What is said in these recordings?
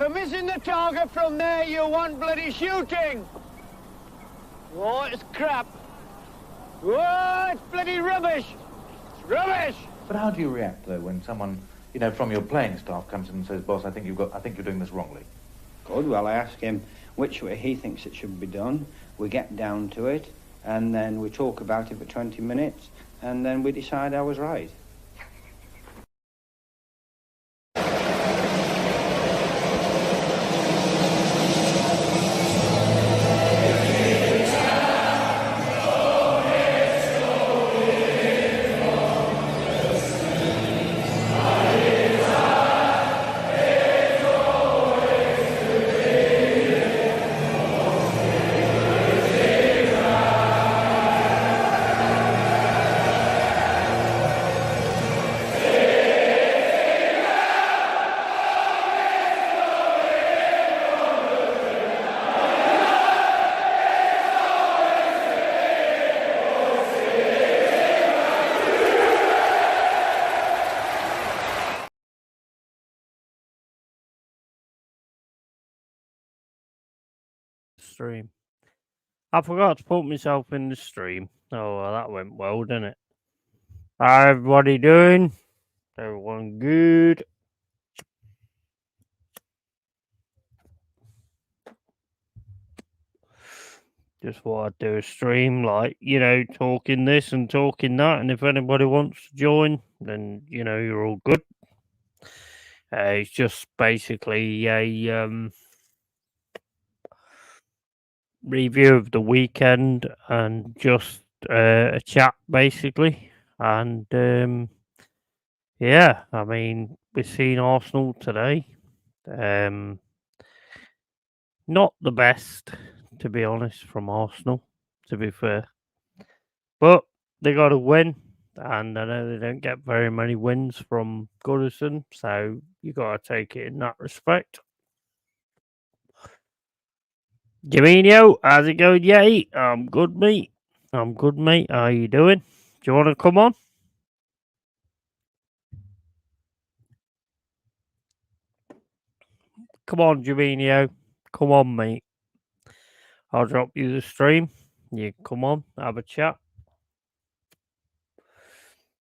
For missing the target from there, you want bloody shooting. Oh, it's crap. Oh, it's bloody rubbish. It's rubbish. But how do you react though when someone, you know, from your playing staff comes in and says, "Boss, I think you're doing this wrongly"? Good. Well, I ask him which way he thinks it should be done. We get down to it, and then we talk about it for 20 minutes, and then we decide I was right. Stream. I forgot to put myself in the stream. Oh, well, that went well, didn't it? How everybody doing? Everyone good? Just thought I'd do a stream, like, you know, talking this and talking that, and if anybody wants to join, then, you know, you're all good. It's just basically a review of the weekend and just a chat, basically. And yeah, I mean, we've seen Arsenal today. Not the best, to be honest, from Arsenal, to be fair. But they got a win, and I know they don't get very many wins from Goodison, so you got to take it in that respect. Jaminho, how's it going, Yeti? I'm good, mate. I'm good, mate. How you doing? Do you want to come on? Come on, Jaminho. Come on, mate. I'll drop you the stream. You come on, have a chat.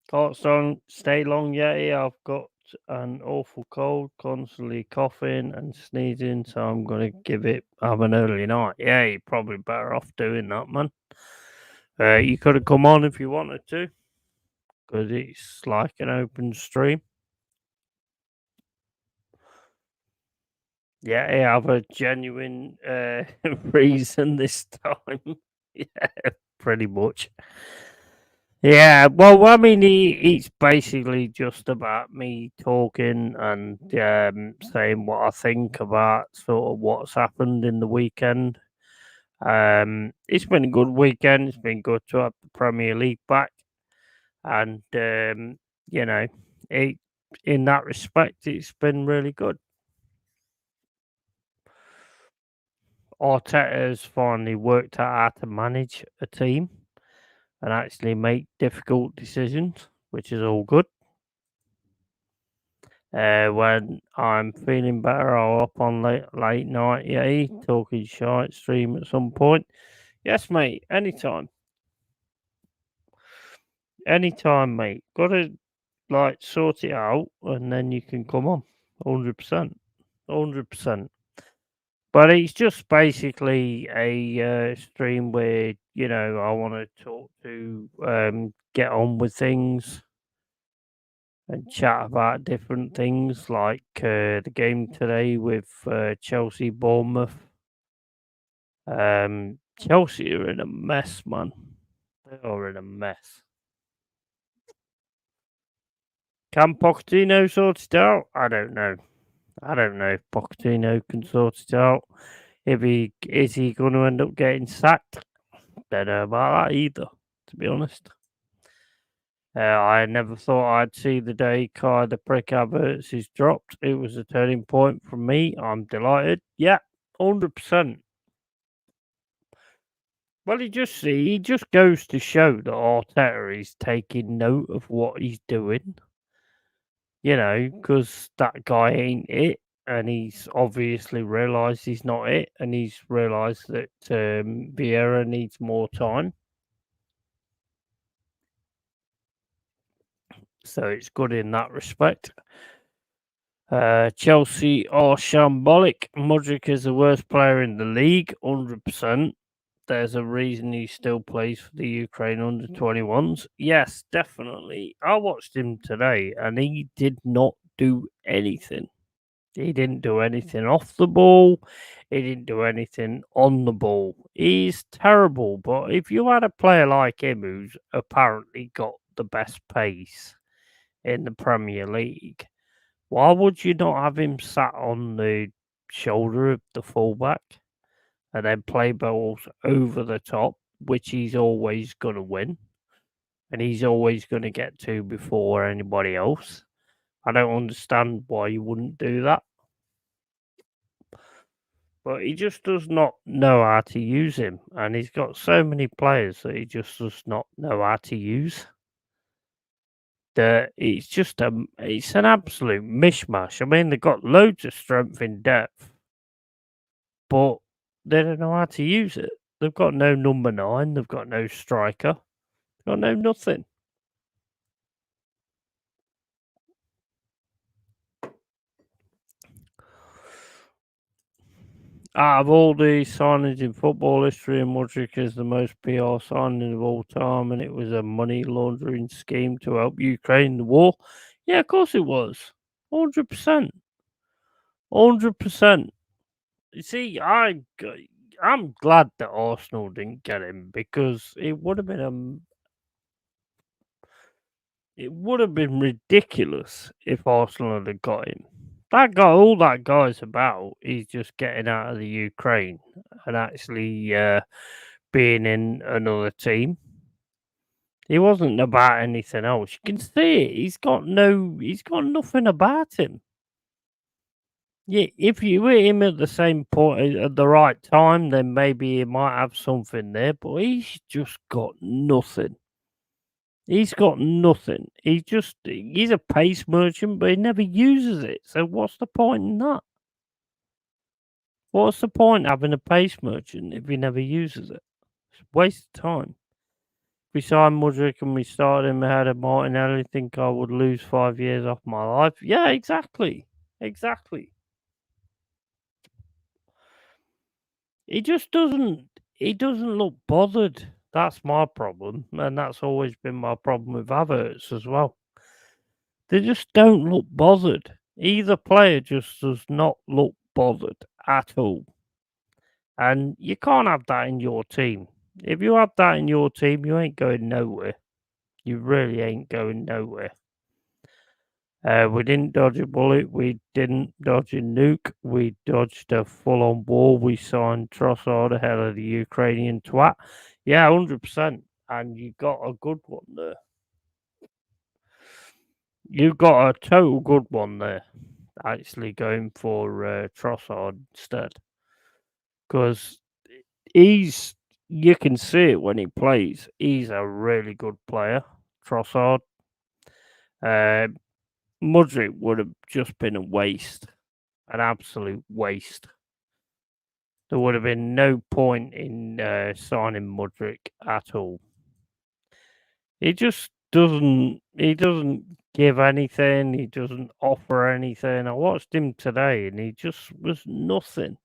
Thoughts on stay long, Yeti? I've got an awful cold, constantly coughing and sneezing, so I'm going to have an early night. Yeah, you're probably better off doing that, man. You could have come on if you wanted to, because it's like an open stream. Yeah, I have a genuine reason this time. Yeah, pretty much. Yeah, well, I mean, it's basically just about me talking and saying what I think about sort of what's happened in the weekend. It's been a good weekend. It's been good to have the Premier League back, and you know, in that respect, it's been really good. Arteta's finally worked out how to manage a team and actually make difficult decisions, which is all good. When I'm feeling better, I'll up on late night, Yeti, talking shite stream at some point. Yes, mate, anytime. Anytime, mate. Gotta like sort it out and then you can come on. 100%. 100%. But it's just basically a stream where, you know, I want to talk to, get on with things and chat about different things like the game today with Chelsea Bournemouth. Chelsea are in a mess, man. They are in a mess. Can Pochettino sort it out? I don't know. I don't know if Pochettino can sort it out. Is he going to end up getting sacked? Don't know about that either, to be honest. I never thought I'd see the day Kai the Prick Havertz is dropped. It was a turning point for me. I'm delighted. Yeah, 100%. Well, he just goes to show that Arteta is taking note of what he's doing. You know, because that guy ain't it. and he's obviously realised he's not it, and he's realised that Vieira needs more time. So it's good in that respect. Chelsea are shambolic. Mudryk is the worst player in the league, 100%. There's a reason he still plays for the Ukraine under 21s. Yes, definitely. I watched him today and he did not do anything. He didn't do anything off the ball. He didn't do anything on the ball. He's terrible. But if you had a player like him who's apparently got the best pace in the Premier League, why would you not have him sat on the shoulder of the fullback and then play balls over the top, which he's always going to win and he's always going to get to before anybody else? I don't understand why you wouldn't do that. But he just does not know how to use him, and he's got so many players that he just does not know how to use. That it's an absolute mishmash. I mean, they've got loads of strength in depth, but they don't know how to use it. They've got no number 9, they've got no striker, they've got no nothing. Out of all the signings in football history, Mudryk is the most PR signing of all time, and it was a money laundering scheme to help Ukraine in the war. Yeah, of course it was. 100%. 100%. You see, I'm glad that Arsenal didn't get him because it would have been ridiculous if Arsenal had got him. That guy, all that guy's about is just getting out of the Ukraine and actually being in another team. He wasn't about anything else. You can see it. He's got nothing about him. Yeah, if you hit him at the same point at the right time, then maybe he might have something there. But he's just got nothing. He's got nothing. He's a pace merchant, but he never uses it. So what's the point in that? What's the point having a pace merchant if he never uses it? It's a waste of time. If we signed Mudryk and we started him ahead of Martinelli, I think I would lose 5 years off my life. Yeah, exactly. Exactly. He just doesn't look bothered. That's my problem, and that's always been my problem with Havertz as well. They just don't look bothered. Either player just does not look bothered at all. And you can't have that in your team. If you have that in your team, you ain't going nowhere. You really ain't going nowhere. We didn't dodge a bullet. We didn't dodge a nuke. We dodged a full-on war. We signed Trossard ahead of the Ukrainian twat. Yeah, 100%. And you got a good one there. You got a total good one there. Actually going for Trossard instead. Because you can see it when he plays. He's a really good player, Trossard. Mudryk would have just been a waste, an absolute waste. There would have been no point in signing Mudryk at all. He just doesn't. He doesn't give anything. He doesn't offer anything. I watched him today, and he just was nothing.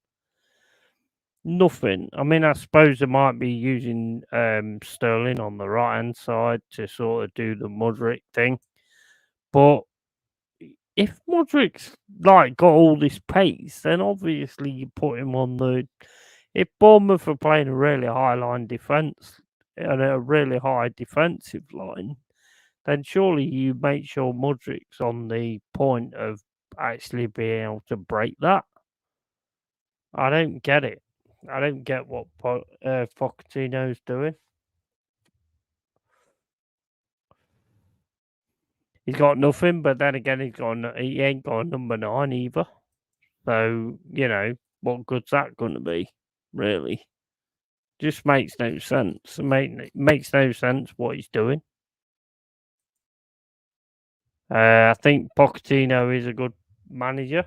Nothing. I mean, I suppose they might be using Sterling on the right hand side to sort of do the Mudryk thing, but if Mudryk's like got all this pace, then obviously you put him on the. If Bournemouth are playing a really high line defence and a really high defensive line, then surely you make sure Mudryk's on the point of actually being able to break that. I don't get it. I don't get what Pochettino's doing. He's got nothing, but then again, he ain't got a number 9 either. So what good's that going to be? Really, just makes no sense. Makes no sense what he's doing. I think Pochettino is a good manager.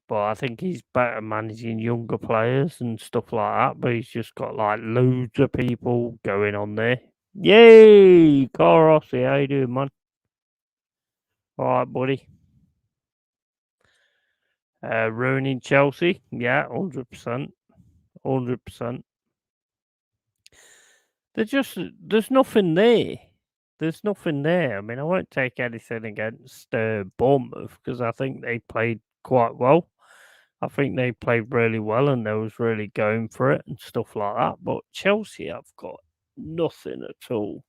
but I think he's better managing younger players and stuff like that. But he's just got like loads of people going on there. Yay, Carl Rossi, how you doing, man? All right, buddy. Ruining Chelsea, yeah, 100%, 100%. There's nothing there. There's nothing there. I mean, I won't take anything against Bournemouth because I think they played quite well. I think they played really well and they was really going for it and stuff like that. But Chelsea have got nothing at all.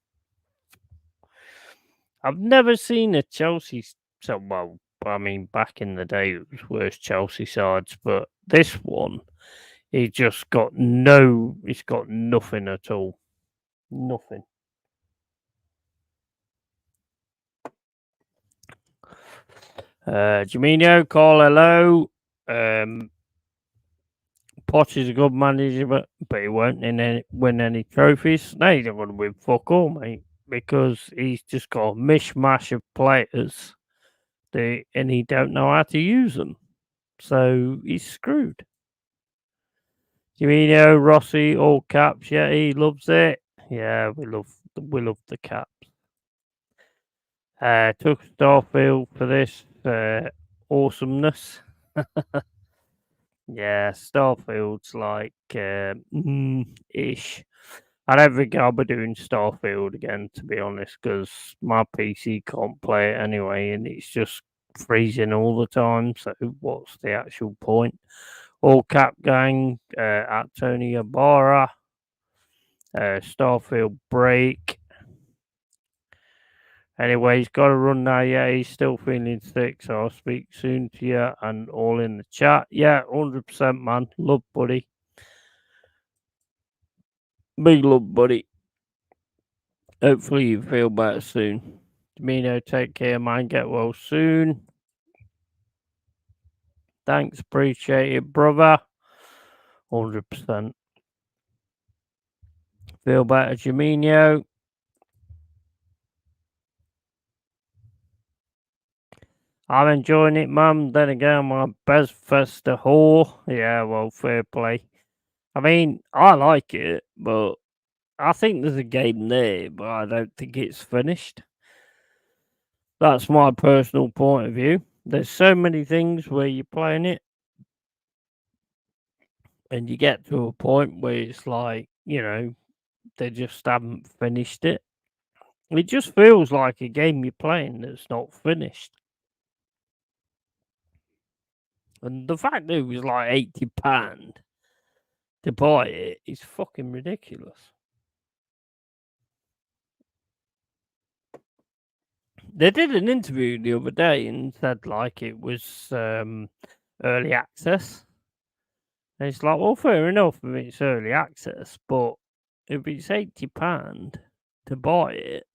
I've never seen a Chelsea so well. I mean, back in the day, it was worse Chelsea sides, but this one, he just got no. He's got nothing at all. Nothing. Jamino, call hello. Poch is a good manager, but he won't win any trophies. No, he's not going to win fuck all, mate, because he's just got a mishmash of players, and he don't know how to use them. So he's screwed. Jamino, Rossi, all caps. Yeah, he loves it. Yeah, we love the caps. Took Starfield for this awesomeness. Yeah, Starfield's like ish. I don't think I'll be doing Starfield again, to be honest, because my PC can't play it anyway, and it's just freezing all the time. So what's the actual point? All cap gang at Tony Ibarra. Starfield break. Anyway, he's got to run now. Yeah, he's still feeling sick, so I'll speak soon to you and all in the chat. Yeah, 100%, man. Love, buddy. Big love, buddy. Hopefully you feel better soon. Domino, take care, man. Get well soon. Thanks, appreciate it, brother. 100%. Feel better, Jamino. I'm enjoying it, mum. Then again, my best festa whore. Yeah, well, fair play. I mean, I like it, but I think there's a game there, but I don't think it's finished. That's my personal point of view. There's so many things where you're playing it, and you get to a point where it's like, they just haven't finished it. It just feels like a game you're playing that's not finished. And the fact that it was like £80 to buy it is fucking ridiculous. They did an interview the other day and said like it was early access. And it's like, well, fair enough if it's early access, but if it's £80 to buy it,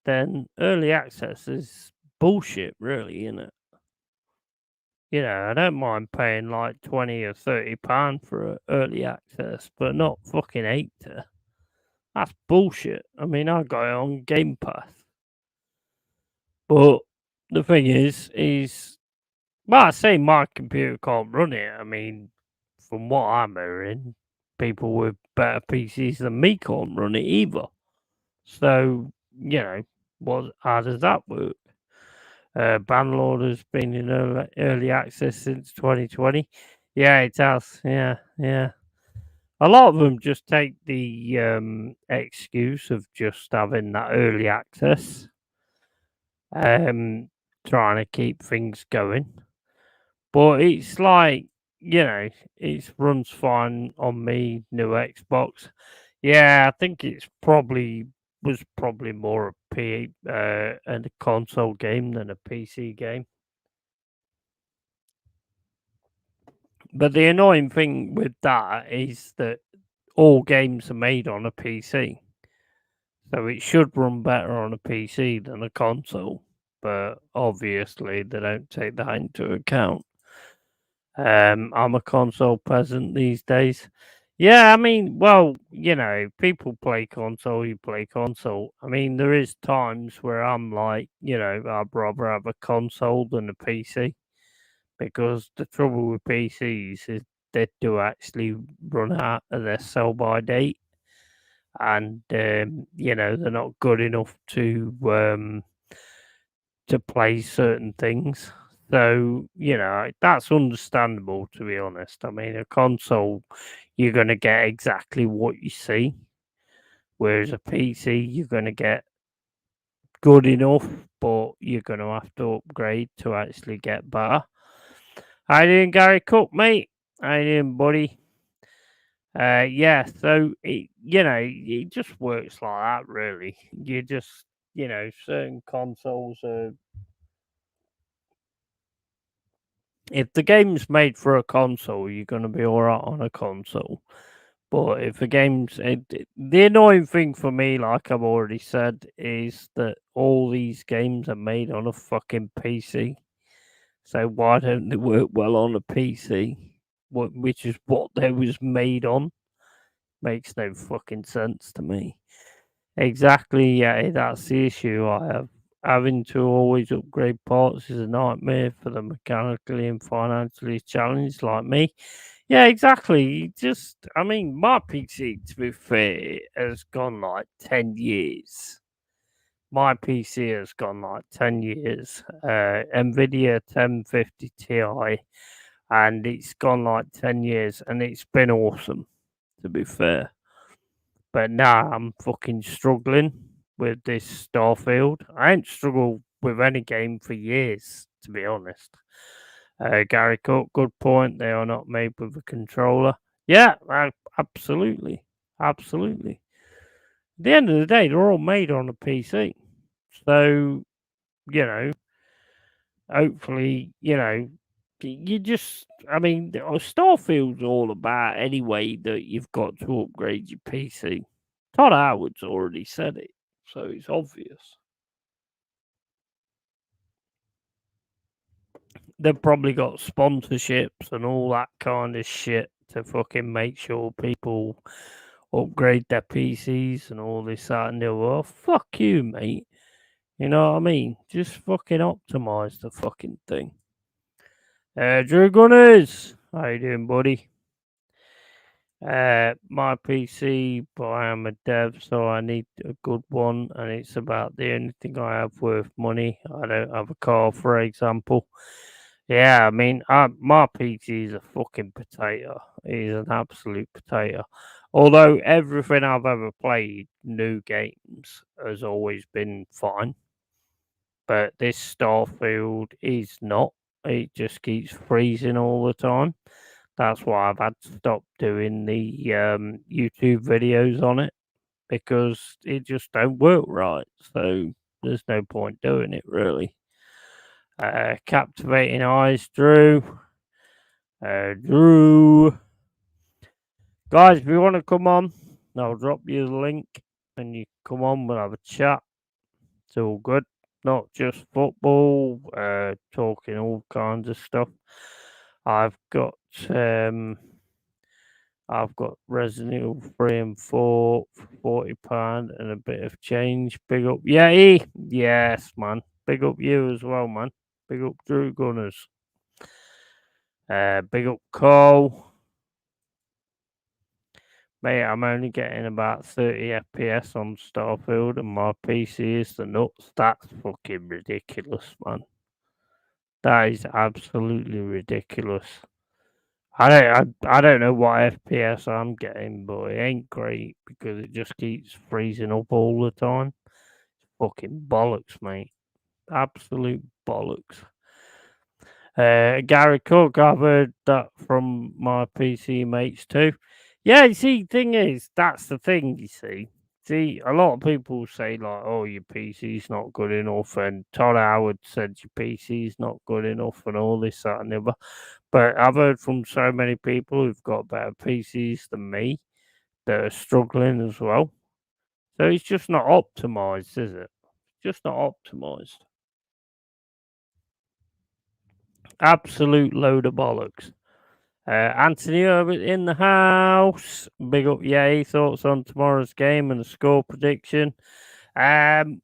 then early access is bullshit, really, isn't it? I don't mind paying like 20 or £30 for early access, but not fucking 80. That's bullshit. I mean, I got it on Game Pass. But the thing is, well, I say my computer can't run it. I mean, from what I'm hearing, people with better PCs than me can't run it either. So, how does that work? Banlord has been in early access since 2020. Yeah, it has. Yeah. A lot of them just take the excuse of just having that early access, trying to keep things going. But it's like, it runs fine on me, new Xbox. Yeah, I think was probably more a console game than a PC game. But the annoying thing with that is that all games are made on a PC. So it should run better on a PC than a console. But obviously they don't take that into account. I'm a console peasant these days. Yeah, I mean, well, people play console, you play console. I mean, there is times where I'm like, I'd rather have a console than a PC. because the trouble with PCs is they do actually run out of their sell-by date, and they're not good enough to play certain things. So, that's understandable, to be honest. I mean, a console, you're going to get exactly what you see, whereas a PC, you're going to get good enough, but you're going to have to upgrade to actually get better. How you doing, Gary Cook, mate? How you doing, buddy? Yeah, so it just works like that, really. You just, certain consoles are. If the game's made for a console, you're going to be alright on a console. But if the the annoying thing for me, like I've already said, is that all these games are made on a fucking PC. So why don't they work well on a PC? Which is what they was made on. Makes no fucking sense to me. Exactly, yeah, that's the issue I have. Having to always upgrade parts is a nightmare for the mechanically and financially challenged like me. Yeah, exactly. I mean, my PC, to be fair, has gone like 10 years. My PC has gone like 10 years. NVIDIA 1050 Ti, and it's gone like 10 years, and it's been awesome, to be fair. But now I'm fucking struggling with this Starfield. I ain't struggled with any game for years, to be honest. Gary Cook, good point. They are not made with a controller. Yeah, absolutely. Absolutely. At the end of the day, they're all made on a PC. So, hopefully, you just, I mean, Starfield's all about anyway that you've got to upgrade your PC. Todd Howard's already said it, so it's obvious. They've probably got sponsorships and all that kind of shit to fucking make sure people upgrade their PCs and all this, that, and the other. Oh, fuck you, mate. You know what I mean? Just fucking optimize the fucking thing. Drew Gunners, how you doing, buddy? My PC, but I am a dev, so I need a good one, and it's about the only thing I have worth money. I don't have a car, for example. Yeah, I mean, my PC is a fucking potato. It is an absolute potato. Although everything I've ever played, new games, has always been fine. But this Starfield is not. It just keeps freezing all the time. That's why I've had to stop doing the YouTube videos on it, because it just don't work right. So there's no point doing it, really. Captivating eyes, Drew. Drew. Guys, if you want to come on, I'll drop you the link and you come on, we'll have a chat. It's all good. Not just football, talking all kinds of stuff. I've got Resident Evil 3 and 4 for £40 and a bit of change. Big up Yeti. Yes, man. Big up you as well, man. Big up Drew Gunners. Big up Cole. Mate, I'm only getting about 30 FPS on Starfield and my PC is the nuts. That's fucking ridiculous, man. That is absolutely ridiculous. I don't know what FPS I'm getting, but it ain't great because it just keeps freezing up all the time. It's fucking bollocks, mate. Absolute bollocks. Gary Cook, I've heard that from my PC mates too. Yeah, you see, thing is, that's the thing, you see. See, a lot of people say, like, oh, your PC's not good enough, and Todd Howard said your PC's not good enough, and all this, that, and the other. But I've heard from so many people who've got better PCs than me that are struggling as well. So it's just not optimized, is it? Just not optimized. Absolute load of bollocks. Anthony Herbert in the house. Big up, yay. Thoughts on tomorrow's game and the score prediction? My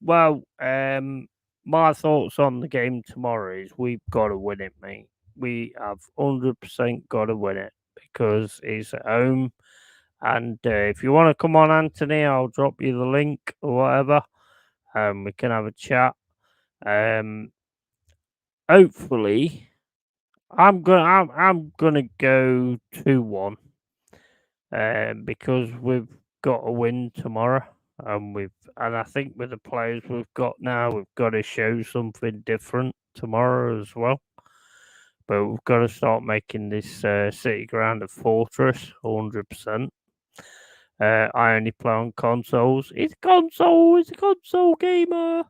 thoughts on the game tomorrow is we've got to win it, mate. we have 100% got to win it because it's at home. And if you want to come on, Anthony, I'll drop you the link or whatever. We can have a chat. Hopefully, I'm gonna go 2-1. Because we've got a win tomorrow, and I think with the players we've got now, we've got to show something different tomorrow as well. But we've got to start making this City Ground a fortress, 100%. I only play on consoles. It's a console gamer.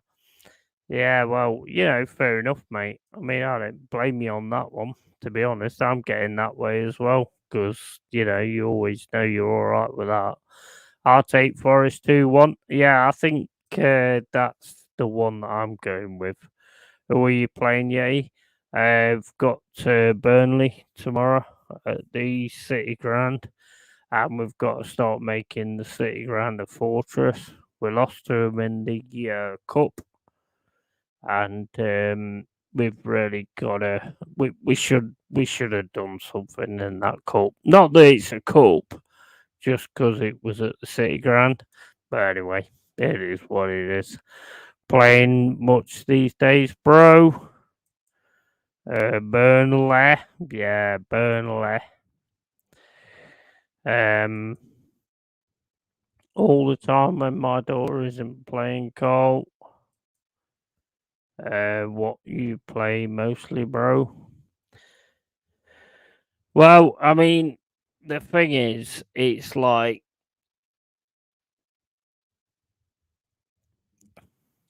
Yeah, well, fair enough, mate. I mean, I don't blame you on that one. To be honest, I'm getting that way as well because you always know you're all right with that. I'll take Forest 2-1. Yeah, I think that's the one that I'm going with. Who are you playing, Yeti? I've got Burnley tomorrow at the City Ground, and we've got to start making the City Ground a fortress. We lost to them in the cup, and we've really got to. We should have done something in that cup. Not that it's a cup, just because it was at the City Ground. But anyway, it is what it is. Playing much these days, bro. Burnley, yeah, Burnley. All the time when my daughter isn't playing, Cole. What you play mostly, bro? Well, I mean, the thing is, it's like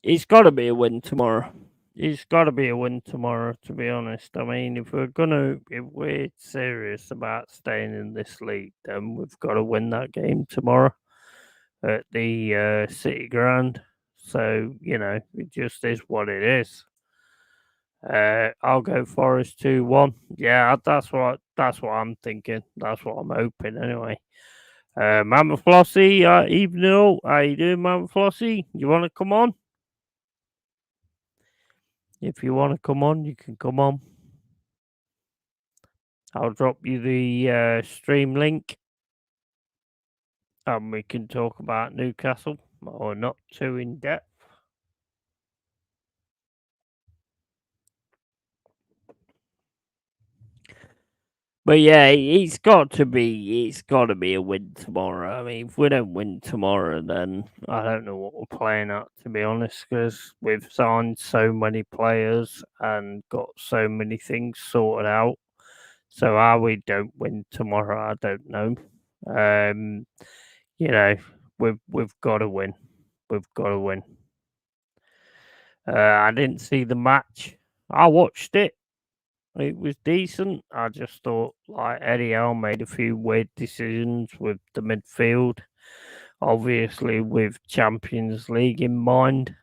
it's got to be a win tomorrow. It's got to be a win tomorrow, to be honest. I mean, if we're serious about staying in this league, then we've got to win that game tomorrow at the City Ground. So it just is what it is. I'll go Forest 2-1. Yeah, that's what I'm thinking. That's what I'm hoping anyway. Mama Flossie, evening. How you doing, Mama Flossie? You want to come on? If you want to come on, you can come on. I'll drop you the stream link, and we can talk about Newcastle, or not too in depth. But yeah, it's got to be a win tomorrow. I mean, if we don't win tomorrow, then I don't know what we're playing at, to be honest, because we've signed so many players and got so many things sorted out. So how we don't win tomorrow, I don't know. We've got to win. We've got to win. I didn't see the match. I watched it. It was decent. I just thought like Eddie Howe made a few weird decisions with the midfield, obviously with Champions League in mind,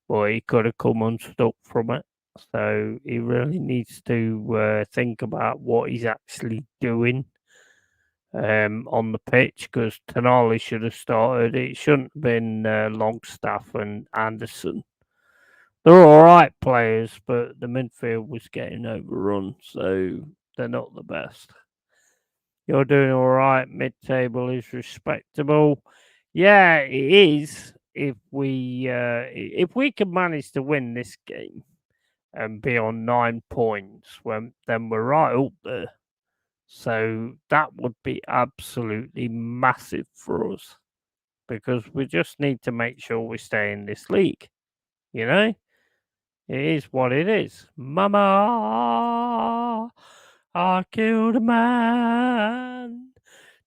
but he could have come unstuck from it. So he really needs to think about what he's actually doing on the pitch, because Tonali should have started. It shouldn't have been Longstaff and Anderson. They're all right players, but the midfield was getting overrun, so they're not the best. You're doing all right. Mid-table is respectable. Yeah, it is. If we can manage to win this game and be on 9 points, then we're right up there. So that would be absolutely massive for us, because we just need to make sure we stay in this league. It is what it is. Mama, I killed a man.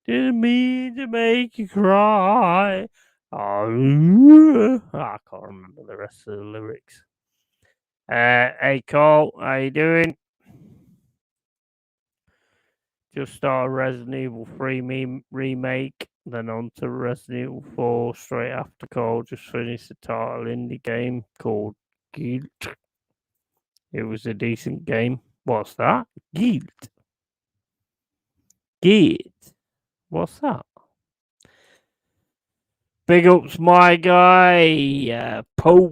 Didn't mean to make you cry. Oh, I can't remember the rest of the lyrics. Hey, Cole, how you doing? Just started Resident Evil 3 remake, then on to Resident Evil 4 straight after Cole. Just finished the title indie game called Guild. It was a decent game. What's that? Guild. What's that? Big ups, my guy. Po.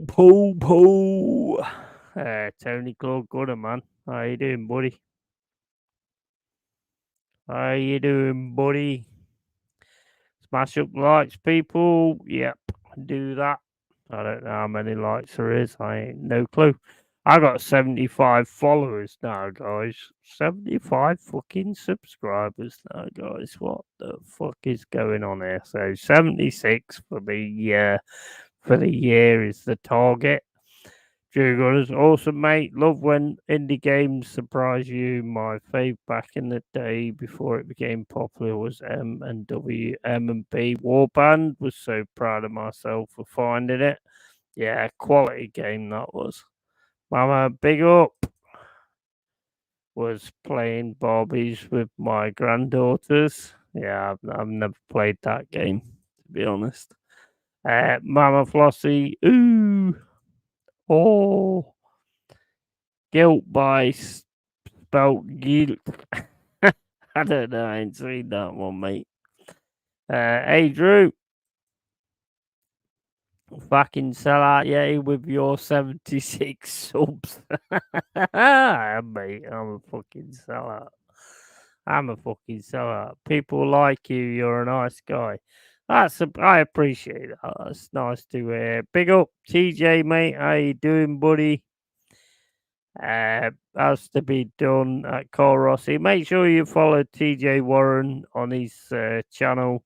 Tony Claude Gooder, man. How you doing, buddy? How you doing, buddy? Smash up the likes, people. Yep, do that. I don't know how many likes there is. I ain't no clue. I got 75 followers now, guys. 75 fucking subscribers now, guys. What the fuck is going on here? So 76 for the year is the target. Drew Gunners, awesome, mate. Love when indie games surprise you. My fave back in the day before it became popular was M and W. M and B Warband. Was so proud of myself for finding it. Yeah, quality game that was. Mama, big up. Was playing Barbies with my granddaughters. Yeah, I've never played that game, to be honest. Mama Flossie, ooh, oh. Guilt by spelt guilt. I don't know. I ain't seen that one, mate. Hey, Drew. Fucking sell out, Yeti, with your 76 subs. Mate, I'm a fucking sellout. I'm a fucking sellout. People like you. You're a nice guy. I appreciate that. That's nice to hear. Big up, TJ, mate. How you doing, buddy? Has to be done at Cole Rossi. Make sure you follow TJ Warren on his channel.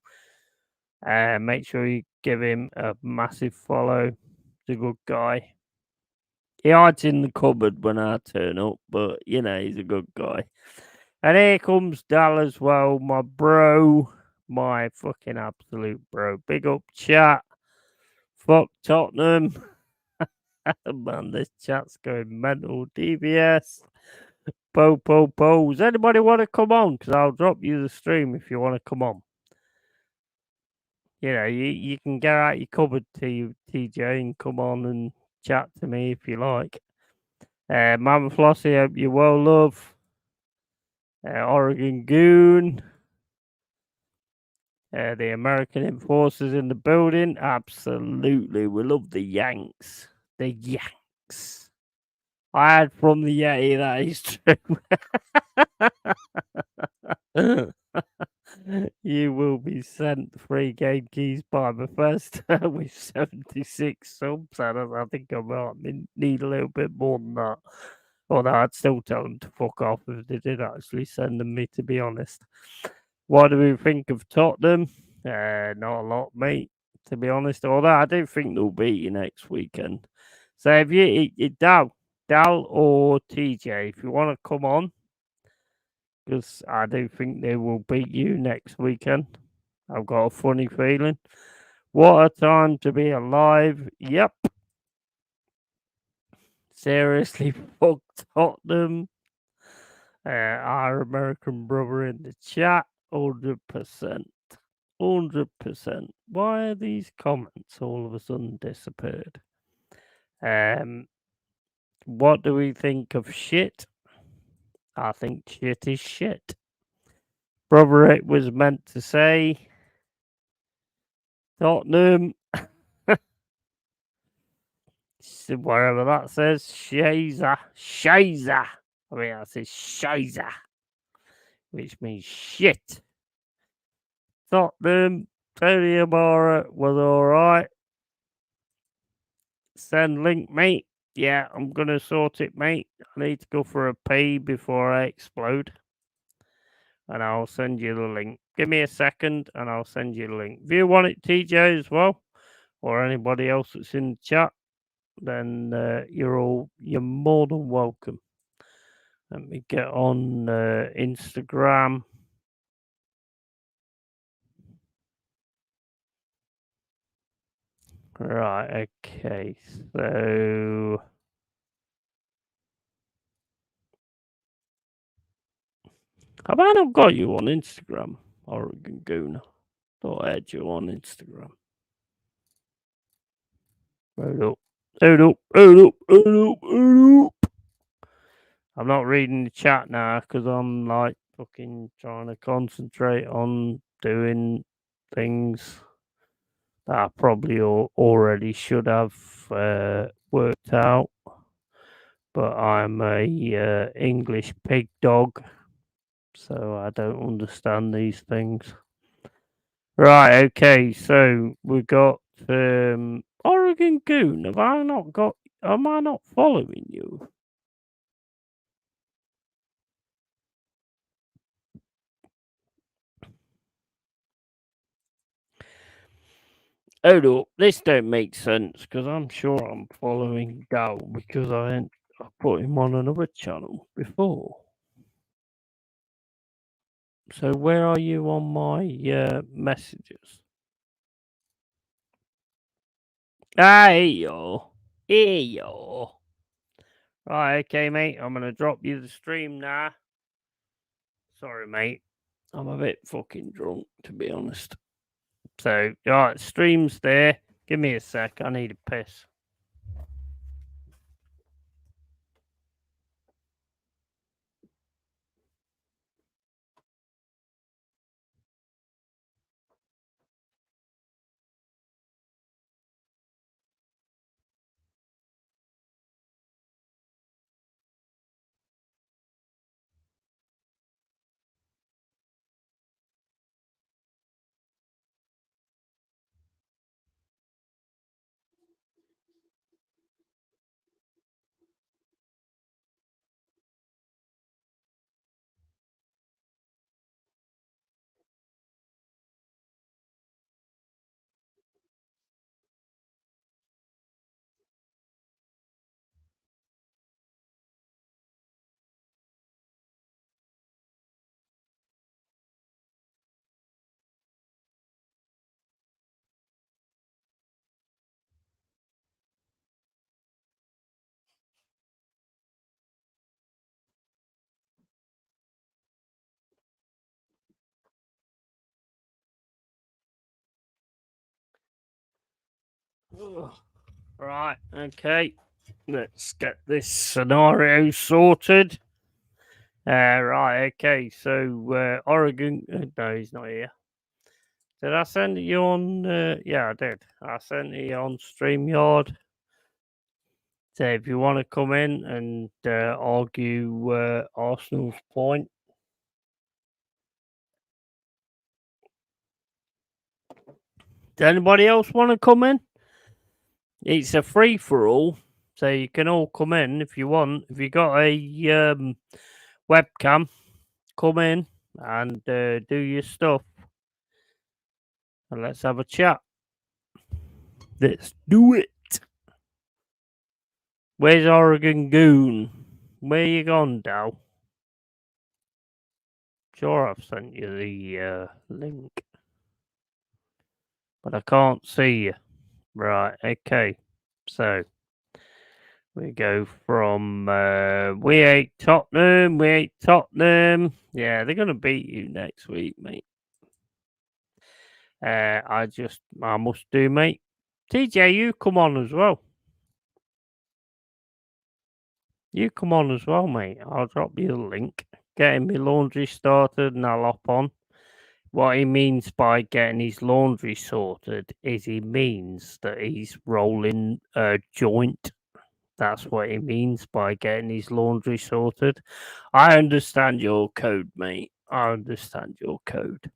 Make sure you give him a massive follow. He's a good guy. He hides in the cupboard when I turn up, but you know, he's a good guy. And here comes Dal as well, my bro. My fucking absolute bro. Big up, chat. Fuck Tottenham. Man, this chat's going mental. DBS. Po. Does anybody want to come on? Because I'll drop you the stream if you want to come on. You know, you can get out your cupboard, TJ, and come on and chat to me if you like. Mama Flossie, hope you're well, love. Oregon Goon. The American enforcers in the building. Absolutely. We love the Yanks. The Yanks. I had from the Yeti, that is true. You will be sent 3 game keys by Bethesda with 76 subs. I think I might need a little bit more than that. Although I'd still tell them to fuck off if they did actually send them me, to be honest. What do we think of Tottenham? Not a lot, mate, to be honest. Although I do think they'll beat you next weekend. So if you Dal or TJ, if you want to come on, because I do think they will beat you next weekend. I've got a funny feeling. What a time to be alive. Yep. Seriously, fuck Tottenham. Our American brother in the chat, 100%. 100%. Why are these comments all of a sudden disappeared? What do we think of shit? I think shit is shit. Brother, it was meant to say Tottenham. Wherever that says Shazer. I mean, that says Shazer, which means shit. Tottenham, Tony Amara was alright. Send link, mate. Yeah, I'm gonna sort it, mate. I need to go for a pee before I explode. And I'll send you the link. Give me a second and I'll send you the link. If you want it, TJ, as well, or anybody else that's in the chat, then you're more than welcome. Let me get on Instagram. Right, okay, so have I not got you on Instagram, Oregon Goon? Thought I had you on Instagram. Hold up. I'm not reading the chat now because I'm like fucking trying to concentrate on doing things that I probably already should have worked out. But I'm a English pig dog, so I don't understand these things. Right, okay, so we got Oregon Goon. Am I not following you? Hold up, this don't make sense because I'm sure I'm following Dow because I put him on another channel before. So where are you on my messages? Hey yo. Hey yo. Right, okay, mate. I'm gonna drop you the stream now. Sorry, mate. I'm a bit fucking drunk, to be honest. So, alright, stream's there. Give me a sec. I need a piss. Right, okay. Let's get this scenario sorted. Right, okay. So, Oregon. No, he's not here. Did I send you on? Yeah, I did. I sent you on StreamYard. So if you want to come in and argue Arsenal's point. Does anybody else want to come in? It's a free for all, so you can all come in if you want. If you got a webcam, come in and do your stuff, and let's have a chat. Let's do it. Where's Oregon Goon? Where you gone, Dow? Sure, I've sent you the link, but I can't see you. Right, okay. So we go from we ate Tottenham. Yeah, they're gonna beat you next week, mate. I must do, mate. TJ, you come on as well. You come on as well, mate. I'll drop you the link. Getting my laundry started and I'll hop on. What he means by getting his laundry sorted is he means that he's rolling a joint. That's what he means by getting his laundry sorted. I understand your code, mate. I understand your code.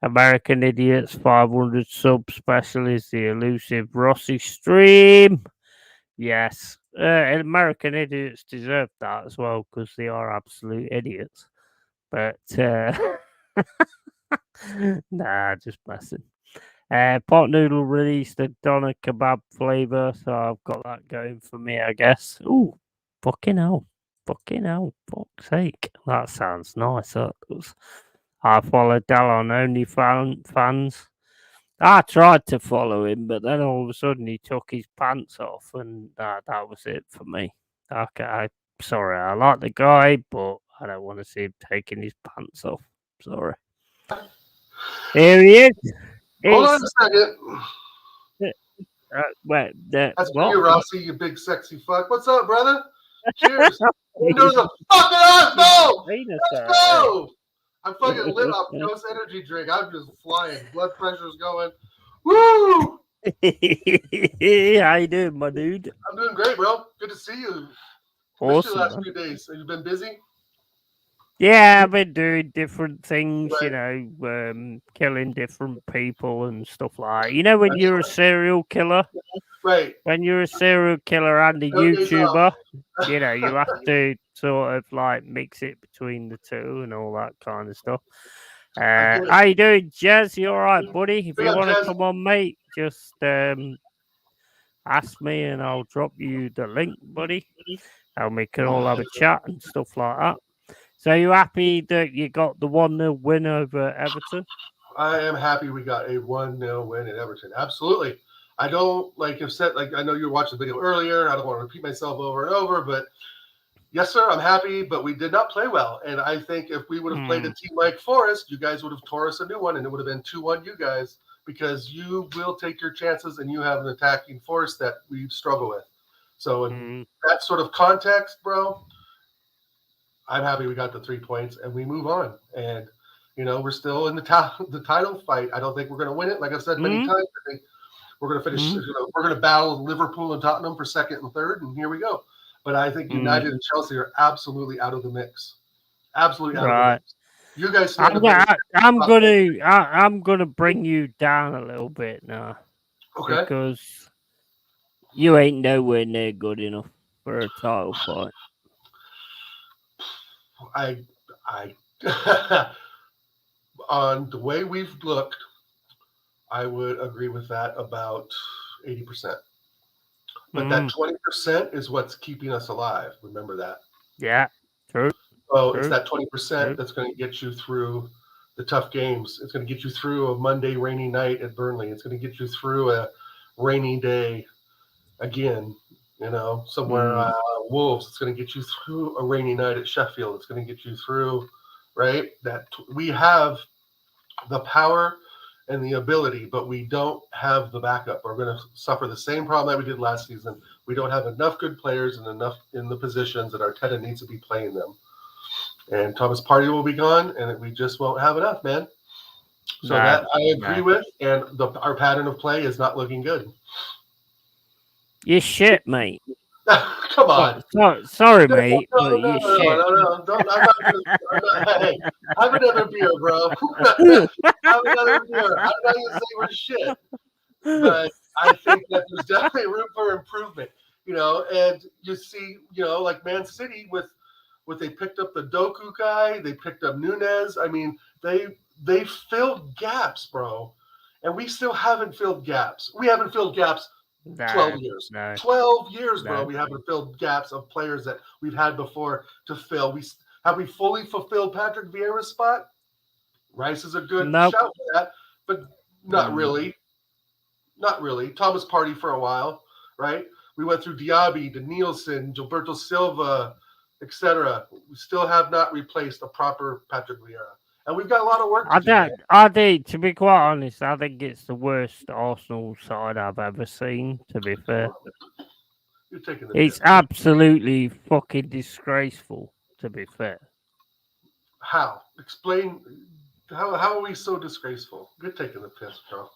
American Idiots 500 sub special is the elusive Rossi stream. Yes. American Idiots deserve that as well because they are absolute idiots. But, nah, just messing. Pot Noodle released a doner kebab flavour, so I've got that going for me, I guess. Ooh, fucking hell. Fucking hell, fuck's sake. That sounds nice, that does. I followed Dal on OnlyFans. I tried to follow him, but then all of a sudden he took his pants off, and that was it for me. Okay, sorry, I like the guy, but I don't want to see him taking his pants off. Sorry. Here he is. Hold on a second. That's for you, Rossi, you big sexy fuck. What's up, brother? Cheers. Into the fucking Arsenal! Let's go! I'm fucking lit off Ghost Energy drink. I'm just flying. Blood pressure's going. Woo! How you doing, my dude? I'm doing great, bro. Good to see you. Awesome. Missed you the last few days. Have you been busy? Yeah, I've been doing different things, Right. Killing different people and stuff like that. You know, when That's you're a serial killer, right. when you're a serial killer and a No days off. YouTuber, you have to sort of like mix it between the two and all that kind of stuff. I get it. How you doing, Jez? You all right, buddy? If Big you up, want to Jez. come on, mate, just ask me and I'll drop you the link, buddy. And we can all have a chat and stuff like that. So you happy that you got the 1-0 win over Everton? I am happy we got a 1-0 win at Everton. Absolutely. I don't I know you were watching the video earlier. I don't want to repeat myself over and over, but yes, sir, I'm happy, but we did not play well. And I think if we would have played a team like Forest, you guys would have tore us a new one, and it would have been 2-1 you guys, because you will take your chances and you have an attacking force that we struggle with. So in that sort of context, bro, I'm happy we got the 3 points and we move on. And, we're still in the title fight. I don't think we're going to win it. Like I've said many times, I think we're going to finish. We're going to battle Liverpool and Tottenham for second and third, and here we go. But I think United and Chelsea are absolutely out of the mix. Absolutely out of the mix. You guys stand I'm gonna bring you down a little bit now. Okay. Because you ain't nowhere near good enough for a title fight. I on the way we've looked, I would agree with that about 80%. But that 20% is what's keeping us alive. Remember that. Yeah, true. So it's that 20% that's going to get you through the tough games. It's going to get you through a Monday rainy night at Burnley. It's going to get you through a rainy day again, somewhere Wolves. It's going to get you through a rainy night at Sheffield. It's going to get you through, right? That we have the power and the ability, but we don't have the backup. We're going to suffer the same problem that we did last season. We don't have enough good players and enough in the positions that Arteta needs to be playing them. And Thomas Partey will be gone, and we just won't have enough, man. So that I agree with, and our pattern of play is not looking good. You're shit, mate. Come on. Sorry, mate. No. Hey, have another beer, bro. Have another beer. I know you say we're shit, but I think that there's definitely room for improvement. And you see, like Man City with they picked up the Doku guy, they picked up Nunez. I mean, they filled gaps, bro, and we still haven't filled gaps. We haven't filled gaps. 12 years. 12 years, bro. We haven't filled gaps of players that we've had before to fill. Have we fully fulfilled Patrick Vieira's spot? Rice is a good shout for that, but not really. Not really. Thomas Partey for a while, right? We went through Diaby, Danielson, Gilberto Silva, etc. We still have not replaced a proper Patrick Vieira. And we've got a lot of work to do. I think, to be quite honest, I think it's the worst Arsenal side I've ever seen, to be fair. You're taking the piss. Absolutely fucking disgraceful, to be fair. How? Explain. How are we so disgraceful? You're taking the piss, bro.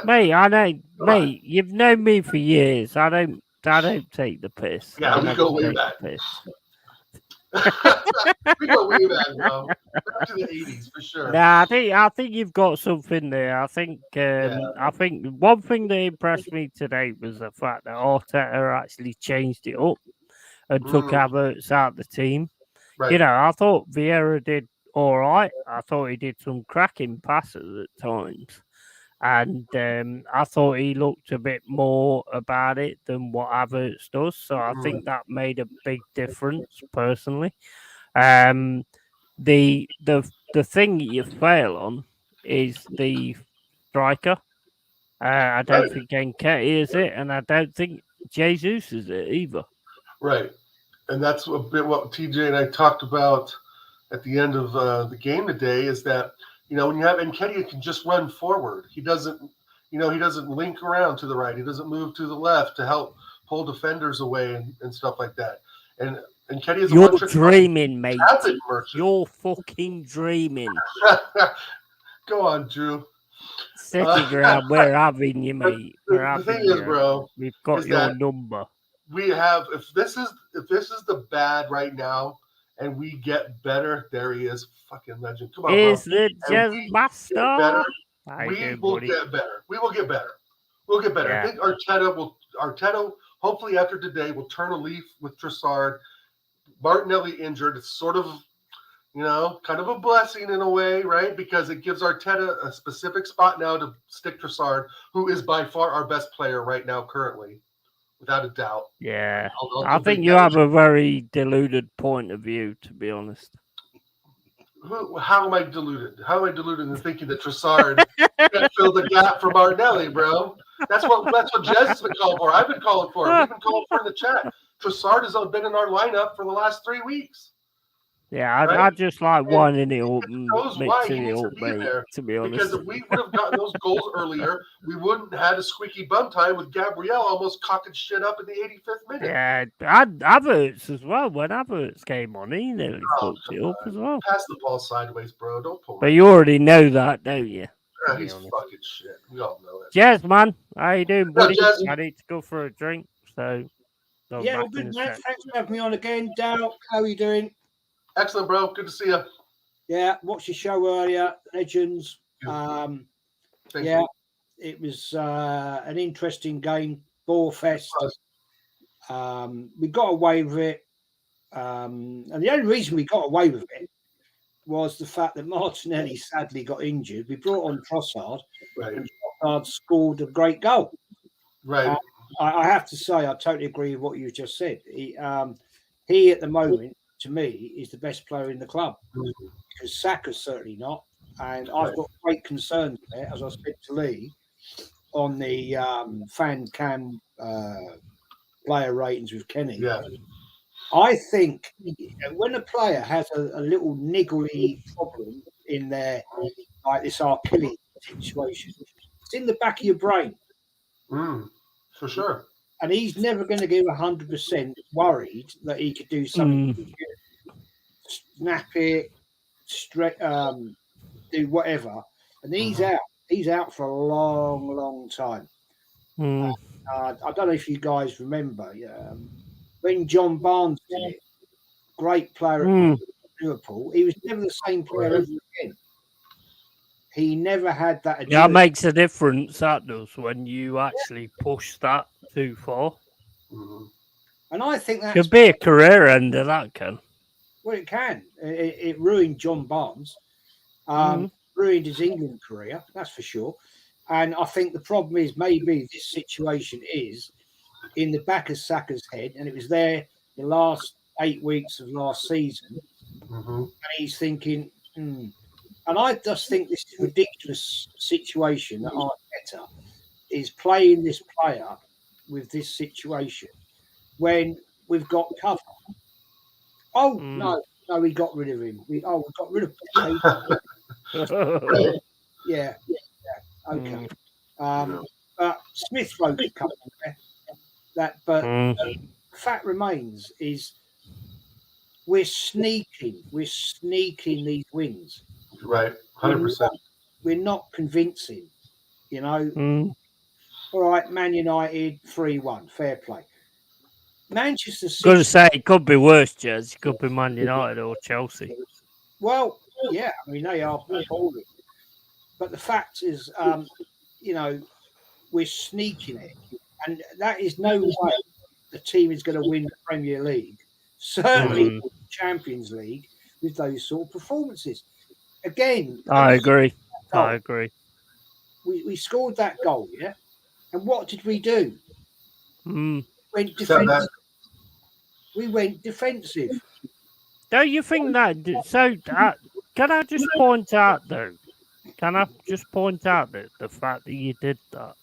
Mate, I don't. Mate, you've known me for years. I don't take the piss. Yeah, we go way back. We go way back, bro. Back to the 80s for sure. Nah, I think you've got something there. I think one thing that impressed me today was the fact that Arteta actually changed it up and took Havertz out of the team. Right. I thought Vieira did all right. I thought he did some cracking passes at times. And I thought he looked a bit more about it than what Havertz does. So I think that made a big difference, personally. The thing you fail on is the striker. I don't think Nketiah is it, and I don't think Jesus is it either. Right. And that's a bit what TJ and I talked about at the end of the game today, is that when you have Nketiah can just run forward. He doesn't link around to the right. He doesn't move to the left to help pull defenders away and stuff like that. And Nketiah is You're dreaming, mate. You're fucking dreaming. Go on, Drew. Sitting around, we're having you, mate. The thing is, bro, we've got your number. We have if this is the bad right now, and we get better. There he is, fucking legend. Come on, Is bro. the jazz Get master? better. How We you doing, will buddy? get better. We will get better. We'll get better. Yeah. I think Arteta, hopefully after today, will turn a leaf with Trossard. Martinelli injured. It's sort of, kind of a blessing in a way, right? Because it gives Arteta a specific spot now to stick Trossard, who is by far our best player right now, currently, without a doubt. Yeah. I'll I think you have a very deluded point of view, to be honest. How am I deluded? How am I deluded in thinking that Trossard can fill the gap for Martinelli, bro? That's what Jez has been calling for. I've been calling for. We've been calling for in the chat. Trossard has been in our lineup for the last 3 weeks. Yeah, Right? I just like winding it up It and shows why he mixing it needs to up, be mate, there. to be honest. Because if we would have gotten those goals earlier, we wouldn't have had a squeaky bum time with Gabriel almost cocking shit up in the 85th minute. Yeah, Havertz as well. When Havertz came on, he nearly fucked it up as well. Pass the ball sideways, bro. Don't pull But it. you already know that, don't you? He's fucking shit. We all know it. Jez, man, how you doing, buddy? Jez. I need to go for a drink, so... Yeah, well, good, man. Thanks for having me on again. Dal, how are you doing? Excellent, bro. Good to see you. Yeah, watched your show earlier, Legends. Thank yeah, you. it was an interesting game, ball fest. We got away with it. And the only reason we got away with it was the fact that Martinelli sadly got injured. We brought on Trossard, and Trossard scored a great goal. Right. I have to say, I totally agree with what you just said. He at the moment, to me, is the best player in the club, because Saka's certainly not. And I've got great concerns there, as I said to Lee, on the fan cam player ratings with Kenny. Yeah. I think when a player has a little niggly problem in their, like this Achilles situation, it's in the back of your brain. For sure. And he's never going to get 100% worried that he could do something, snap it, do whatever. And he's out. He's out for a long, long time. I don't know if you guys remember when John Barnes did it, great player at Liverpool, he was never the same player ever again. He never had that agility. Yeah, it makes a difference, that does, when you actually push that too far. And I think that could be a career ender, that can. Well, it can. It ruined John Barnes, ruined his England career, that's for sure. And I think the problem is maybe this situation is in the back of Saka's head, and it was there the last 8 weeks of last season, and he's thinking, And I just think this is a ridiculous situation that Arteta is playing this player with this situation when we've got cover. No, we got rid of him. We got rid of him. Yeah. Okay. But Smith wrote a couple there. The fact remains is we're sneaking these wins. Right, 100%. We're not convincing, All right, Man United 3-1, fair play. Manchester City. Going to say it could be worse, Jez. It could be Man United or Chelsea. Well, yeah, I mean they are appalling. But the fact is, we're sneaking it, and that is no way the team is going to win the Premier League. Certainly, the Champions League with those sort of performances. Again, I agree. We scored that goal, yeah. And what did we do? Went defensive. We went defensive. Don't you think that? So, can I just point out though? Can I just point out that the fact that you did that?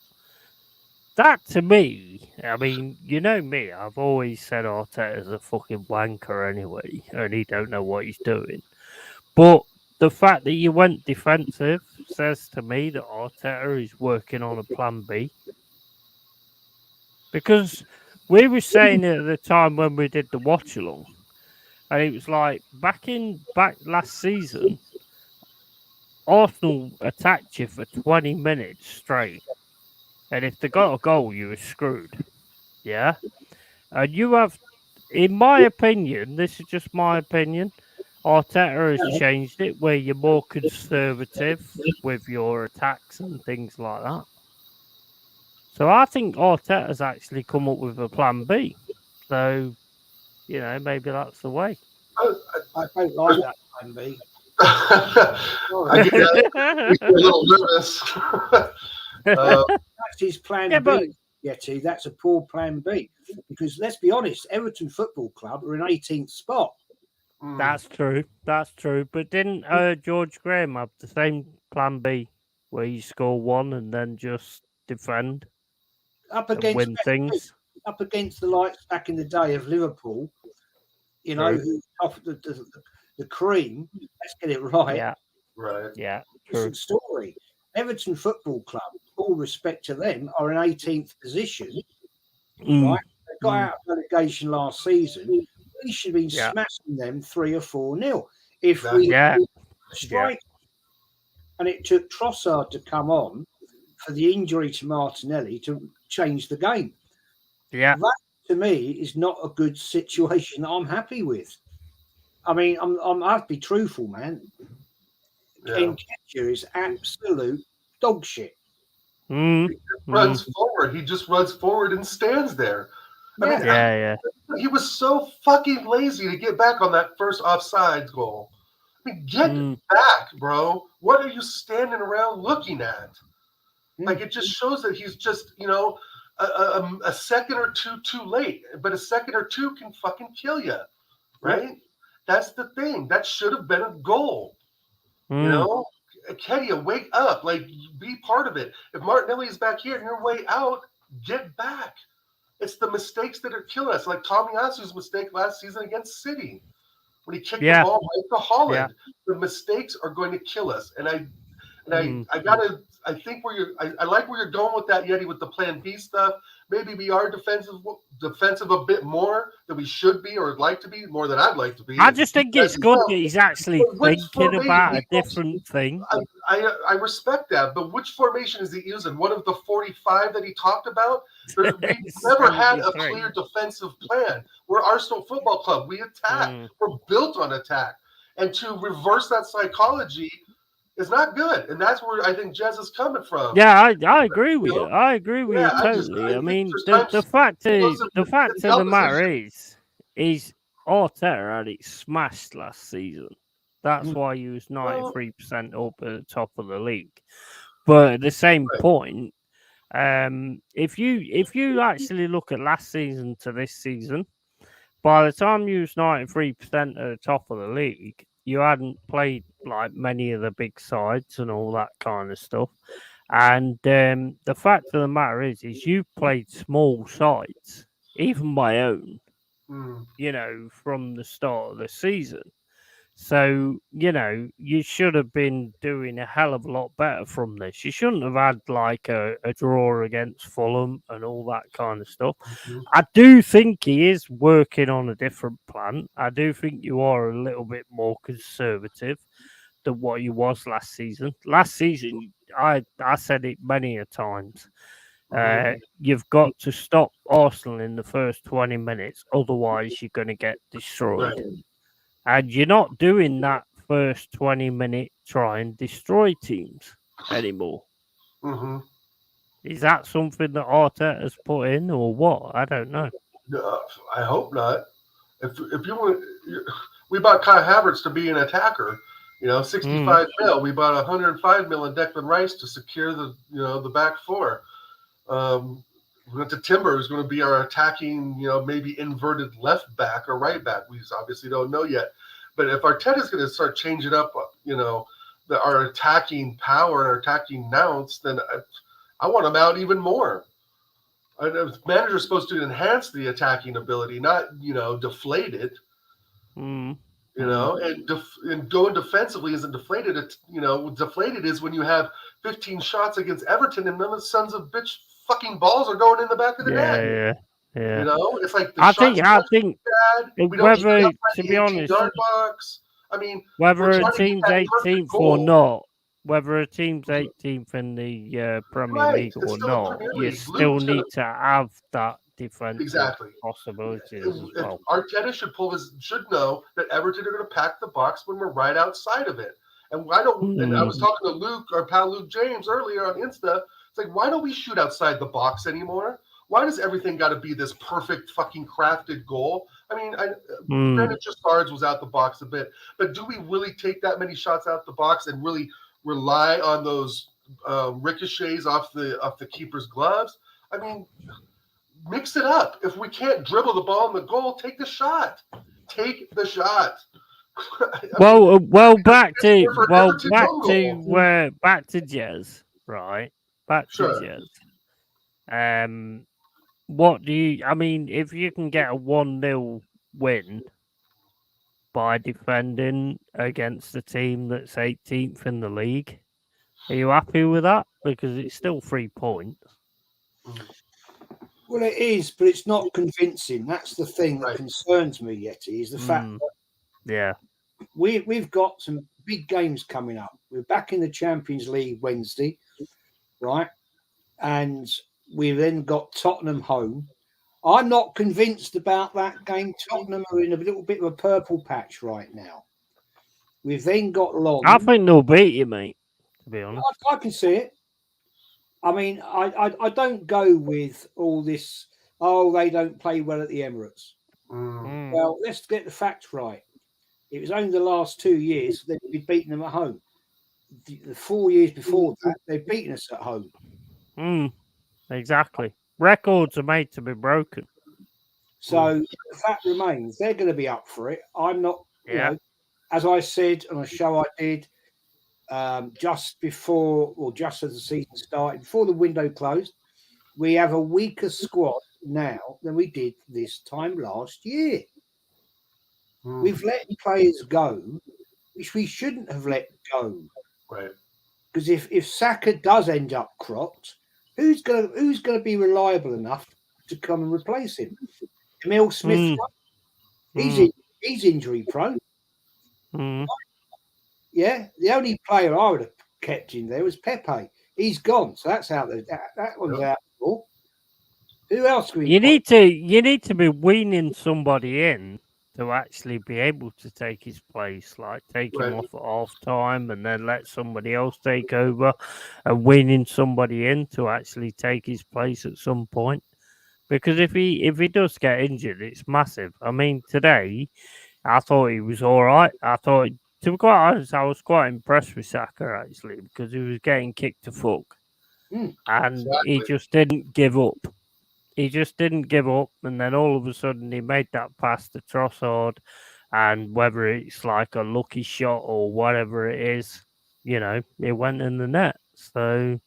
That to me, I mean, you know me. I've always said Arteta's a fucking wanker anyway, and he don't know what he's doing. But the fact that you went defensive says to me that Arteta is working on a plan B. Because we were saying at the time when we did the watch along, and it was like back last season, Arsenal attacked you for 20 minutes straight. And if they got a goal, you were screwed. Yeah? And you have in my opinion, this is just my opinion. Arteta has changed it where you're more conservative with your attacks and things like that. So I think Arteta's actually come up with a plan B. So, maybe that's the way. I don't like that plan B. I get that. A little nervous. That's his plan Yeah, B, but- Yeti. That's a poor plan B. Because let's be honest, Everton Football Club are in 18th spot. That's true. That's true. But didn't George Graham have the same plan B where you score one and then just defend Up and against win things? up against the likes back in the day of Liverpool, True. who offered the cream. Let's get it right. Yeah, Right. yeah, true. Different story. Everton Football Club, all respect to them, are in 18th position. Right? They got out of relegation last season. We should have been smashing them 3 or 4-0. If we strike, and it took Trossard to come on for the injury to Martinelli to change the game. Yeah. That to me is not a good situation that I'm happy with. I mean, I have to be truthful, man. Nketiah is absolute dog shit. He runs forward. He just runs forward and stands there. I mean, he was so fucking lazy to get back on that first offside goal. I mean, get back, bro. What are you standing around looking at? Like, it just shows that he's just, a second or two too late. But a second or two can fucking kill you, right? That's the thing. That should have been a goal. Nketiah, wake up. Like, be part of it. If Martinelli is back here and you're way out, get back. It's the mistakes that are killing us. Like Tomiyasu's mistake last season against City when he kicked the ball right to Holland. The mistakes are going to kill us. And I think I like where you're going with that, Yeti, with the plan B stuff. Maybe we are defensive a bit more than we should be or would like to be, more than I'd like to be. I just think it's good that he's actually thinking about a different thing. I respect that, but which formation is he using? One of the 45 that he talked about? We've never had a clear defensive plan. We're Arsenal Football Club. We attack. We're built on attack. And to reverse that psychology is not good. And that's where I think Jez is coming from. Yeah, I agree with you. I agree with you totally. I mean, the fact of the matter is Arteta had it smashed last season. That's why he was 93% up at the top of the league. But at the same point, if you actually look at last season to this season, by the time you was 93% at the top of the league, you hadn't played like many of the big sides and all that kind of stuff. And the fact of the matter is you played small sides, even my own, from the start of the season. So, you should have been doing a hell of a lot better from this. You shouldn't have had like a draw against Fulham and all that kind of stuff. I do think he is working on a different plan. I do think you are a little bit more conservative than what you was last season. Last season, I said it many a times. You've got to stop Arsenal in the first 20 minutes. Otherwise, you're going to get destroyed. Right. And you're not doing that first 20-minute try and destroy teams anymore. Is that something that Arteta has put in or what? I don't know. I hope not. If you want, we bought Kai Havertz to be an attacker. 65 mil. We bought 105 mil in Declan Rice to secure the back four. We went to Timber, who's going to be our attacking, maybe inverted left back or right back. We obviously don't know yet. But if Arteta's going to start changing up, our attacking power and our attacking mounts, then I want him out even more. The manager's supposed to enhance the attacking ability, not, deflate it. And going defensively isn't deflated. It's, deflated is when you have 15 shots against Everton and none of the sons of bitch fucking balls are going in the back of the net. Yeah. It's like the I think whether, to be honest, box. I mean, whether a team's 18th or not, whether a team's 18th in the Premier League or not, you still need to have that defensive possibilities as well. Arteta should know that Everton are going to pack the box when we're right outside of it. And why don't? And I was talking to Luke, our pal Luke James, earlier on Insta. It's like, why don't we shoot outside the box anymore? Why does everything got to be this perfect fucking crafted goal? I mean, granted, Justard's was out the box a bit, but do we really take that many shots out the box and really rely on those ricochets off the keeper's gloves? I mean, mix it up. If we can't dribble the ball in the goal, take the shot. Take the shot. Well, back to Jez, right? Back to Jez. What do you? I mean, if you can get a 1-0 win by defending against a team that's 18th in the league, are you happy with that? Because it's still 3 points. Well, it is, but it's not convincing. That's the thing that concerns me, Yeti, is the fact that we've got some big games coming up. We're back in the Champions League Wednesday, right? And we've then got Tottenham home. I'm not convinced about that game. Tottenham are in a little bit of a purple patch right now. We've then got Long. I think they'll beat you, mate, to be honest. I can see it. I mean, I don't go with all this, they don't play well at the Emirates. Well, let's get the facts right. It was only the last 2 years that we've beaten them at home. The 4 years before that, they've beaten us at home. Exactly. Records are made to be broken. So the fact remains, they're going to be up for it. I'm not, you know, as I said on a show I did, just as the season started, before the window closed, we have a weaker squad now than we did this time last year. We've let players go, which we shouldn't have let go. Right. Because if Saka does end up cropped, who's gonna be reliable enough to come and replace him? Emil Smith, he's injury prone. Yeah, the only player I would have kept in there was Pepe. He's gone, so that's out. That one's out. Who else? You need to be weaning somebody in to actually be able to take his place, like take him off at half time and then let somebody else take over, and weaning somebody in to actually take his place at some point. Because if he does get injured, it's massive. I mean, today I thought he was all right. To be quite honest, I was quite impressed with Saka actually, because he was getting kicked to fuck, and he just didn't give up. He just didn't give up, and then all of a sudden he made that pass to Trossard, and whether it's like a lucky shot or whatever it is, you know, it went in the net. So,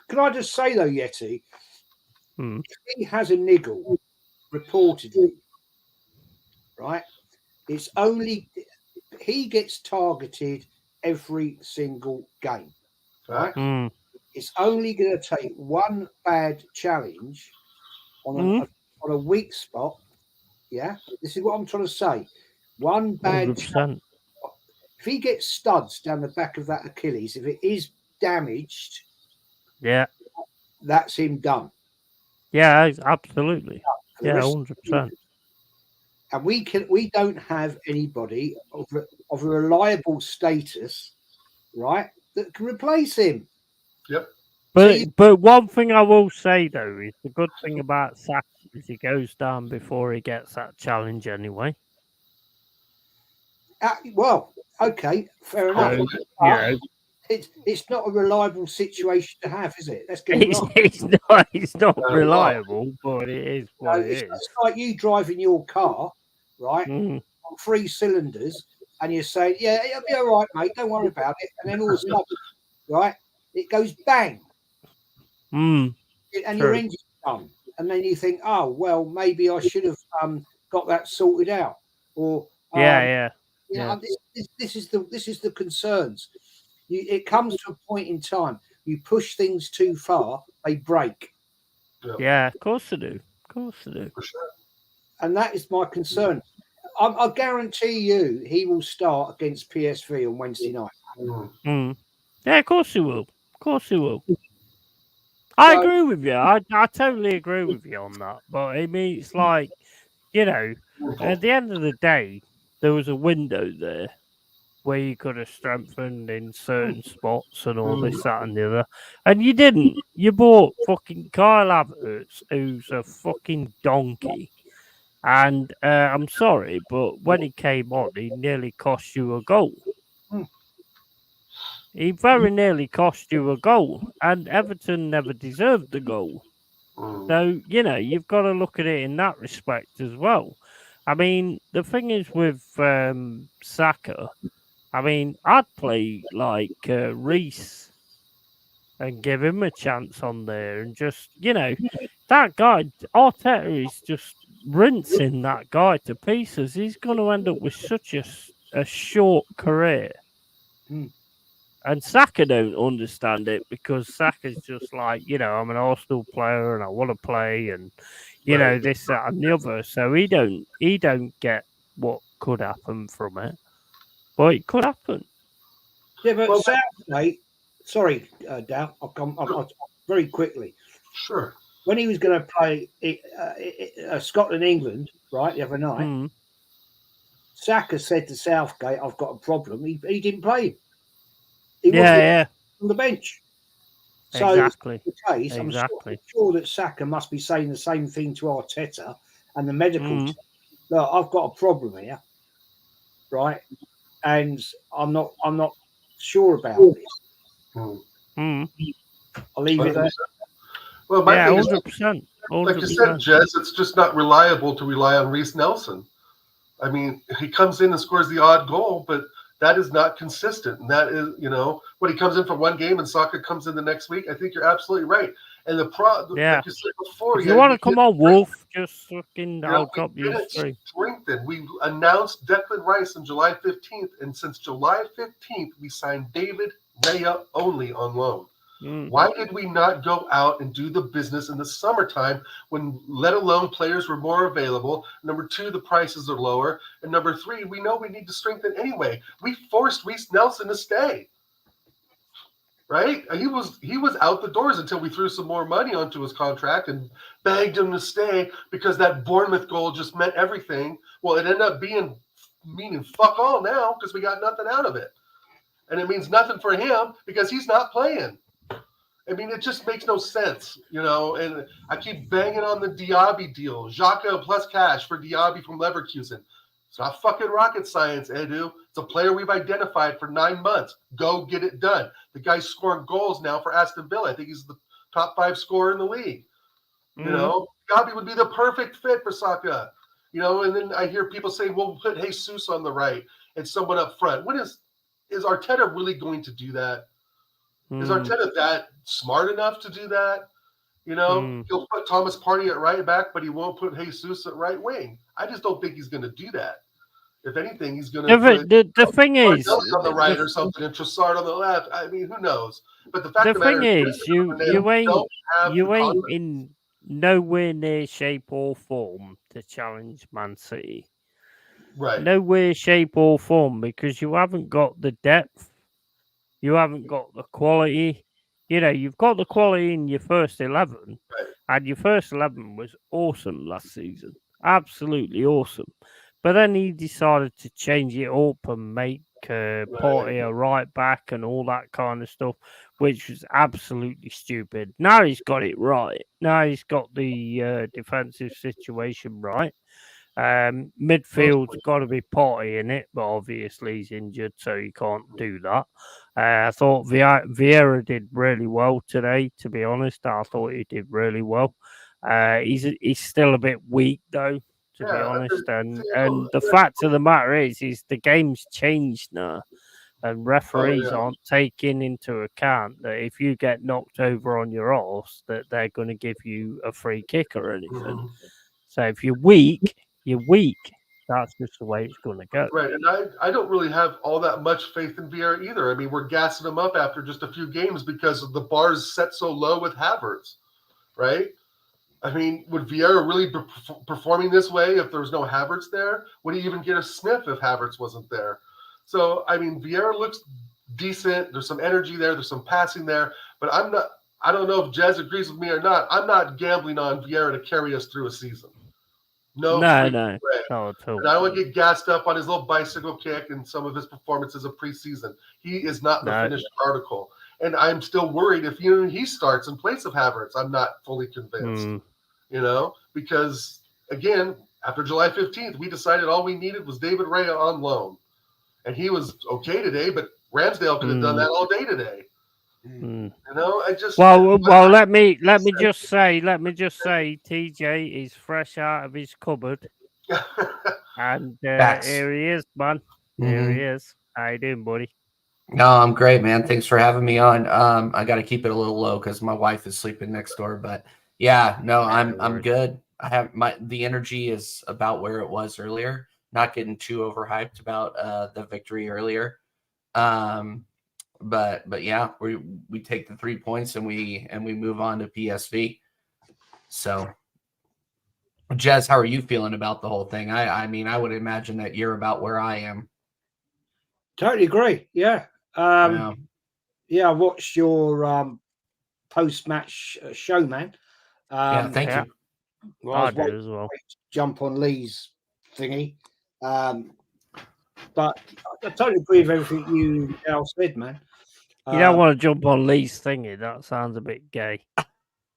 can I just say though, Yeti, if he has a niggle, reportedly, right? It's only he gets targeted every single game, right? It's only going to take one bad challenge on a weak spot. Yeah, this is what I'm trying to say. One bad challenge. If he gets studs down the back of that Achilles, if it is damaged, that's him done. Yeah, absolutely. Yeah, 100%. And we don't have anybody of a reliable status, right, that can replace him. Yep. But one thing I will say though is the good thing about Saka is he goes down before he gets that challenge anyway. Well, okay, fair enough. It's not a reliable situation to have, is it? Let's get it right. It's not reliable, but it is what it is. It's like you driving your car, right, on 3 cylinders, and you're saying, "Yeah, it'll be all right, mate. Don't worry about it." And then all of a sudden, right, it goes bang, and your engine's done. And then you think, "Oh, well, maybe I should have got that sorted out." Or you know, this is the concerns. It comes to a point in time, you push things too far, they break. Yeah, of course they do. Of course they do. For sure. And that is my concern. I guarantee you he will start against PSV on Wednesday night. Yeah, of course he will. Of course he will. I agree with you. I totally agree with you on that. But I mean, it's like, you know, at the end of the day, there was a window there where you could have strengthened in certain spots and all this, that, and the other. And you didn't. You bought fucking Kyle Havertz, who's a fucking donkey. And I'm sorry, but when he came on, he nearly cost you a goal. He very nearly cost you a goal. And Everton never deserved the goal. So, you know, you've got to look at it in that respect as well. I mean, the thing is with Saka, I mean, I'd play like Reese and give him a chance on there and just, you know, that guy, Arteta is just rinsing that guy to pieces. He's going to end up with such a short career. And Saka don't understand it because Saka's just like, you know, I'm an Arsenal player and I want to play and, you know, this, that and the other. So he don't get what could happen from it. But it could happen. Yeah, but Southgate, sorry, Dow, I'll very quickly. Sure. When he was going to play Scotland, England, right, the other night, Saka said to Southgate, I've got a problem. He didn't play him. He wasn't on the bench. So exactly. The case, I'm sure that Saka must be saying the same thing to Arteta and the medical team. Look, I've got a problem here, right? And I'm not sure about this. I'll leave it there. Well, my thing 100%. Is, like you said, Jez, it's just not reliable to rely on Reece Nelson. I mean, he comes in and scores the odd goal, but that is not consistent. And that is, you know, when he comes in for one game and Saka comes in the next week, I think you're absolutely right. And the like you said before, if you want to come on, Wolf, just fucking, I'll drop you straight. Strengthen. We announced Declan Rice on July 15th, and since July 15th, we signed David Raya only on loan. Why did we not go out and do the business in the summertime when, let alone, players were more available? Number two, the prices are lower. And number three, we know we need to strengthen anyway. We forced Reece Nelson to stay. Right? He was out the doors until we threw some more money onto his contract and begged him to stay because that Bournemouth goal just meant everything. Well, it ended up meaning fuck all now because we got nothing out of it. And it means nothing for him because he's not playing. I mean, it just makes no sense, you know, and I keep banging on the Diaby deal. Xhaka plus cash for Diaby from Leverkusen. It's not fucking rocket science, Edu. It's a player we've identified for 9 months. Go get it done. The guy's scoring goals now for Aston Villa. I think he's the top 5 scorer in the league. You know, Diaby would be the perfect fit for Saka. You know, and then I hear people say, well, we'll put Jesus on the right and someone up front. Is Arteta really going to do that? Is Arteta that smart enough to do that? You know, he'll put Thomas Partey at right back, but he won't put Jesus at right wing. I just don't think he's going to do that. If anything, he's going to put the thing is on the right or something and Trossard on the left. I mean, who knows? But the fact the of the matter thing is, you ain't in nowhere near shape or form to challenge Man City. Right. Nowhere, shape or form because you haven't got the depth. You haven't got the quality. You know, you've got the quality in your first 11, and your first 11 was awesome last season. Absolutely awesome. But then he decided to change it up and make Partey a right back and all that kind of stuff, which was absolutely stupid. Now he's got it right. Now he's got the defensive situation right. Midfield's got to be Partey in it, but obviously he's injured, so you can't do that. I thought Vieira did really well today, to be honest. I thought he did really well. He's still a bit weak, though, to be honest. And the fact of the matter is the game's changed now. And referees aren't taking into account that if you get knocked over on your arse, that they're going to give you a free kick or anything. So if you're weak, you're weak. That's just the way it's going to go. Right, and I don't really have all that much faith in Vieira either. I mean, we're gassing him up after just a few games because the bar's set so low with Havertz, right? I mean, would Vieira really be performing this way if there was no Havertz there? Would he even get a sniff if Havertz wasn't there? So, I mean, Vieira looks decent. There's some energy there. There's some passing there. But I don't know if Jez agrees with me or not. I'm not gambling on Vieira to carry us through a season. No, no, way. not at all. And I don't want to get gassed up on his little bicycle kick and some of his performances of preseason. He is not the finished article. And I'm still worried if he starts in place of Havertz. I'm not fully convinced, because, again, after July 15th, we decided all we needed was David Rea on loan. And he was okay today, but Ramsdale could have done that all day today. I just let me just say, TJ is fresh out of his cupboard, and here he is, man. Here he is. How you doing, buddy? No, I'm great, man. Thanks for having me on. I got to keep it a little low because my wife is sleeping next door. But yeah, no, I'm good. I have the energy is about where it was earlier. Not getting too overhyped about the victory earlier. But yeah, we take the 3 points and we move on to PSV. So, Jez, how are you feeling about the whole thing? I mean, I would imagine that you're about where I am. Totally agree. Yeah. I watched your post-match show, man. Thank you. Well, I did as well. Jump on Lee's thingy. But I totally agree with everything you said, man. You don't want to jump on Lee's thingy. That sounds a bit gay.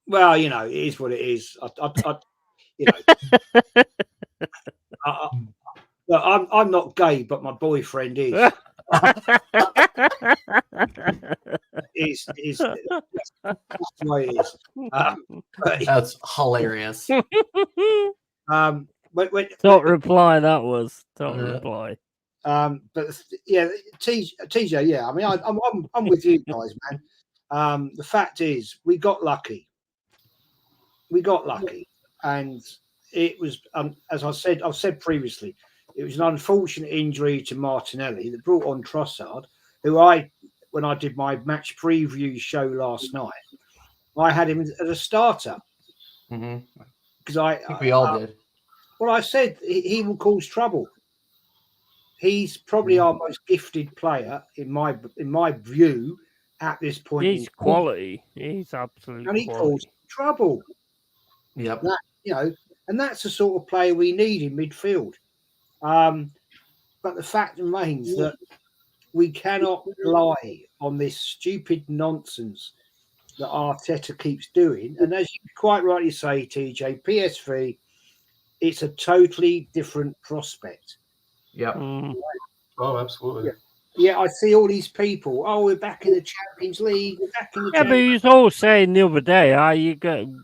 Well, it is what it is. I'm not gay, but my boyfriend is. Is that's the way it is. That's hilarious. Don't reply. That was don't reply. But yeah, TJ, yeah. I mean, I'm with you guys, man. The fact is, we got lucky. And it was, as I've said previously, it was an unfortunate injury to Martinelli that brought on Trossard, who when I did my match preview show last night, I had him as a starter. Because I think we all did. Well, I said he will cause trouble. He's probably our most gifted player in my view at this point. He's quality. He's absolutely and he quality. caused trouble. Yep. And that's the sort of player we need in midfield. But the fact remains that we cannot rely on this stupid nonsense that Arteta keeps doing. And as you quite rightly say, TJ, PSV, it's a totally different prospect. Yep. Oh, absolutely. Yeah, I see all these people. Oh, we're back in the Champions League. We're back in the but he was all saying the other day,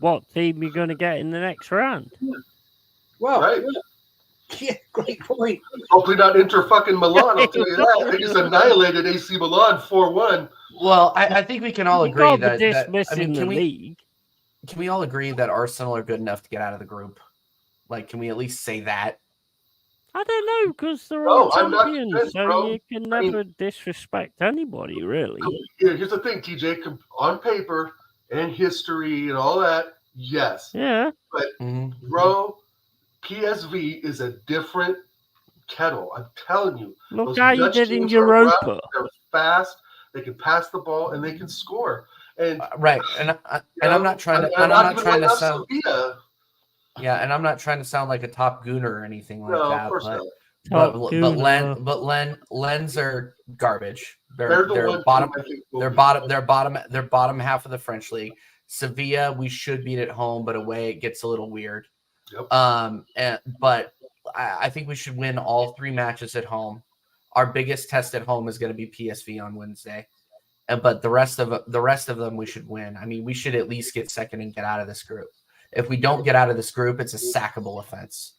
what team you're going to get in the next round? Well, right. Yeah, great point. Hopefully not Inter fucking Milan. I'll tell you that. They just annihilated AC Milan 4-1. Well, I think we can all agree that league. Can we all agree that Arsenal are good enough to get out of the group? Like, can we at least say that? I don't know, because they're all champions, so you can never disrespect anybody, really. Here's the thing, TJ. On paper and history and all that, yes. Yeah. But, bro, PSV is a different kettle. I'm telling you. Look how you did in Europa. They're fast. They can pass the ball and they can score. And right. And I'm not trying to. I'm not trying to sound. Yeah, and I'm not trying to sound like a top gooner or anything like that. Of course not. But Lens are garbage. They're bottom. They're bottom half of the French league. Sevilla, we should beat at home, but away it gets a little weird. Yep. But I think we should win all 3 matches at home. Our biggest test at home is going to be PSV on Wednesday, but the rest of them we should win. I mean, we should at least get second and get out of this group. If we don't get out of this group, it's a sackable offense,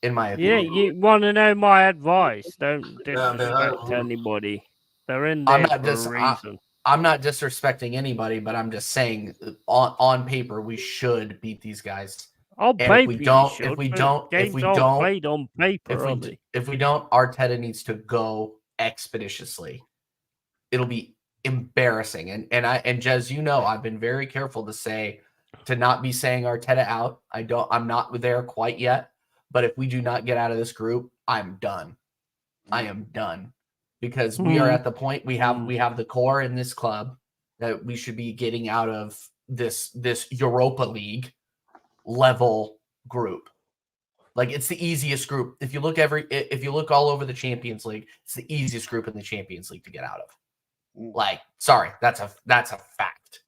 in my opinion. Yeah, you want to know my advice? Don't disrespect anybody. They're in there for a reason. I'm not disrespecting anybody, but I'm just saying on paper we should beat these guys. On paper, if we don't, played on paper, if we don't, Arteta needs to go expeditiously. It'll be embarrassing. And Jez, I've been very careful to not be saying Arteta out. I'm not there quite yet. But if we do not get out of this group, I'm done. I am done. Because we are at the point we have the core in this club that we should be getting out of this Europa League level group. Like, it's the easiest group. If you look all over the Champions League, it's the easiest group in the Champions League to get out of. Like, sorry, that's a fact.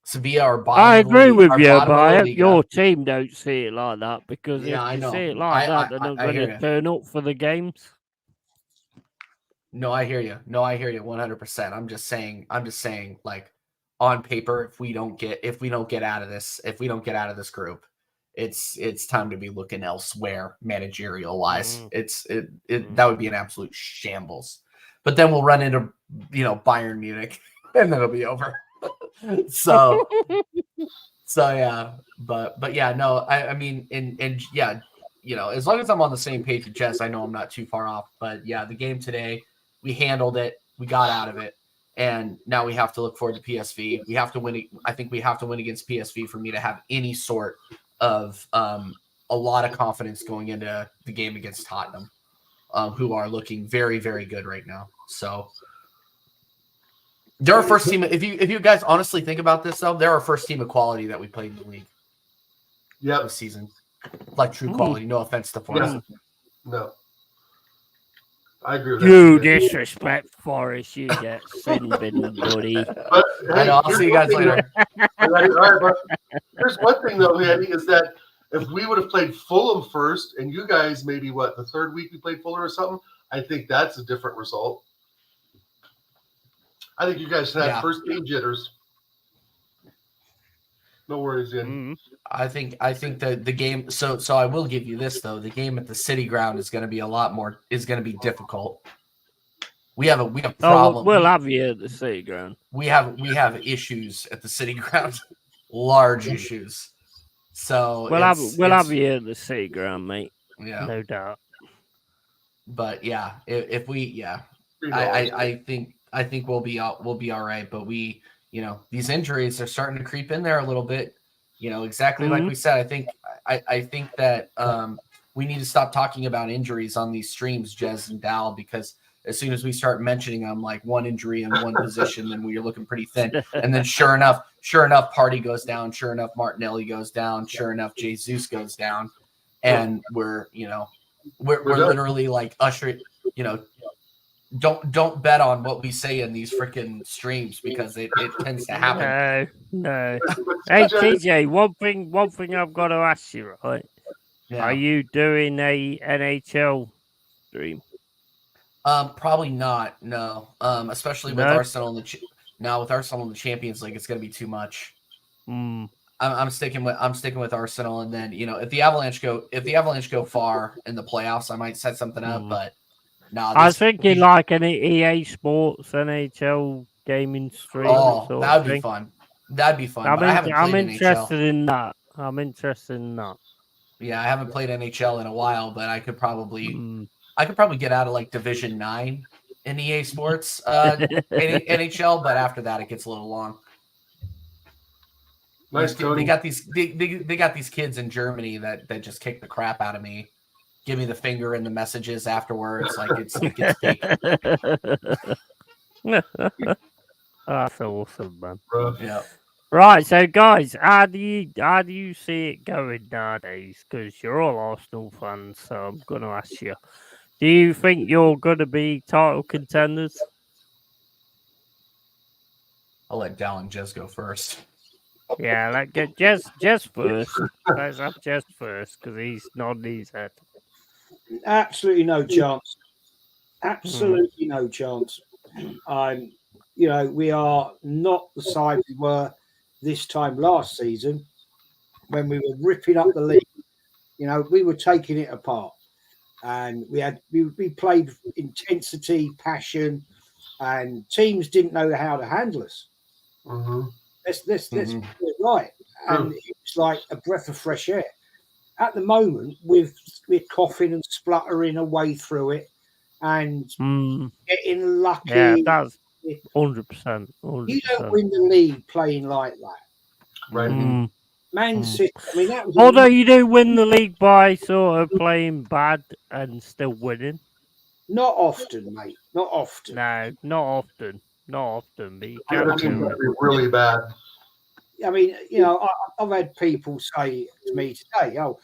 Sevilla are bottom. I agree with you, bottom but of I La hope Liga. your team don't see it like that, because Yeah, I if you know. see it like that, they're not I going hear to you. turn up for the games. No, I hear you. 100%. I'm just saying, like, on paper, if we don't get out of this group, it's time to be looking elsewhere, managerial wise. That would be an absolute shambles. But then we'll run into, Bayern Munich, and then it'll be over. So yeah, but yeah, no, I mean, and yeah, as long as I'm on the same page with Jess, I know I'm not too far off. But yeah, the game today, we handled it, we got out of it, and now we have to look forward to PSV. We have to win. I think we have to win against PSV for me to have any sort of a lot of confidence going into the game against Tottenham, who are looking very, very good right now. So they're our first team. If you guys honestly think about this, though, they're our first team of quality that we played in the league. Yeah, this season, like true quality. No offense to Forest. No, I agree with You that. disrespect Forest, you get sin bin, buddy. But, hey, I know. I'll see you guys later. All right, but here's one thing though, Andy, is that if we would have played Fulham first, and you guys maybe the third week we played Fulham or something, I think that's a different result. I think you guys had first game jitters. No worries, Ian. I think that the game. So I will give you this though. The game at the City Ground is going to be going to be difficult. We have problem. Oh, we'll have you at the City Ground. We have issues at the City Ground, large issues. So we'll have you at the City Ground, mate. Yeah, no doubt. But yeah, if we I think we'll be all right. But we, these injuries are starting to creep in there a little bit. Exactly like we said. I think that we need to stop talking about injuries on these streams, Jez and Dal, because as soon as we start mentioning them, like one injury in one position, then we're looking pretty thin. And then sure enough, Party goes down. Sure enough, Martinelli goes down. Sure enough, Jesus goes down, and we're literally like ushering. Don't bet on what we say in these freaking streams, because it tends to happen. No. Hey TJ, one thing I've got to ask you, right? Yeah. Are you doing a NHL stream? Probably not. No. Especially with Arsenal in the Champions League, it's going to be too much. I'm sticking with Arsenal, and then if the Avalanche go far in the playoffs, I might set something up. But no, I was thinking like an EA Sports NHL gaming stream. Oh, that'd be fun. That'd be fun. I'm interested in that. Yeah, I haven't played NHL in a while, but I could probably get out of like Division 9 in EA Sports NHL, but after that it gets a little long. Nice, Tony. They got these kids in Germany that just kick the crap out of me. Give me the finger in the messages afterwards, like it's fake. That's awesome, man. Yeah. Right, so guys, how do you see it going nowadays? Because you're all Arsenal fans, so I'm going to ask you: do you think you're going to be title contenders? I'll let Dal and Jez go first. Yeah, let's get Jez first. Let's have Jez first, because he's nodding his head. Absolutely no chance. Absolutely no chance. We are not the side we were this time last season when we were ripping up the league. We were taking it apart, and we played intensity, passion, and teams didn't know how to handle us. Let's put it right, and it was like a breath of fresh air. At the moment, we're coughing and spluttering our way through it, and getting lucky. Yeah, that's 100%. You don't win the league playing like that, right? Man City. I mean, that was. Although you do win the league by sort of playing bad and still winning. Not often, mate. Not often. No, not often. But you The other team would be really bad. I mean, you know, I've had people say to me today, "Oh,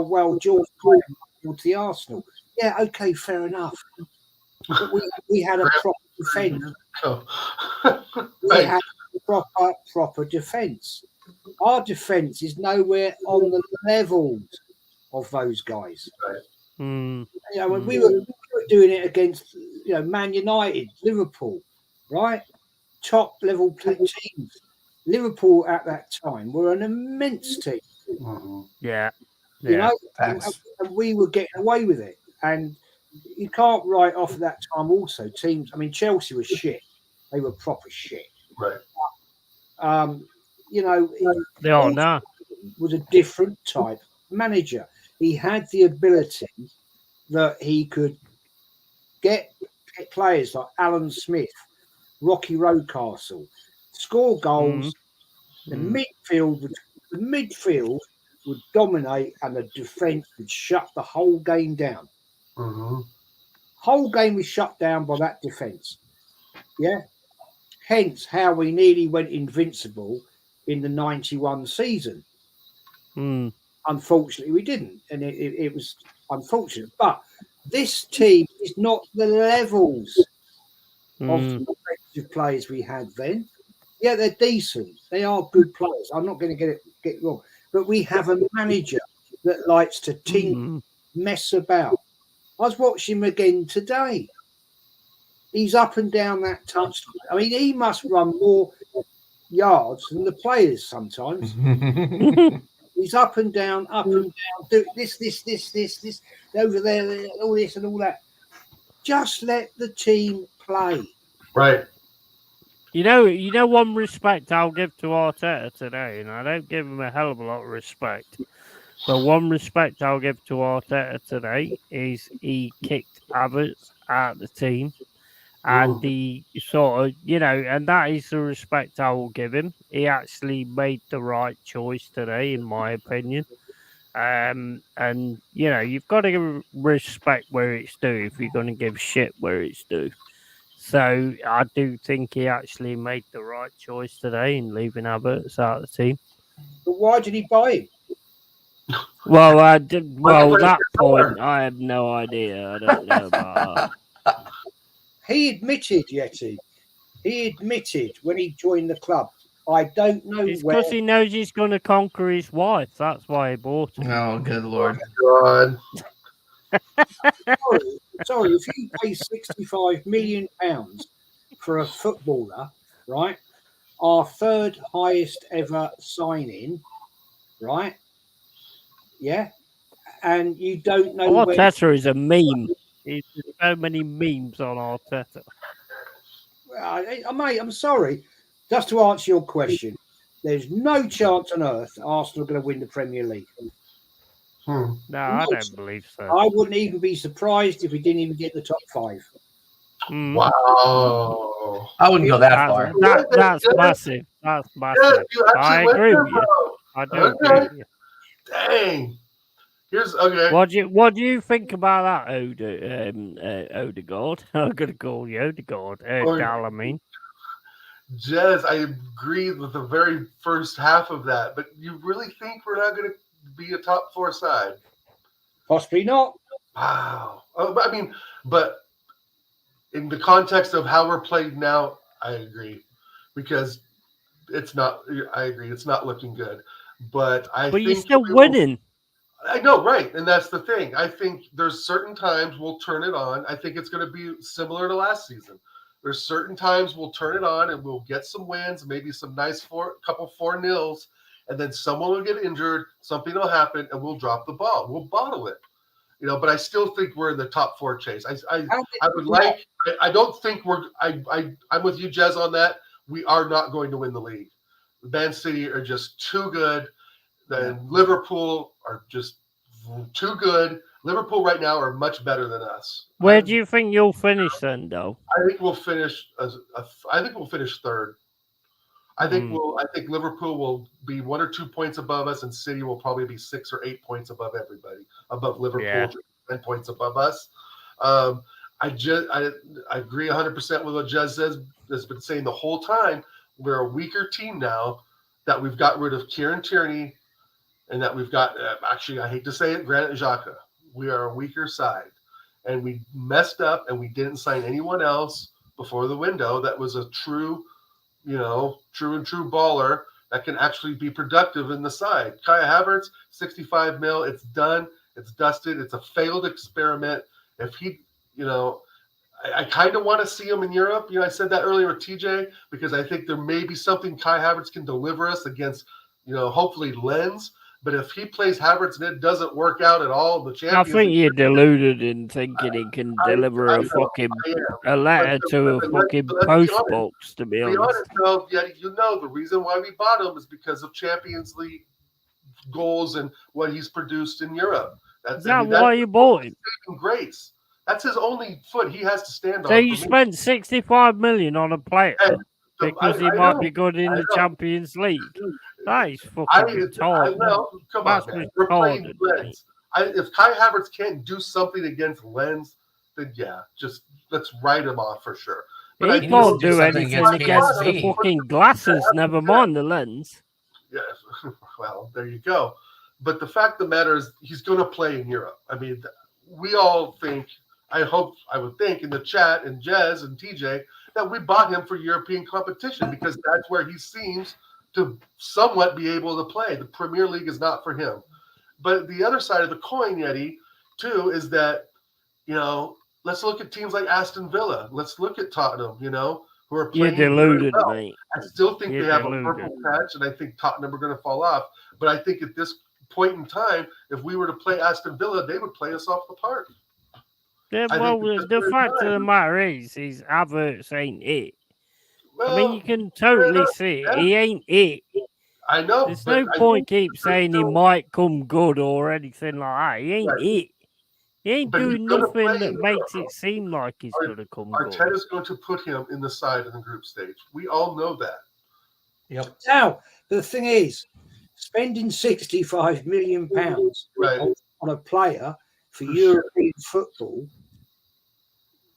well, George played to the Arsenal." Yeah, okay, fair enough. But we had a proper defence. We had a proper defence. Our defence is nowhere on the levels of those guys. Right. You know, when we were doing it against, you know, Man United, Liverpool, right? Top level teams. Liverpool at that time were an immense team. Yeah. You know, and Facts. we were getting away with it. And you can't write off at that time also teams. I mean, Chelsea was shit. They were proper shit. Right. You know, They are now. was a different type of manager. He had the ability that he could get players like Alan Smith, Rocky Rocastle, score goals. The midfield would dominate, and the defence would shut the whole game down. Whole game was shut down by that defence. Yeah. Hence how we nearly went invincible in the 91 season. Unfortunately, we didn't, and it was unfortunate. But this team is not the levels of the defensive players we had then. Yeah, they're decent. They are good players. I'm not going to get wrong. But we have a manager that likes to mess about. I was watching him again today. He's up and down that touchline. I mean, he must run more yards than the players sometimes. He's up and down, do this, over there, all this and all that. Just let the team play. Right. You know, one respect I'll give to Arteta today, and I don't give him a hell of a lot of respect, but one respect I'll give to Arteta today is he kicked Havertz out of the team, and the sort of, you know, and that is the respect I will give him. He actually made the right choice today, in my opinion. And you know, you've got to give respect where it's due if you're going to give shit where it's due. So I do think he actually made the right choice today in leaving Havertz out of the team. But why did he buy him? Well, that point, I have no idea. I don't know about that. He admitted, Yeti. He admitted when he joined the club. I don't know It's where. because he knows he's going to conquer his wife. That's why he bought him. Oh, good lord. God. Sorry, if you pay £65 million for a footballer, right? Our third highest ever signing, right? Yeah. And you don't know where. Arteta is a meme. There's so many memes on Arteta. Mate, I'm sorry. Just to answer your question, there's no chance on earth Arsenal are going to win the Premier League. No, I don't believe so. I wouldn't even be surprised if we didn't even get the top 5. Wow. I wouldn't go that far. That's massive. That's massive. I agree with you. I do agree with you. Dang. Here's okay. What do you think about that, Odegaard? I'm gonna call you Odegaard. Dal, I mean. Jez, I agree with the very first half of that, but you really think we're not going to be a top 4 side? Possibly not. Wow. I mean, but in the context of how we're played now, I agree, because it's not. I agree, it's not looking good. But think you're still winning. I know, right, and that's the thing. I think there's certain times we'll turn it on. I think it's going to be similar to last season. There's certain times we'll turn it on and we'll get some wins, maybe some nice couple 4-0s, and then someone will get injured, something will happen, and we'll drop the ball. We'll bottle it, you know. But I still think we're in the top 4 chase. I would like. I don't think we're. I'm with you, Jez, on that. We are not going to win the league. Man City are just too good. Then Liverpool are just too good. Liverpool right now are much better than us. Where do you think you'll finish then, though? I think we'll finish I think we'll finish 3rd. I think Liverpool will be 1 or 2 points above us, and City will probably be 6 or 8 points above everybody, above Liverpool, 10 points above us. I agree 100% with what Jez has been saying the whole time. We're a weaker team now, that we've got rid of Kieran Tierney and that we've got, actually, I hate to say it, Granit Xhaka. We are a weaker side. And we messed up and we didn't sign anyone else before the window that was a true baller that can actually be productive in the side. Kai Havertz, 65 mil, it's done, it's dusted, it's a failed experiment. If he, I kind of want to see him in Europe. I said that earlier with TJ because I think there may be something Kai Havertz can deliver us against, hopefully Lens. But if he plays Havertz and it doesn't work out at all, the Champions I think you're deluded in thinking he can deliver a letter to a fucking post box, to be honest. Though, Yeti, the reason why we bought him is because of Champions League goals and what he's produced in Europe. That's why you bought him. Grace. That's his only foot he has to stand on. So you spent 65 million on a player because he might be good in the Champions League. That is fucking retarded. Come on, man. We're playing Lens. If Kai Havertz can't do something against Lens, then just let's write him off for sure. But he can't do anything against the fucking glasses, never mind the Lens. Yeah, well, there you go. But the fact of the matter is he's going to play in Europe. I mean, we all think, I would think in the chat and Jez and TJ that we bought him for European competition because that's where he seems to somewhat be able to play. The Premier League is not for him. But the other side of the coin, Yeti, too, is that, let's look at teams like Aston Villa. Let's look at Tottenham, who are playing. You're deluded, mate. I still think they have a purple patch, and I think Tottenham are going to fall off. But I think at this point in time, if we were to play Aston Villa, they would play us off the park. Yeah, well, the fact of the matter is Havertz ain't it. Well, I mean, you can totally see it. He ain't it. I know. There's no point keep saying he might come good or anything like that. He ain't it. He ain't doing nothing that makes it seem like he's going to come good. Arteta's going to put him in the side of the group stage. We all know that. Yep. Now, the thing is, spending £65 million on a player for European football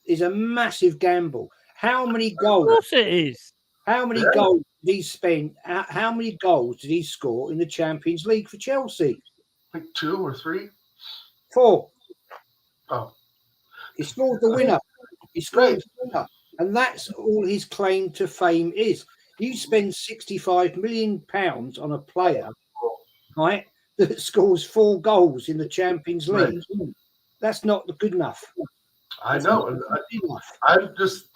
is a massive gamble. How many goals? Of course it is. How many goals did he spend? How many goals did he score in the Champions League for Chelsea? I think 2 or 3. 4. Oh. He scored the winner. He scored the winner. And that's all his claim to fame is. You spend £65 million on a player, right, that scores 4 goals in the Champions League. Right. That's not good enough. I know. I'm just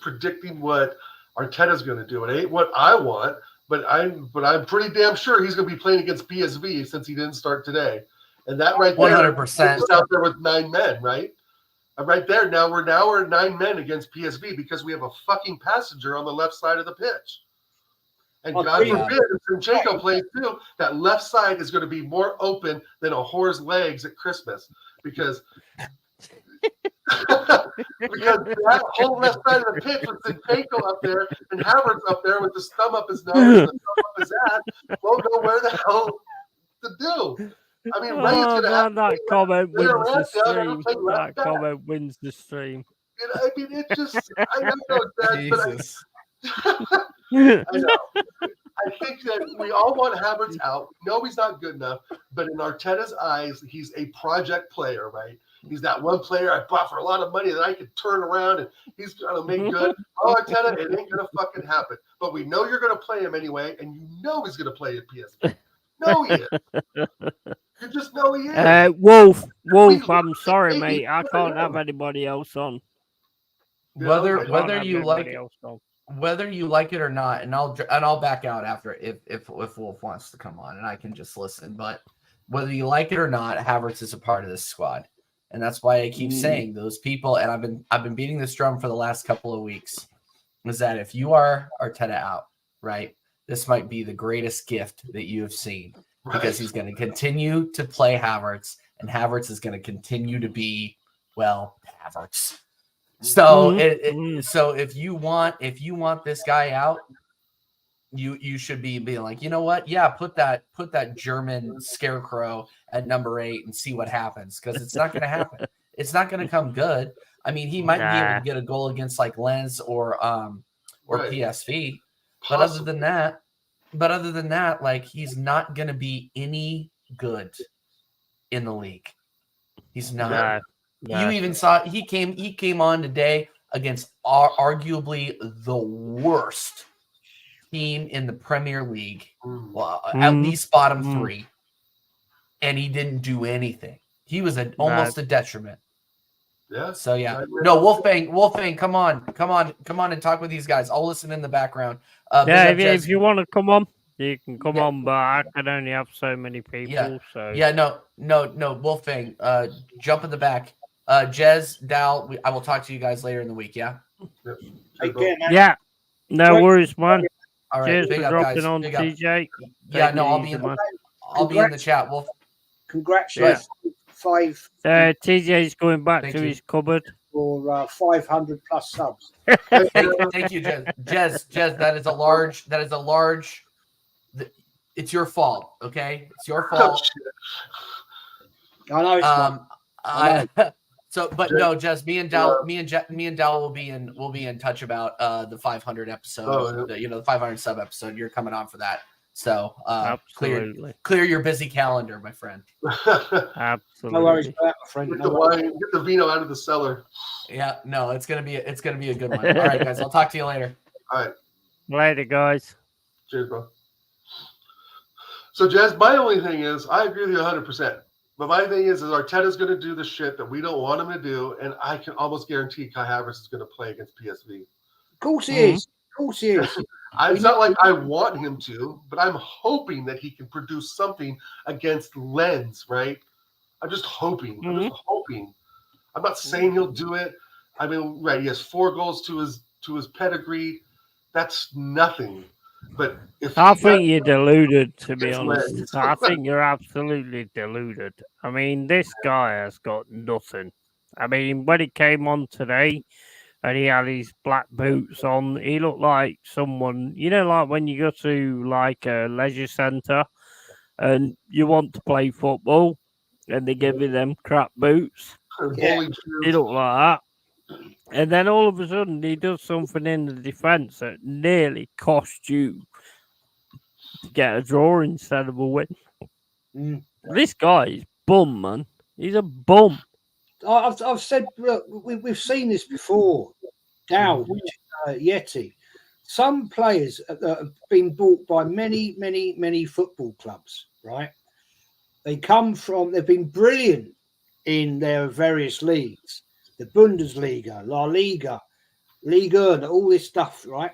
predicting what Arteta's going to do. It ain't what I want, but I'm pretty damn sure he's going to be playing against PSV since he didn't start today. And that right there, 100% out there with 9 men, right? Right there. Now we're 9 men against PSV because we have a fucking passenger on the left side of the pitch. And God forbid if Zinchenko plays too, that left side is going to be more open than a whore's legs at Christmas because that whole left side of the pitch with Zinchenko up there and Havertz up there with his thumb up his nose and the thumb up his ass won't know where the hell to do. I mean, that comment wins the stream. That comment wins the stream. I mean, it's just, I know that, but I know. I think that we all want Havertz out. No, he's not good enough. But in Arteta's eyes, he's a project player, right? He's that one player I bought for a lot of money that I could turn around and he's going to make good. Oh, Arteta, it ain't going to fucking happen. But we know you're going to play him anyway, and you know he's going to play at PSV. No, he is. You just know he is. Wolf, I'm sorry, mate. I can't have anybody else on. Whether you like it or not, and I'll back out after if Wolf wants to come on and I can just listen. But whether you like it or not, Havertz is a part of this squad, and that's why I keep saying those people. And I've been beating this drum for the last couple of weeks. Is that if you are Arteta out, right? This might be the greatest gift that you have seen because he's going to continue to play Havertz, and Havertz is going to continue to be Havertz. So so if you want this guy out, you should be being like, you know what? Yeah, put that German scarecrow at number 8 and see what happens, because it's not going to happen. It's not going to come good. I mean, he might be able to get a goal against like Lens or PSV, but other than that, But other than that, like, he's not going to be any good in the league. He's not. No. You even saw he came on today against arguably the worst team in the Premier League, well, at least bottom three, and he didn't do anything. He was almost a detriment. Yeah. So yeah, no, Wolfang, come on, and talk with these guys. I'll listen in the backgroround. If you want to come on, you can come on, but I can only have so many people. No, Wolfang, jump in the back. Jez, Dal, I will talk to you guys later in the week. Yeah. Yeah. No worries, man. All right. Cheers Big for up, dropping guys. on, Big up. TJ. Yeah, no, I'll be in the chat, Wolf. Congratulations, TJ's going back to his cupboard for 500 plus subs. Thank you, Jez. Jez, that is a large. It's your fault, okay? It's your fault. I know it's not. So, but no, Jez, me and Dal will be in touch about the 500 episode. The 500 sub episode. You're coming on for that. So clear your busy calendar, my friend. Absolutely. No worries about that, my friend. Get the vino out of the cellar. Yeah, no, it's gonna be a good one. All right, guys, I'll talk to you later. All right. Later, guys. Cheers, bro. So, Jez, my only thing is, I agree with you 100%. But my thing is Arteta's going to do the shit that we don't want him to do, and I can almost guarantee Kai Havertz is going to play against PSV. Of course he is. Of course he is. It's not like I want him to, but I'm hoping that he can produce something against Lens, right? I'm just hoping. I'm not saying he'll do it. I mean, right, he has 4 goals to his pedigree. That's nothing. But I think you're deluded, to be honest. I think you're absolutely deluded. I mean, this guy has got nothing. I mean, when he came on today and he had his black boots on, he looked like someone, like when you go to like a leisure centre and you want to play football and they give you them crap boots. He looked like that. And then all of a sudden he does something in the defence that nearly cost you to get a draw instead of a win. This guy is bum, man. He's a bum. I've said, look, we've seen this before. Dow, Yeti. Some players have been bought by many, many, many football clubs, right? They've been brilliant in their various leagues. The Bundesliga, La Liga, Liga, and all this stuff, right?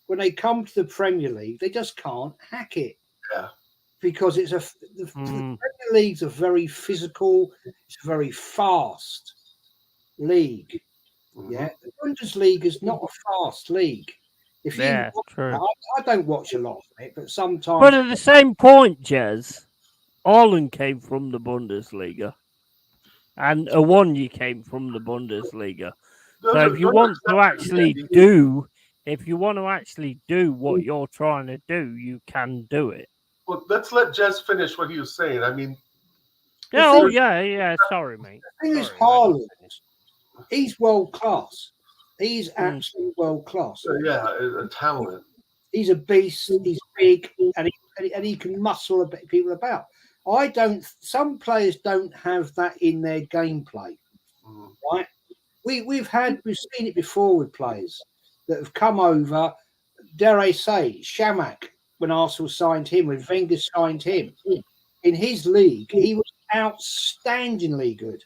When they come to the Premier League, they just can't hack it. Yeah. Because the Premier League's a very physical, it's a very fast league. Yeah. The Bundesliga is not a fast league. True. I don't watch a lot of it, but sometimes. But at the same point, Jez, Ireland came from the Bundesliga. And Awonyi came from the Bundesliga. So if you want to actually do what you're trying to do, you can do it. Well, let's let Jez finish what he was saying. I mean, Sorry, mate. The thing is, Haaland, he's world class. He's absolutely world class. A talent. He's a beast. He's big, and he can muscle people about. Some players don't have that in their gameplay, right? We've seen it before with players that have come over. Dare I say, Shamak, when Arsenal signed him, when Wenger signed him, in his league, he was outstandingly good.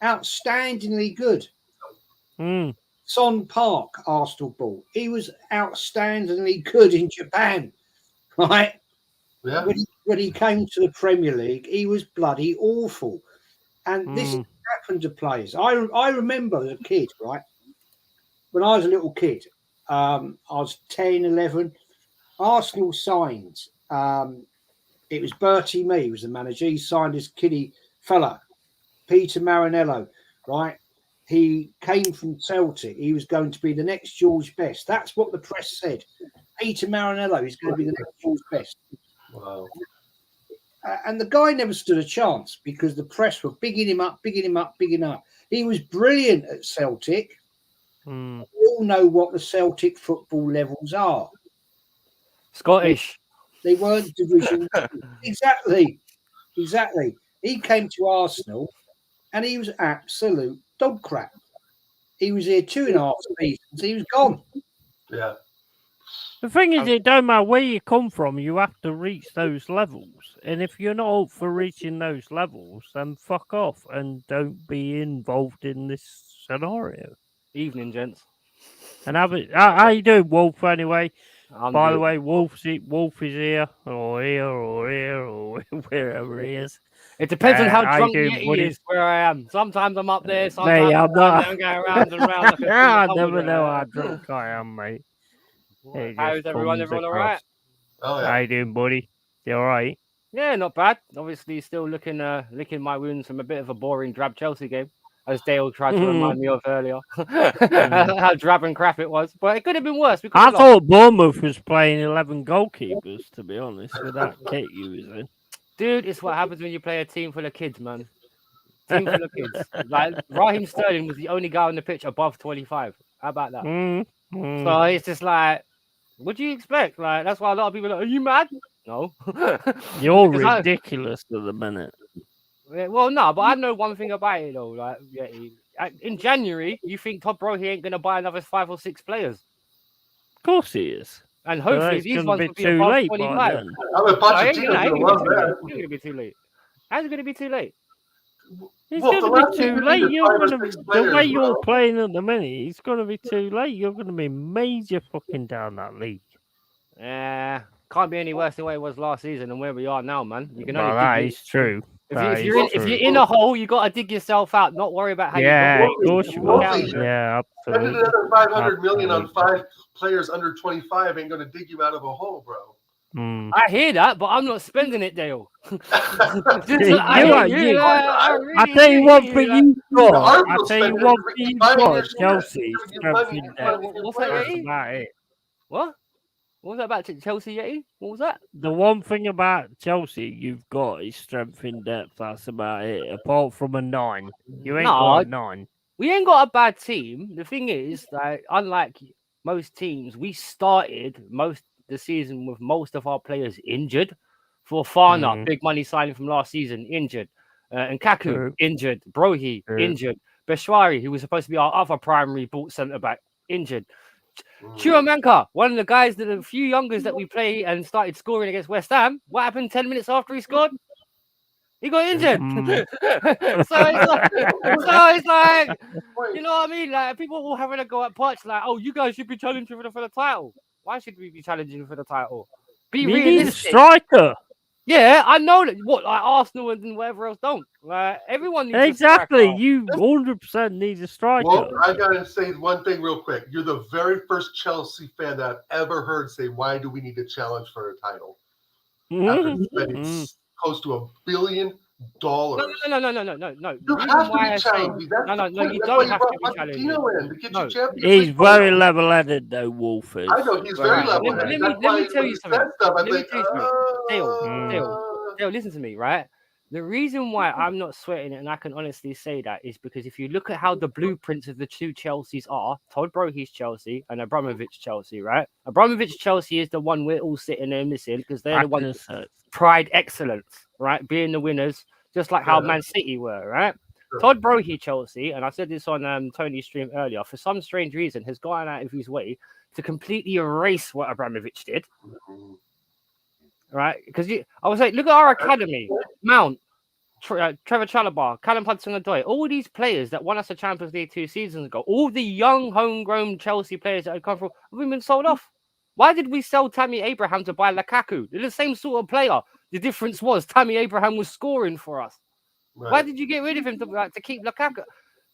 Outstandingly good. Son Park, Arsenal ball. He was outstandingly good in Japan, right? Yeah. When he came to the Premier League, he was bloody awful. And this happened to players. I remember as a kid, right? When I was a little kid, I was 10, 11. Arsenal signed. It was Bertie Mee was the manager. He signed this kiddie fella, Peter Marinello, right? He came from Celtic. He was going to be the next George Best. That's what the press said. Peter Marinello is going to be the next George Best. Wow. And the guy never stood a chance because the press were bigging him up. He was brilliant at Celtic. We all know what the Celtic football levels are. Scottish. They weren't Division 1. Exactly. He came to Arsenal and he was absolute dog crap. He was here 2.5 seasons. He was gone. Yeah. The thing is, it don't matter where you come from, you have to reach those levels. And if you're not up for reaching those levels, then fuck off and don't be involved in this scenario. Evening, gents. And how you doing, Wolf, anyway? By the good. way, Wolf is here, or wherever he is. It depends on how you drunk doing, Yeti buddy? is where I am. Sometimes I'm up there, sometimes Mate, I'm not. I'm going round and round. Like a I fucking never know holiday. how drunk I am, mate. It How's just everyone? comes Everyone all across. right? Oh, How yeah. you doing, buddy? You all right? Yeah, not bad. Obviously, still licking my wounds from a bit of a boring drab Chelsea game, as Dale tried to remind me of earlier. How drab and crap it was, but it could have been worse. We could I have lost. thought Bournemouth was playing 11 goalkeepers, to be honest, with that kit you was in. Dude, it's what happens when you play a team full of kids, man. Team full of kids. Like Raheem Sterling was the only guy on the pitch above 25. How about that? So it's just like, what do you expect? Like, that's why a lot of people are like, are you mad? No. You're ridiculous at the minute. Well, no, but I know one thing about it though. Like, yeah, in January, you think Todd Brohy ain't gonna buy another 5 or 6 players? Of course he is. And hopefully it's these gonna ones be will be too above late by 25. then. I mean, Pochettino's Ain't gonna love that. gonna be too late. How's it gonna be too late? It's Well, the gonna last be thing too you need late. is You're 5 or gonna 6 the players, way you're bro. playing at the minute. It's gonna be too late. You're gonna be major fucking down that league. Can't be any worse than where it was last season and where we are now, man. You can Well, only that dig is true. if you're in a hole, you gotta dig yourself out. Not worry about how Yeah, you of course you will. will. Yeah, Spending absolutely. another 500 million on 5 players under 25 ain't gonna dig you out of a hole, bro. I hear that, but I'm not spending it, Dale. I tell you one thing you've got. I tell you one thing you've got. Chelsea, strength in depth. What's that, That's Yeti? about it. What? What was that about Chelsea, Yeti? What was that? The one thing about Chelsea you've got is strength in depth. That's about it. Apart from a 9, you ain't got a 9. We ain't got a bad team. The thing is, like, unlike most teams, we started the season with most of our players injured. For Fana, big money signing from last season, injured. And Kaku, injured. Brohy, injured. Beshwari, who was supposed to be our other primary bought centre back, injured. Chuamanka, one of the guys that a few youngers that we play and started scoring against West Ham. What happened 10 minutes after he scored? He got injured. So it's like, you know what I mean? Like, people all having a go at Poch, like, oh, you guys should be challenging for the title. Why should we be challenging for the title? Be realistic. Need a striker. Yeah, I know that. What, like Arsenal and whatever else don't. Like, everyone needs exactly. A striker. You 100% need a striker. Well, I gotta say one thing real quick. You're the very first Chelsea fan that I've ever heard say, "Why do we need to challenge for a title?" After spending close to $1 billion. No. You have to be challenging. No, you don't have to be challenging. He's very level-headed, though, Wolf is. I know, he's very level-headed. Let me tell you something. Dale, listen to me, right? The reason why I'm not sweating it, and I can honestly say that, is because if you look at how the blueprints of the two Chelseas are, Todd Brohy's Chelsea and Abramovich Chelsea, right? Abramovich Chelsea is the one we're all sitting there missing because they're the ones that pride excellence, right? Being the winners, just like how Man City were, right? Sure. Todd Brohy Chelsea, and I said this on Tony's stream earlier, for some strange reason has gone out of his way to completely erase what Abramovich did. Right, because I was like, look at our academy: Mount, Trevor Chalobah, Callum Hudson-Odoi, all these players that won us the Champions League 2 seasons ago. All the young, homegrown Chelsea players that had come from have been sold off. Why did we sell Tammy Abraham to buy Lukaku? They're the same sort of player. The difference was Tammy Abraham was scoring for us. Right. Why did you get rid of him to keep Lukaku?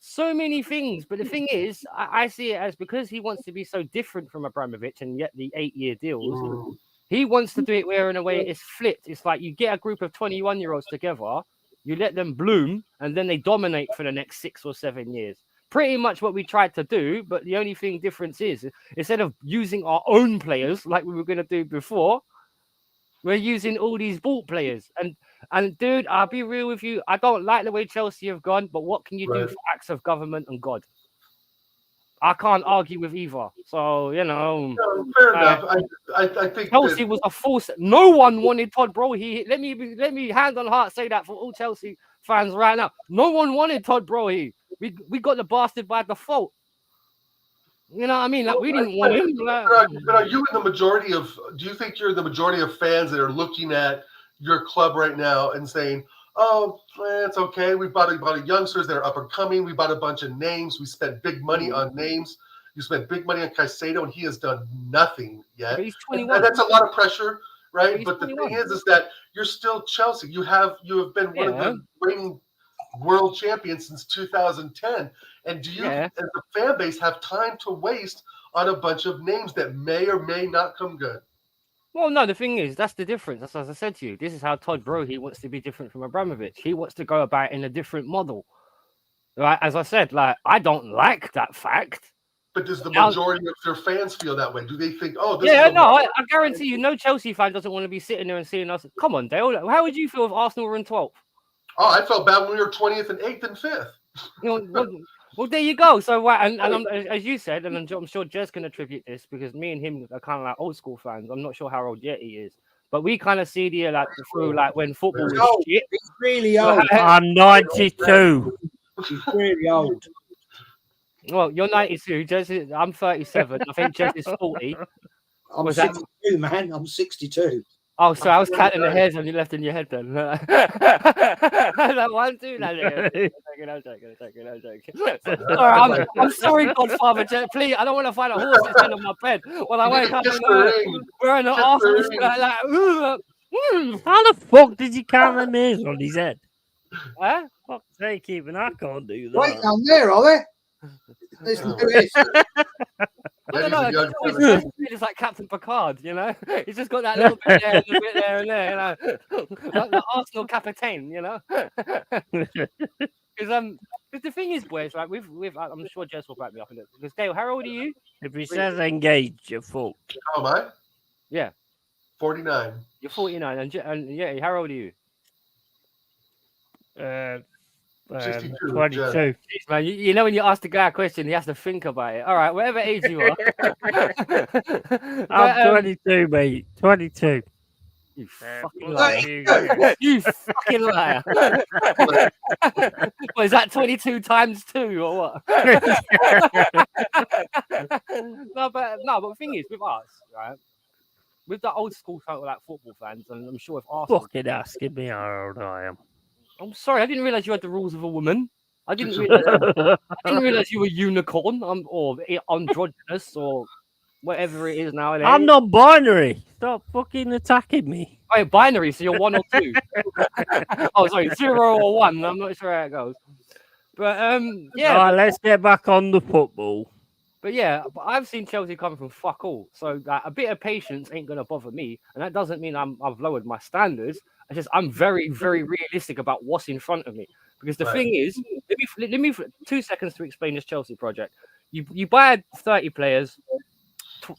So many things, but the thing is, I see it as because he wants to be so different from Abramovich, and yet the 8-year deals. He wants to do it where in a way it's flipped. It's like you get a group of 21-year-olds together, you let them bloom, and then they dominate for the next 6 or 7 years. Pretty much what we tried to do, but the only thing difference is instead of using our own players like we were going to do before, we're using all these bought players. And dude, I'll be real with you. I don't like the way Chelsea have gone, but what can you do for acts of government and God? I can't argue with either. So, you know. No, fair enough. I think Chelsea was a force. No one wanted Todd Brohy. Let me hand on heart say that for all Chelsea fans right now. No one wanted Todd Brohy. We got the bastard by default. You know what I mean? Like, we didn't want him. But are you in the majority of? Do you think you're in the majority of fans that are looking at your club right now and saying, "Oh, it's okay. We bought a bunch of youngsters that are up and coming. We bought a bunch of names. We spent big money on names. You spent big money on Caicedo, and he has done nothing yet." But he's 21. And that's a lot of pressure, right? But But the 21. thing is that you're still Chelsea. You have been one of the reigning world champions since 2010. And do you, as a fan base, have time to waste on a bunch of names that may or may not come good? Well, no, the thing is, that's the difference. That's as I said to you. This is how Todd Brohy wants to be different from Abramovich. He wants to go about it in a different model. Right? As I said, like, I don't like that fact. But does the majority of their fans feel that way? Do they think, oh, this yeah, is no, I guarantee you, no Chelsea fan doesn't want to be sitting there and seeing us. Come on, Dale. How would you feel if Arsenal were in 12th? Oh, I felt bad when we were 20th and 8th and 5th. You know, well, there you go. So, and as you said, and I'm sure Jez can attribute this because me and him are kind of like old school fans. I'm not sure how old Yeti is, but we kind of see the through like when football was shit. He's really old. I'm 92. He's really old. Well, you're 92. Jez I'm 37. I think Jez is 40. I'm 62, man. I'm 62. Oh, so I was counting the hairs on your left in your head then. Like 1, 2, I'm joking. All right, I'm sorry, Godfather. Please, I don't want to find a horse that's on my bed while I wake up wearing an Arsenal shirt like. How the fuck did you count the hairs on his head? Huh? Fuck's sake, even I can't do that. Wait, down there, are they? Listen to this. I don't know. It's like Captain Picard, you know. He's just got that little bit there, and a bit there, and there, you know. Like the Arsenal captain, you know. Because the thing is, boys, right? I'm sure Jess will back me up in it. Because Dale, how old are you? If he says engaged, you're fucked. How am I? Yeah. 49. You're 49, and yeah, how old are you? 62. 22. Jeez, man, you know when you ask the guy a question, he has to think about it. All right, whatever age you are. I'm 22, mate. 22. You fucking liar. You fucking liar. What, is that 22 times 2 or what? No, but the thing is, with us, right? With the old school like football fans, and I'm sure if Arsenal... Fucking asking me how old I am. I'm sorry, I didn't realize you had the rules of a woman. I didn't realize you were unicorn or androgynous or whatever it is nowadays. I'm non-binary. Stop fucking attacking me. Oh, binary, so you're 1 or 2. Oh, sorry, 0 or 1. I'm not sure how it goes. But yeah. All right, let's get back on the football. But yeah, I've seen Chelsea come from fuck all. So a bit of patience ain't gonna bother me, and that doesn't mean I've lowered my standards. It's just I'm very, very realistic about what's in front of me. Because the thing is, let me 2 seconds to explain this Chelsea project. You buy 30 players,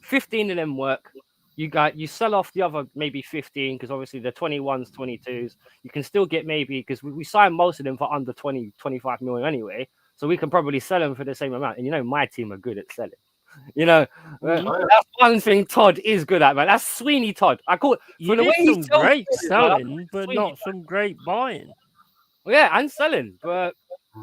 15 of them work. You sell off the other maybe 15 because obviously they're 21s, 22s. You can still get maybe because we signed most of them for under 20, 25 million anyway. So we can probably sell them for the same amount. And you know, my team are good at selling. You know, that's one thing Todd is good at, man. That's Sweeney Todd. I call it. You did some great selling, but not some great buying. Well, yeah, and selling. But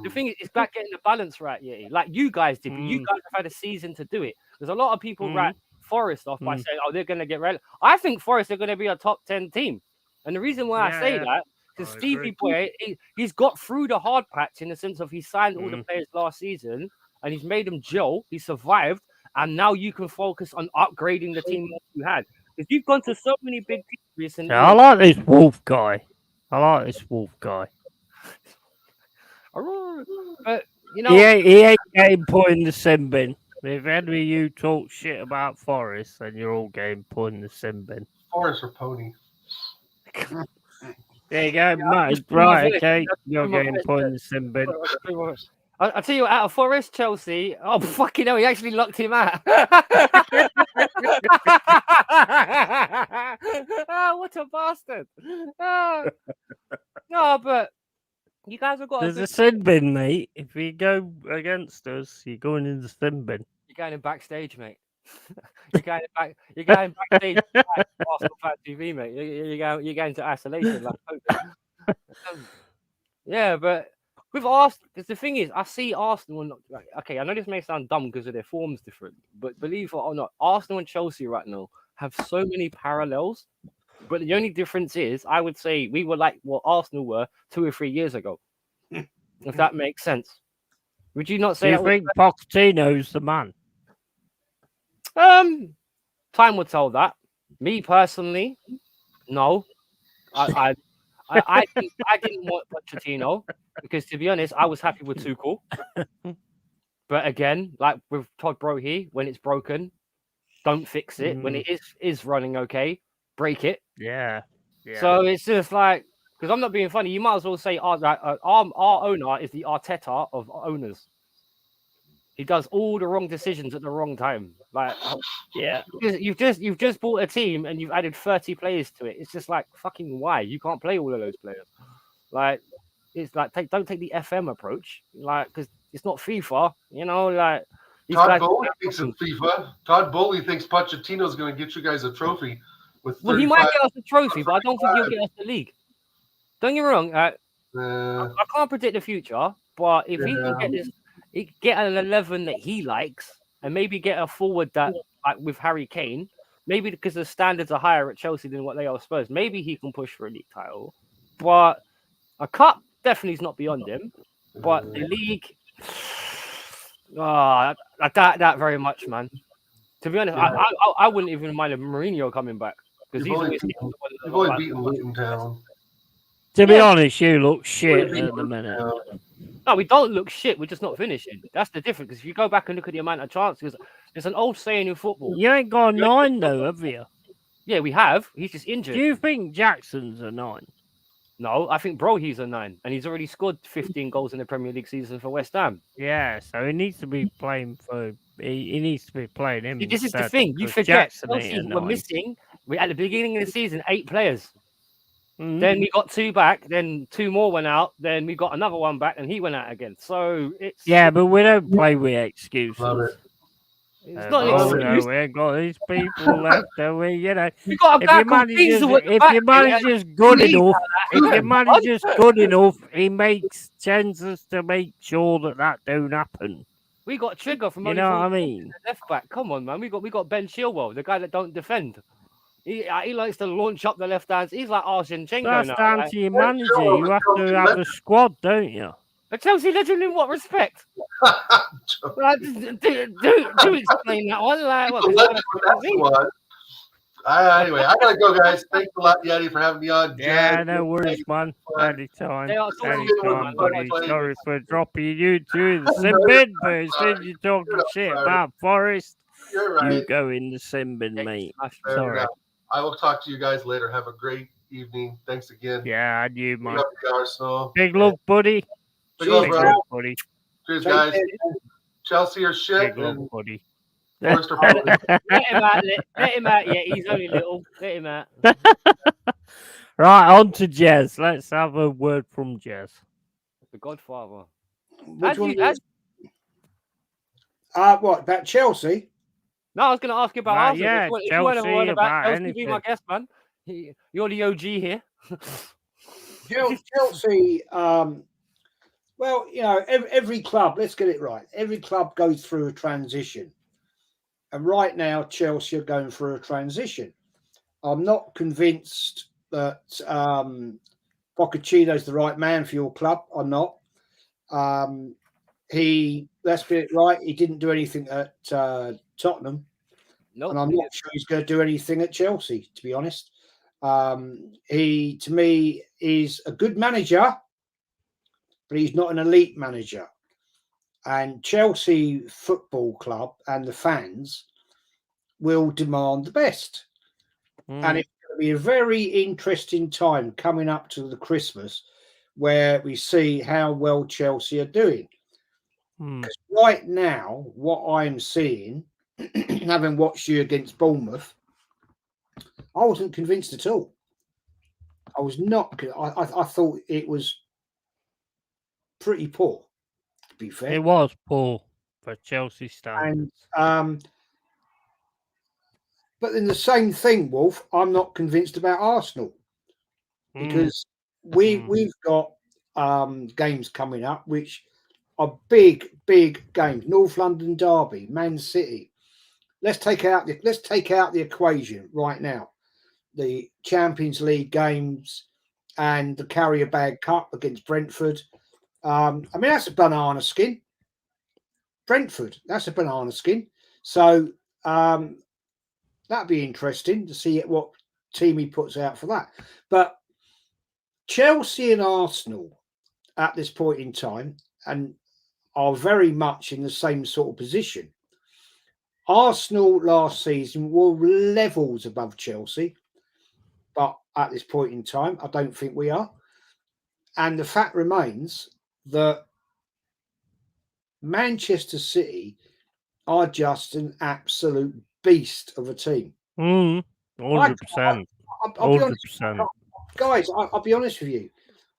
the thing is, it's about getting the balance right, Yeti. Like you guys did. But you guys have had a season to do it. There's a lot of people write Forest off by saying, oh, they're going to get relevant. I think Forest are going to be a top 10 team. And the reason why I say that, because Stevie Boy, he's got through the hard patch in the sense of he signed all the players last season and he's made them gel. He survived. And now you can focus on upgrading the team that you had. Because you've gone to so many big teams recently. Yeah, I like this Wolf guy. But, you know, he ain't getting put in the sin bin. If any of you talk shit about Forest, then you're all getting put in the sin bin. Forest or Pony. There you go, mate. Right, okay. You're getting put in the sin bin. I'll tell you, out of Forest, Chelsea. Oh, fucking hell, he actually locked him out. Oh, what a bastard. No, but You guys have got. There's a sin bin, mate. If you go against us, you're going in the sin bin. You're going in backstage, mate. You're going back. You're going backstage. Arsenal Fan TV, mate. You're going to isolation, like COVID. Yeah, but with Arsenal, because the thing is, I see Arsenal. Not, like, okay, I know this may sound dumb because of their forms different, but believe it or not, Arsenal and Chelsea right now have so many parallels. But the only difference is, I would say we were like what Arsenal were 2 or 3 years ago. If that makes sense. Would you not say Do you think Pochettino's the man? Time will tell that. Me personally, no. I didn't want Pochettino because, to be honest, I was happy with Tuchel. But again, like with Todd Brohy, when it's broken, don't fix it. When it is running okay, break it. Yeah. So it's just like, because I'm not being funny, you might as well say our owner is the Arteta of owners. He does all the wrong decisions at the wrong time. Like, yeah, you've just bought a team and you've added 30 players to it. It's just like, fucking why? You can't play all of those players. Like, it's like don't take the FM approach, like, because it's not FIFA. You know, like Todd Bowley thinks it's FIFA. Todd Bowley thinks Pochettino's going to get you guys a trophy. Well, he might get us a trophy, but I don't think he'll get us the league. Don't get me wrong. I can't predict the future, but if he can get an 11 that he likes, and maybe get a forward that, like with Harry Kane, maybe because the standards are higher at Chelsea than what they are at Spurs, maybe he can push for a league title. But a cup definitely is not beyond him. But the league, I doubt that very much, man. To be honest, I wouldn't even mind if Mourinho coming back because he's always beaten Luton Town. To be honest, you look shit at the minute. No, we don't look shit. We're just not finishing. That's the difference. Because if you go back and look at the amount of chances, there's an old saying in football. You ain't got a 9 though, have you? Yeah, we have. He's just injured. Do you think Jackson's a 9? No, I think Brohy's a 9, and he's already scored 15 goals in the Premier League season for West Ham. Yeah, so he needs to be playing for. He needs to be playing him. This is the thing. You forget. We're missing. At the beginning of the season, 8 players. Then we got 2 back, then 2 more went out, then we got another one back, and he went out again. So it's but we don't play with excuses. Love it. It's not an excuse. We ain't got these people left, do we? You know, we got a guy called Diesel at the back, your manager's good enough, if your manager's good enough, he makes chances to make sure that don't happen. We got Trigger from you know what I mean? Left back. Come on, man. We got Ben Chilwell, the guy that don't defend. He likes to launch up the left hands. He's like Arsenchenko now. That's down to your manager. You have to have a squad, don't you? A Chelsea legend in what respect? Like, do explain that one. Like, what? Anyway, I gotta go, guys. Thanks a lot, Yeti, for having me on. Yeah, no worries, man. Anytime, buddy. Sorry for dropping you to the sin bin, but instead you talking shit about Forest, you're right. You go in the sin bin, mate. Sorry. I will talk to you guys later. Have a great evening. Thanks again. Yeah, and you, man. Arsenal. Big love, buddy. Big love, brother. Buddy. Cheers, guys. Chelsea are shit. Big love, buddy. Let him out. Yeah, he's only little. Let him out. Right, on to Jez. Let's have a word from Jez. The Godfather. What, about Chelsea? No, I was going to ask you about Arsenal. Yeah, if you want to word about Chelsea, anything. be my guest, man. You're the OG here. Chelsea, well, you know, every club, let's get it right. Every club goes through a transition. And right now, Chelsea are going through a transition. I'm not convinced that Pochettino's the right man for your club. I'm not. Let's get it right, he didn't do anything at Tottenham. Nope. And I'm not sure he's going to do anything at Chelsea, to be honest. He, to me, is a good manager, but he's not an elite manager. And Chelsea Football Club and the fans will demand the best. And it's going to be a very interesting time coming up to the Christmas where we see how well Chelsea are doing. Because right now, what I'm seeing, having watched you against Bournemouth, I wasn't convinced at all. I was not. I thought it was pretty poor, to be fair. It was poor for Chelsea standards. And but then the same thing, Wolf. I'm not convinced about Arsenal because we've got games coming up which are big games. North London derby, Man City. Let's take out the equation right now. The Champions League games and the Carrier Bag Cup against Brentford. I mean, that's a banana skin. Brentford, that's a banana skin. So that'd be interesting to see what team he puts out for that. But Chelsea and Arsenal at this point in time and are very much in the same sort of position. Arsenal last season were levels above Chelsea, but at this point in time, I don't think we are. And the fact remains that Manchester City are just an absolute beast of a team. 100%. I'll be honest, guys. I'll be honest with you.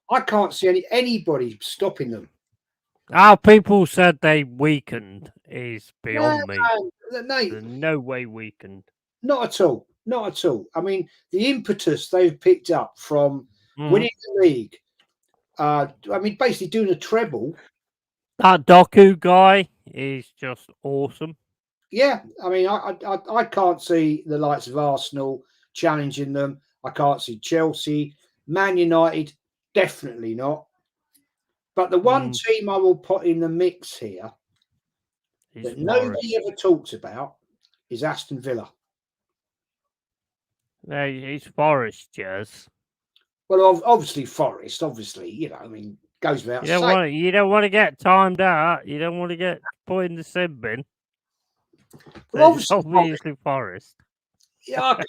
I can't see anybody stopping them. How people said they weakened is beyond me. There's no way weakened. Not at all. Not at all. I mean, the impetus they've picked up from winning the league. I mean, basically doing a treble. That Doku guy is just awesome. Yeah, I mean, I can't see the likes of Arsenal challenging them. I can't see Chelsea, Man United, definitely not. But the one team I will put in the mix here that nobody ever talks about is Aston Villa. No, it's Forest, Jez. Well, obviously Forest. Obviously, you know, I mean, goes without saying. You don't want to get timed out. You don't want to get put in the sin bin. Well, obviously Forest. Yeah.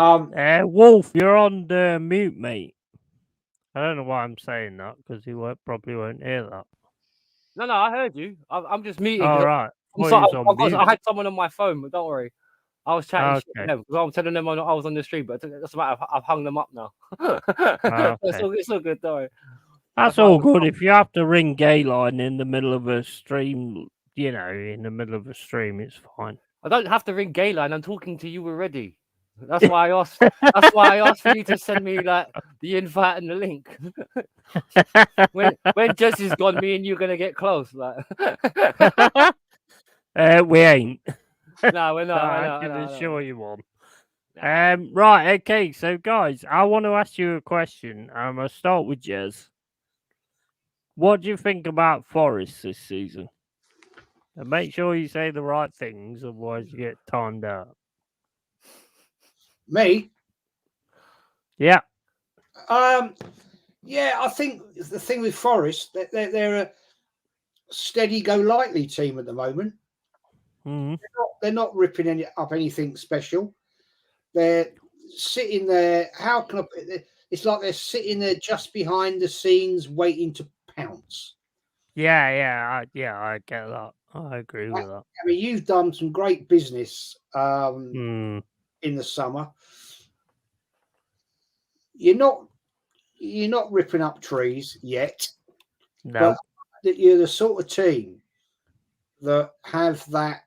Yeah. Wolf, you're on the mute, mate. I don't know why I'm saying that because he probably won't hear that. No, I heard you. I'm just muting. All right. I had someone on my phone, but don't worry. I was chatting shit to them because I'm telling them I was on the stream, but that's about I've hung them up now. It's all good, don't worry. That's all good. If you have to ring Gayline in the middle of a stream, it's fine. I don't have to ring Gayline. I'm talking to you already. That's why I asked. That's why I asked for you to send me like the invite and the link. when Jesse's gone, me and you're gonna get close. Like, we ain't. No, we're not. I can assure you one. Right. Okay. So, guys, I want to ask you a question. I'll start with Jez. What do you think about Forest this season? And make sure you say the right things, otherwise you get timed out. Me? Yeah. Yeah, I think the thing with Forest, they're a steady go lightly team at the moment. They're not ripping up anything special. They're sitting there. How can I put it? It's like they're sitting there just behind the scenes waiting to pounce. Yeah, I get that. I agree with that. I mean, you've done some great business in the summer. You're not ripping up trees yet. No. But you're the sort of team that have that,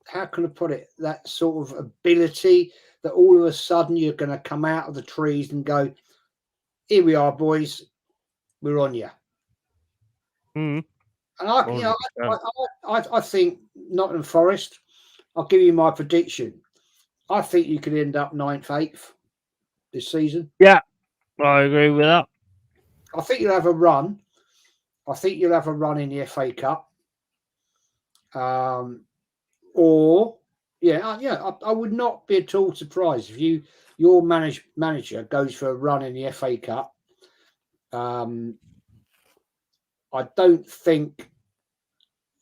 how can I put it, that sort of ability that all of a sudden you're going to come out of the trees and go, here we are, boys, we're on you. And I think Nottingham Forest, I'll give you my prediction. I think you could end up 9th, 8th this season. Yeah, I agree with that. I think you'll have a run. I think you'll have a run in the FA Cup. I would not be at all surprised if your manager goes for a run in the FA Cup. I don't think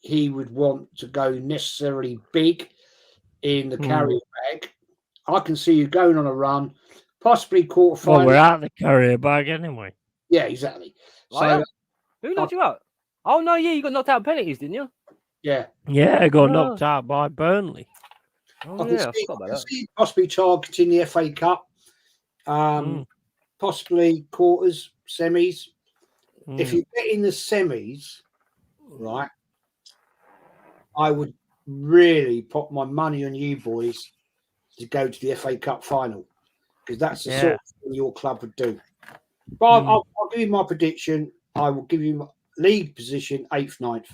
he would want to go necessarily big in the carrier bag. I can see you going on a run, possibly quarterfinal. Well, we're out of the carrier bag anyway. Yeah, exactly. So who knocked you out? Oh no, yeah, you got knocked out of penalties, didn't you? Yeah. Yeah, I got knocked out by Burnley. Oh, I can see possibly targeting the FA Cup, possibly quarters, semis. if you get in the semis, right, I would really put my money on you boys to go to the FA Cup final, because that's the sort of thing your club would do. But I'll give you my prediction. I will give you my league position 8th, 9th.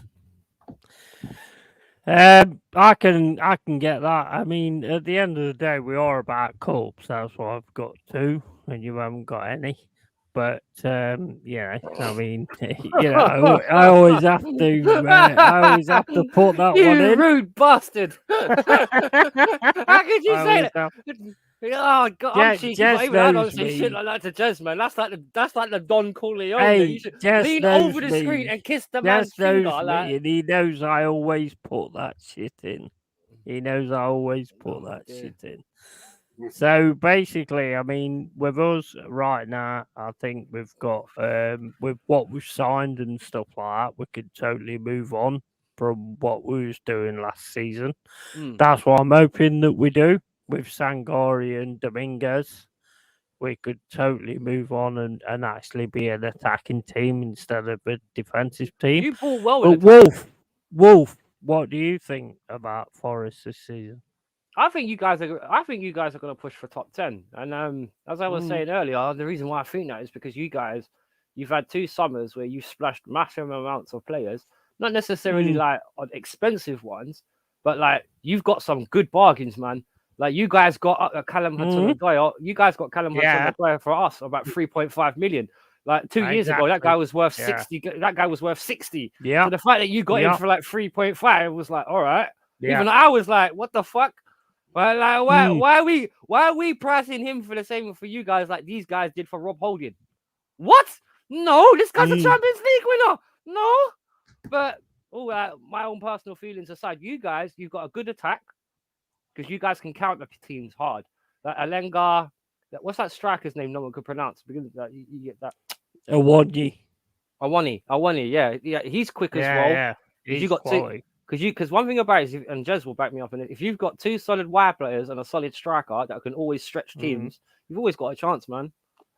I can get that. I mean, at the end of the day, we are about cups. That's why I've got 2, and you haven't got any. But I mean, I always have to put that one in. You rude bastard! How could you say that? Oh God, I'm cheeky, but even I don't say shit like that to Jez, man. That's like the Don Corleone. Hey, you should lean over the screen and kiss the man's finger. And he knows I always put that shit in. He knows I always put that shit in. So basically, I mean, with us right now, I think we've got with what we've signed and stuff like that, we could totally move on from what we was doing last season. That's what I'm hoping that we do with Sangari and Dominguez. We could totally move on and actually be an attacking team instead of a defensive team. You pull well. But Wolf, what do you think about Forest this season? I think you guys are going to push for top 10. And as I was saying earlier, the reason why I think that is because you've had 2 summers where you've splashed massive amounts of players, not necessarily like on expensive ones, but like you've got some good bargains, man. Like you guys got Callum Hudson-Odoi. You guys got Callum Hudson-Odoi for us about 3.5 million. Like 2 years ago, that guy was worth 60. That guy was worth 60. Yeah. So the fact that you got him for like 3.5 was like, all right. Yeah. Even I was like, what the fuck? Well, like, why are we pricing him for the same for you guys like these guys did for Rob Holding? What? No, this guy's a Champions League winner. No, but my own personal feelings aside, you've got a good attack because you guys can counter teams hard. Like Alenga, what's that striker's name? No one could pronounce. Because you get that. Awani, yeah, he's quick as well. Yeah, you got quality. Because one thing about it is, and Jez will back me up in it, if you've got 2 solid wide players and a solid striker that can always stretch teams, you've always got a chance, man.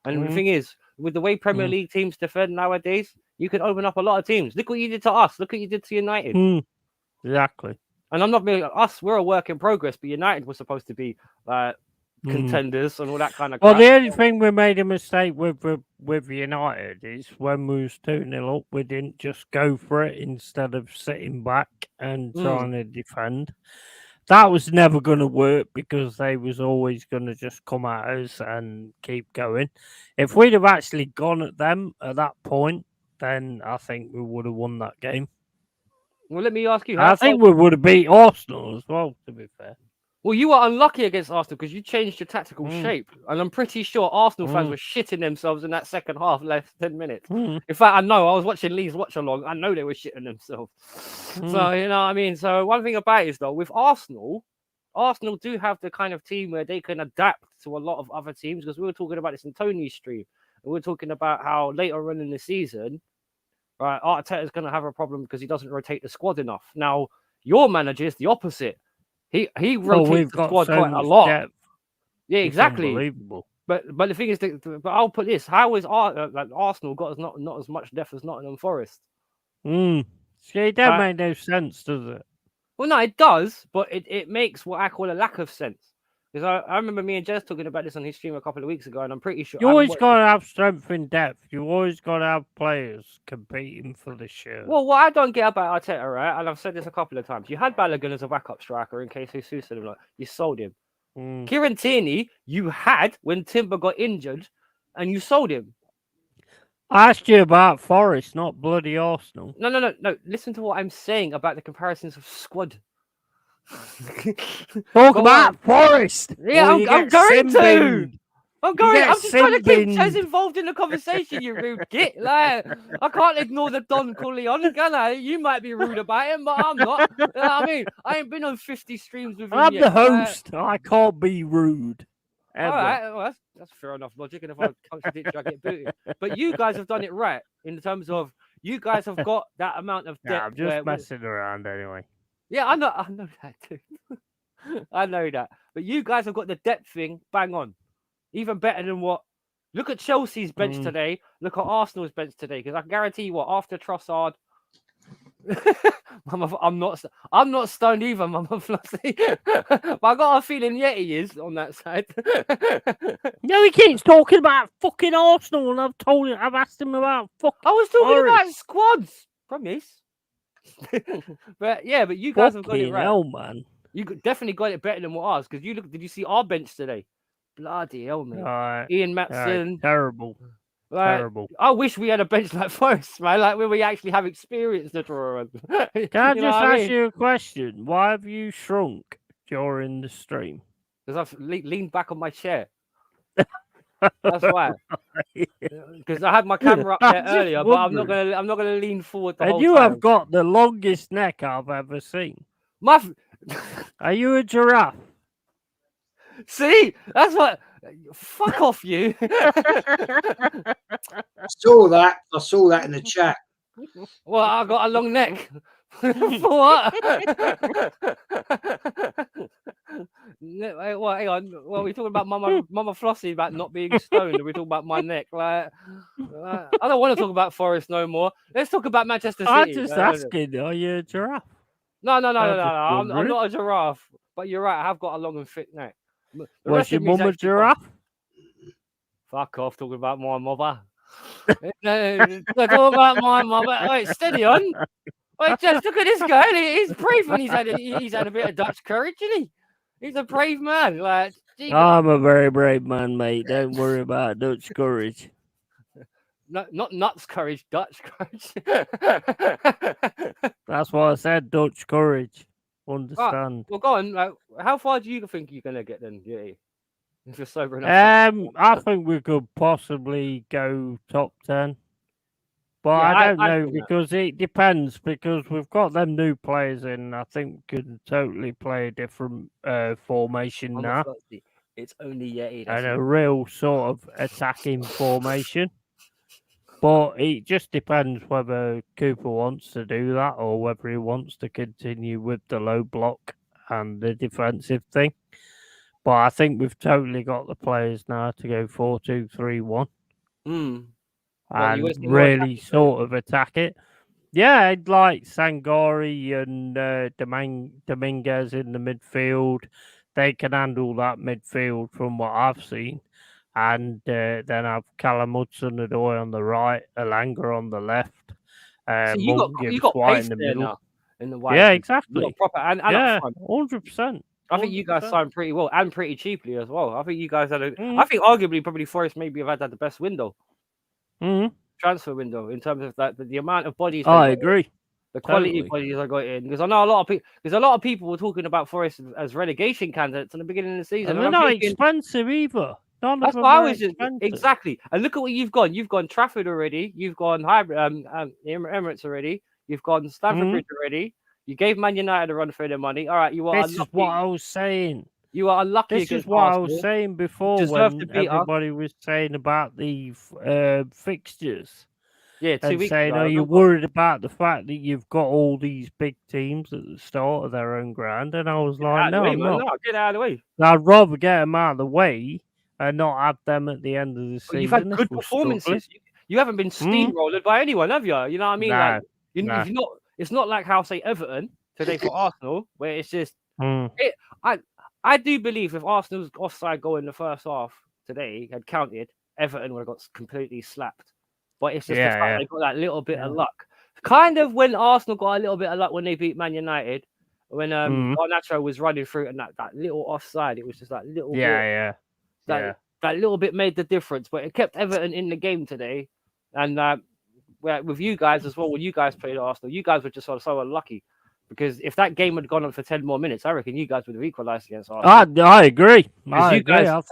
And the thing is, with the way Premier League teams defend nowadays, you can open up a lot of teams. Look what you did to us. Look what you did to United. Exactly. And I'm not being us. We're a work in progress, but United was supposed to be contenders and all that kind of. Well, the only thing we made a mistake with United is when we was 2-0 up, we didn't just go for it instead of sitting back and trying to defend. That was never going to work because they was always going to just come at us and keep going. If we'd have actually gone at them at that point, then I think we would have won that game. Well, let me ask you. I think we would have beat Arsenal as well, to be fair. Well, you were unlucky against Arsenal because you changed your tactical shape. And I'm pretty sure Arsenal fans were shitting themselves in that second half, last 10 minutes. In fact, I know. I was watching Lee's watch along. I know they were shitting themselves. So, you know what I mean? So, one thing about it is, though, with Arsenal do have the kind of team where they can adapt to a lot of other teams, because we were talking about this in Tony's stream. And we were talking about how later on in the season, right, Arteta's going to have a problem because he doesn't rotate the squad enough. Now, your manager is the opposite. He rotates the squad quite a lot. Depth. Yeah, exactly. Unbelievable. But the thing is, but I'll put this: how is Arsenal got not as much depth as Nottingham Forest? See, it don't make no sense, does it? Well, no, it does, but it makes what I call a lack of sense. Because I remember me and Jez talking about this on his stream a couple of weeks ago, and I'm pretty sure... You always got to have strength in depth. You always got to have players competing for the shirt. Well, what I don't get about Arteta, right, and I've said this a couple of times, you had Balogun as a backup striker in case Jesus said him, like, you sold him. Kieran Tierney, you had when Timber got injured, and you sold him. I asked you about Forest, not bloody Arsenal. No. Listen to what I'm saying about the comparisons of squad. Talk about Forest. Yeah, I'm going to. I'm just trying to keep Chaz involved in the conversation, you rude git. Like, I can't ignore the Don Corleone, can I? You might be rude about him, but I'm not. You know what I mean? I ain't been on 50 streams with him I'm yet. the host. I can't be rude. Ever. All right, well, that's fair enough logic. And if I contradict you, I get booted. But you guys have done it right in terms of you guys have got that amount of depth. Yeah, I'm just messing around anyway. Yeah, I know that too. I know that. But you guys have got the depth thing bang on. Even better than what Look at Chelsea's bench today. Look at Arsenal's bench today. Because I guarantee you, what after Trossard, I'm not stoned either, Mama Flossie. But I got a feeling Yeti is on that side. No, he keeps talking about fucking Arsenal, and I've asked him about fucking. I was talking Forest. about squads. Promise. But you guys have got it right. Hell, man. You definitely got it better than what ours. Because did you see our bench today? Bloody hell, mate. Right. Ian Matson. Terrible. Like, Terrible. I wish we had a bench like Forest, man. Like where we actually have experience to draw on. Can I just ask you a question? Why have you shrunk during the stream? Because I've leaned back on my chair. That's why. Because I had my camera up there earlier, but I'm not gonna lean forward the whole time. And you have got the longest neck I've ever seen. Are you a giraffe? See, that's what. Fuck off, you. I saw that in the chat. Well, I got a long neck. For what? Well, hang on. Well, we're talking about Mama Flossie about not being stoned, and we talk about my neck. Like, I don't want to talk about Forest no more. Let's talk about Manchester City. I'm just asking, are you a giraffe? No. I'm not a giraffe. But you're right. I have got a long and thick neck. Was your mum a giraffe? Fuck off, talking about my mother. Talking about my mother. Wait, steady on. Wait, just look at this guy. He's brave when he's had a bit of Dutch courage, isn't he? He's a brave man. Like, I'm a very brave man, mate. Don't worry about Dutch courage. No, not nuts courage, Dutch courage. That's what I said, Dutch courage. Understand. Well, go on. Like, how far do you think you're gonna get then, Yeti? If you're sober enough. I think we could possibly go top 10. But I don't know because it depends, because we've got them new players in. I think we could totally play a different formation now. It's only Yeti. And a real sort of attacking formation. But it just depends whether Cooper wants to do that or whether he wants to continue with the low block and the defensive thing. But I think we've totally got the players now to go 4-2-3-1. And really sort of attack it. Yeah, I'd like Sangari and Dominguez in the midfield. They can handle that midfield from what I've seen. And then have Callum Hudson-Odoi on the right, Elanga on the left. So you got White pace in the there middle. now, in the white. Yeah, exactly. You got proper and yeah, 100%. I think you guys 100%. signed pretty well and pretty cheaply as well. I think you guys had I think arguably probably Forest maybe have had the best window. Transfer window in terms of that the amount of bodies. I agree. The quality of bodies I got in, because I know a lot of people were talking about Forest as relegation candidates in the beginning of the season. And they're not expensive either. That's what I was exactly. And look at what you've gone. You've gone Trafford already. You've gone Emirates already. You've gone Stamford Bridge already. You gave Man United a run for their money. All right, you are. This is what I was saying. You are unlucky. This is what I was saying before when everybody was saying about the fixtures. Yeah, 2 weeks saying, ago. are you worried about the fact that you've got all these big teams at the start of their own ground? And I was like, no, I'm not. No, get out of the way. I'd rather get them out of the way and not have them at the end of the season. You've had good performances. You haven't been steamrolled by anyone, have you? You know what I mean? Nah, you've not. It's not like how say Everton today for Arsenal, where it's just. I do believe if Arsenal's offside goal in the first half today had counted, Everton would have got completely slapped. But it's just the fact they got that little bit of luck. Kind of when Arsenal got a little bit of luck when they beat Man United, when Garnacho was running through and that little offside, it was just that little bit. That little bit made the difference, but it kept Everton in the game today. And with you guys as well, when you guys played Arsenal, you guys were just so unlucky. Because if that game had gone on for 10 more minutes, I reckon you guys would have equalised against Arsenal. I agree. I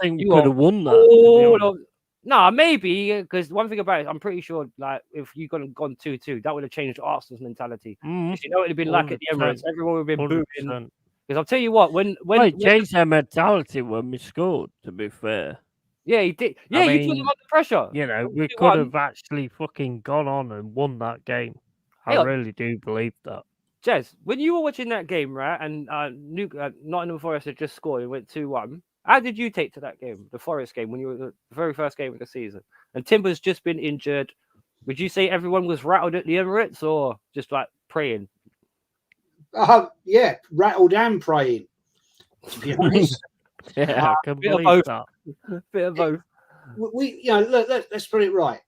think you could have won that. No, maybe, because one thing about it, I'm pretty sure, like, if you could have gone 2-2, that would have changed Arsenal's mentality. You know, it would have been like at the Emirates. Everyone would have been booing. Because I'll tell you what, when changed their mentality when we scored, to be fair. Yeah, he did. Yeah, you put them under pressure. You know, we could have actually fucking gone on and won that game. I really do believe that. Jez, when you were watching that game, right, and Nottingham Forest had just scored, it went 2-1, How did you take to that game, the Forest game, when you were the very first game of the season? And Timber's just been injured. Would you say everyone was rattled at the Emirates or just like praying? Yeah, rattled and praying, to be honest. Yeah, I can bit of believe both. that. Bit of both. We let's put it right.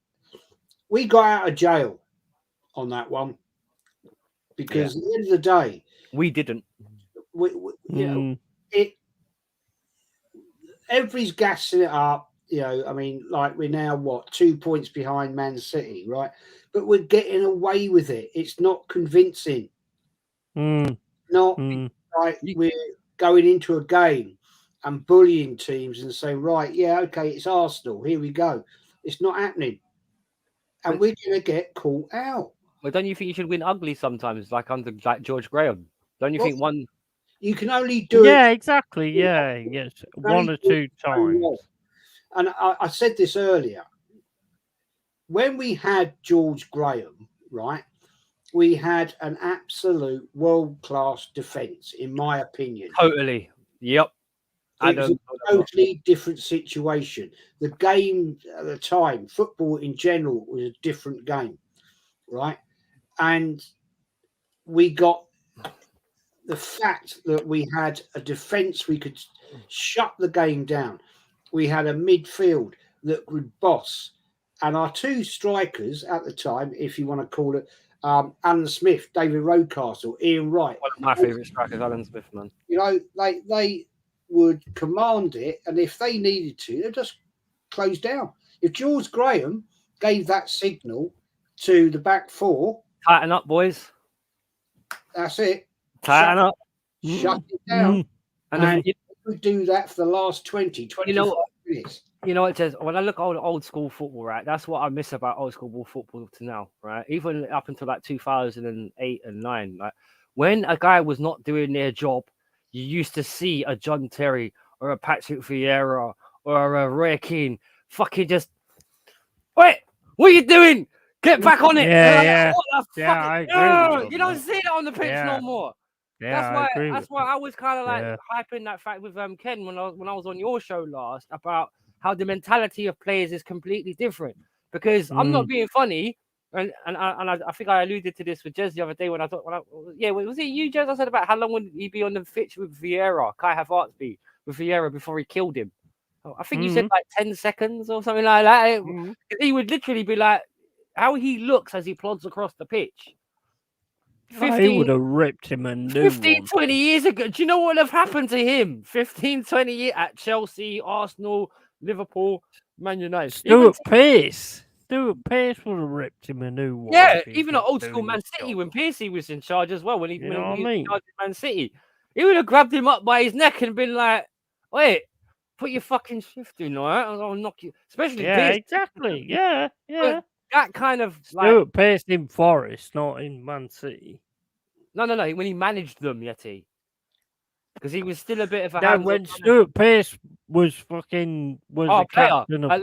We got out of jail on that one because at the end of the day, we didn't. Everybody's gassing it up. I mean, like we're now 2 points behind Man City, right? But we're getting away with it. It's not convincing. Like we're going into a game and bullying teams and saying, right, yeah, okay, it's Arsenal. Here we go. It's not happening. And we're going to get caught out. Well, don't you think you should win ugly sometimes, like under George Graham? Don't you think one... You can only do it... Yeah, exactly. Yeah, yes. 1 or 2 times. And I said this earlier. When we had George Graham, right, we had an absolute world-class defence, in my opinion. Totally. Yep. It was a totally different situation. The game at the time, football in general, was a different game, right? And we got the fact that we had a defence, we could shut the game down. We had a midfield that could boss. And our 2 strikers at the time, if you want to call it, Alan Smith, David Rocastle, Ian Wright. One of my favourite strikers, Alan Smith, man. They would command it, and if they needed to, they'd just close down. If George Graham gave that signal to the back 4, tighten up, boys. That's it. Tighten up. Shut it down. And you would do that for the last 25 minutes. You know what, Jez? When I look at old school football, right, that's what I miss about old school football to now, right? Even up until like 2008 and 9, like when a guy was not doing their job, you used to see a John Terry or a Patrick Vieira or a Roy Keane fucking just, wait, what are you doing? Get back on it. Yeah. I agree. You don't see that on the pitch no more. Yeah, that's why I was kind of like hyping that fact with Ken when I was on your show last about how the mentality of players is completely different. Because I'm not being funny, and I think I alluded to this with Jez the other day when was it you, Jez? I said about how long would he be on the pitch with Vieira, Kai Havertz be with Vieira before he killed him? I think you said like 10 seconds or something like that. He would literally be like, how he looks as he plods across the pitch. He would have ripped him a new 15, 20 years ago. Do you know what would have happened to him? 15, 20 years at Chelsea, Arsenal, Liverpool, Man United. Stuart Pearce would have ripped him a new one. Yeah, even at old school Man City when Piercy was in charge as well. When he was in charge of Man City, he would have grabbed him up by his neck and been like, "Wait, put your fucking shift in, all right? I'll knock you." Especially Pierce. Exactly. Yeah. But that kind of Stuart Pearce in Forest, not in Man City. No. When he managed them, Yeti, because he was still a bit of a. When Stuart Pearce was the captain of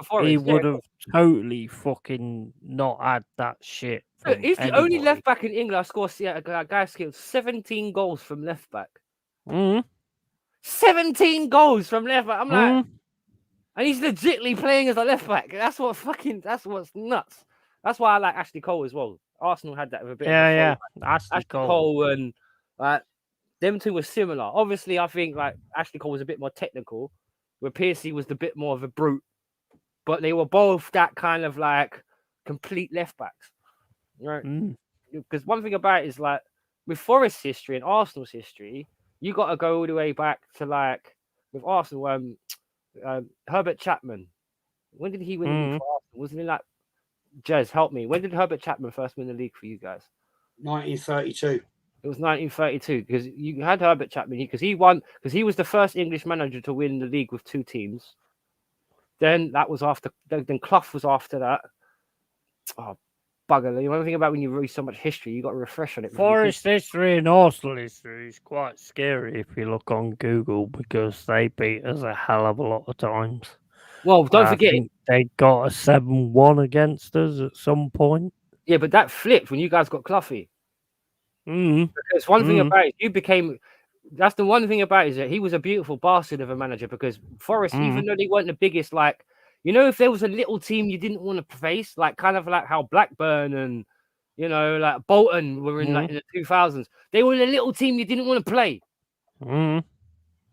Forest, he would have totally fucking not had that shit. He's the only left back in England. I scored a guy scored 17 goals from left back. 17 goals from left back. I'm like. And he's legitimately playing as a left back. That's what's nuts. That's why I like Ashley Cole as well. Arsenal had that with a bit. Ashley Cole and them two were similar. Obviously, I think like Ashley Cole was a bit more technical, where Piercy was a bit more of a brute. But they were both that kind of like complete left backs, right? Because one thing about it is like with Forest's history and Arsenal's history, you got to go all the way back to like with Arsenal. Herbert Chapman. When did he win the league for Arsenal? Wasn't it like Jez, help me. When did Herbert Chapman first win the league for you guys? 1932. It was 1932 because you had Herbert Chapman because he was the first English manager to win the league with 2 teams. Then that was after. Then Clough was after that. Oh, bugger! You know, thing about when you read so much history, you got to refresh on it. Forest history and Arsenal history is quite scary if you look on Google because they beat us a hell of a lot of times. Well, don't forget they got a 7-1 against us at some point. Yeah, but that flipped when you guys got Cloughy. Because one thing about it, you became that's the one thing about it, is that he was a beautiful bastard of a manager, because Forest, even though they weren't the biggest, like, you know, if there was a little team you didn't want to face, like kind of like how Blackburn and, you know, like Bolton were in like in the 2000s, they were a little team you didn't want to play.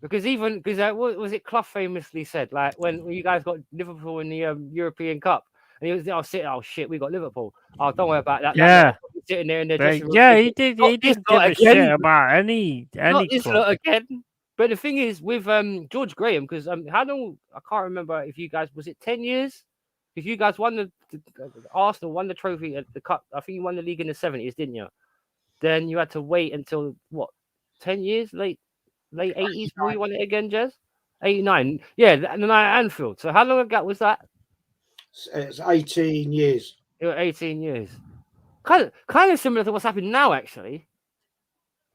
Because what was it Clough famously said, like when you guys got Liverpool in the European Cup, and he was oh shit, we got Liverpool. Oh, don't worry about that. Yeah. Sitting there in their dressing room. Yeah, he did. He didn't give a shit about any Not this club. lot again. But the thing is, with George Graham, because how long, I can't remember if you guys, was it 10 years? If you guys won the Arsenal won the trophy at the cup, I think you won the league in the 70s, didn't you? Then you had to wait until what, 10 years, late 80s before you won it again, Jez? 89. Yeah, the night at Anfield. So how long ago was that? It's 18 years. It was 18 years. Kind of similar to what's happening now, actually.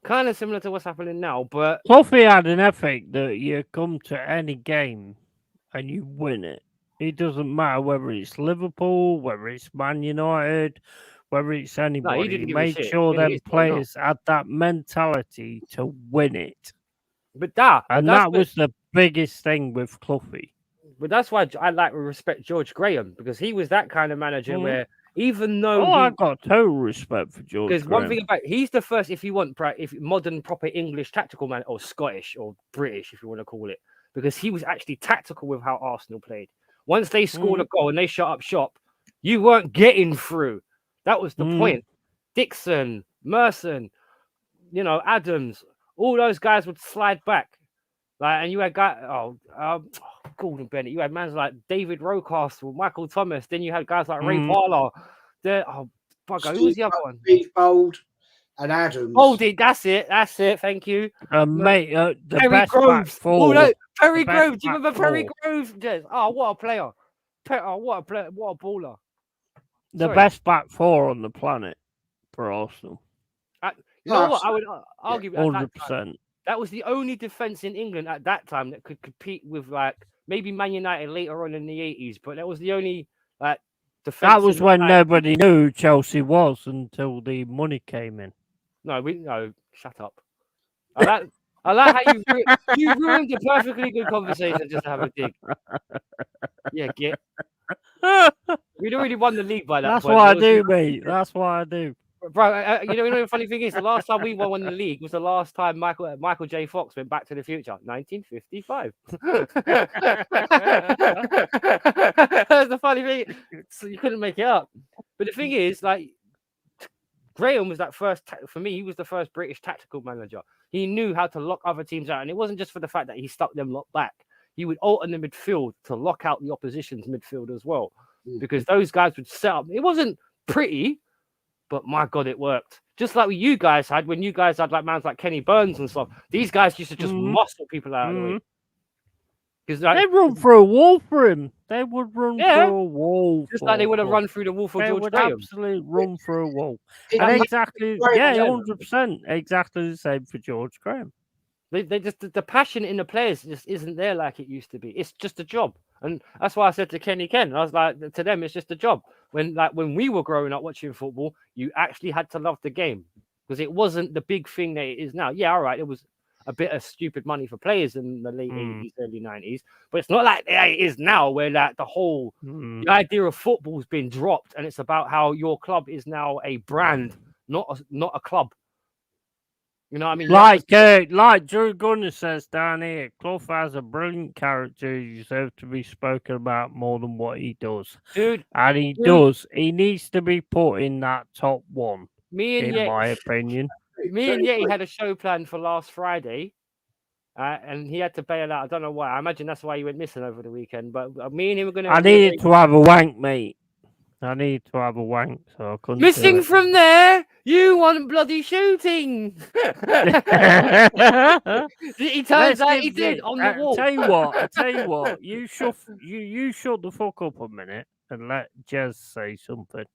Kind of similar to what's happening now, but Cloughy had an ethic that you come to any game and you win it. It doesn't matter whether it's Liverpool, whether it's Man United, whether it's anybody. didn't give a Make shit. sure them It's players had that mentality to win it. But that was the biggest thing with Cloughy. But that's why I like to respect George Graham, because he was that kind of manager where, even though I got total respect for George. Because one thing about he's the first, if you want, if modern proper English tactical man, or Scottish or British, if you want to call it, because he was actually tactical with how Arsenal played. Once they scored a goal and they shut up shop, you weren't getting through. That was the point. Dixon, Merson, you know, Adams, all those guys would slide back. Like, and you had guys, Gordon Bennett. You had men like David Rocastle, Michael Thomas. Then you had guys like Ray Parlour. Who was the other one? Steve Bold and Adams. Boldy, that's it. Thank you. Mate, the Perry best Groves. back four. Perry Groves. Do you remember Perry Groves? Yes. Oh, what a player! What a player! What a baller! The best back four on the planet for Arsenal. You know what? I would argue 100%. That was the only defense in England at that time that could compete with, like, maybe Man United later on in the 80s, but that was the only, like, defense. That was when nobody knew who Chelsea was until the money came in. No, shut up. I like how you ruined a perfectly good conversation just to have a dig. Yeah, git. We'd already won the league by that That's point. what I do, mate. That's what I do. Bro, you know the funny thing is, the last time we won the league was the last time Michael J. Fox went Back to the Future, 1955. That's the funny thing. So you couldn't make it up. But the thing is, like, Graham was that first, for me, he was the first British tactical manager. He knew how to lock other teams out. And it wasn't just for the fact that he stuck them locked back. He would alter the midfield to lock out the opposition's midfield as well. Because those guys would set up. It wasn't pretty, but my God, it worked. Just like you guys had when you guys had like mans like Kenny Burns and stuff. These guys used to just muscle people out of the way. Because they run through a wall for him. They would run through a wall. Just like they would have run through the wall for George Graham. They would absolutely run through a wall. And exactly, 100%. Exactly the same for George Graham. They just, the passion in the players just isn't there like it used to be. It's just a job. And that's why I said to Kenny Ken, I was like, to them, it's just a job. When we were growing up watching football, you actually had to love the game, because it wasn't the big thing that it is now. Yeah, all right, it was a bit of stupid money for players in the late 80s, early 90s, but it's not like it is now, where like the whole the idea of football's been dropped, and it's about how your club is now a brand, not a club. You know what I mean? Like Drew Gunner says down here, Clough has a brilliant character who deserves to be spoken about more than what he does. Dude. And he does. He needs to be put in that top one, in my opinion. Me and Yeti had a show planned for last Friday, and he had to bail out. I don't know why. I imagine that's why he went missing over the weekend. But me and him were going to... I needed to have a wank, mate. I need to have a wank, so I couldn't. Missing from there, you want bloody shooting. He turns out he did on the wall. I tell you what. You shut the fuck up a minute and let Jez say something.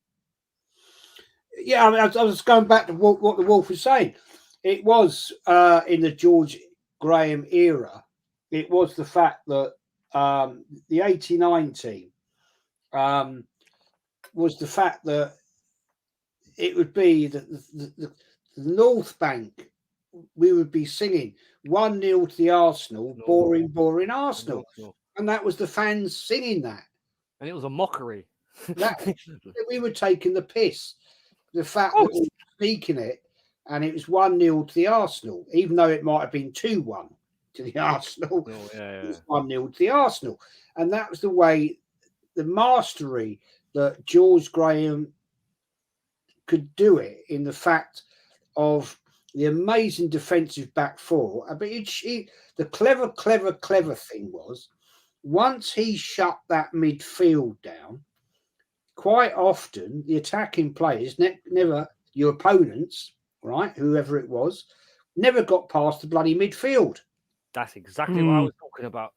Yeah, I mean, I was going back to what the Wolf was saying. It was in the George Graham era. It was the fact that the 89 team was the fact that it would be that the North Bank we would be singing 1-0 to the Arsenal, boring, boring Arsenal. And that was the fans singing that. And it was a mockery. We were taking the piss. The fact that we were speaking it, and it was 1-0 to the Arsenal, even though it might have been 2-1 to the Arsenal. It was 1-0 to the Arsenal. And that was the way, the mastery that George Graham could do it, in the fact of the amazing defensive back four. But the clever thing was, once he shut that midfield down, quite often the attacking players, never your opponents, right, whoever it was, never got past the bloody midfield. That's exactly what I was talking about.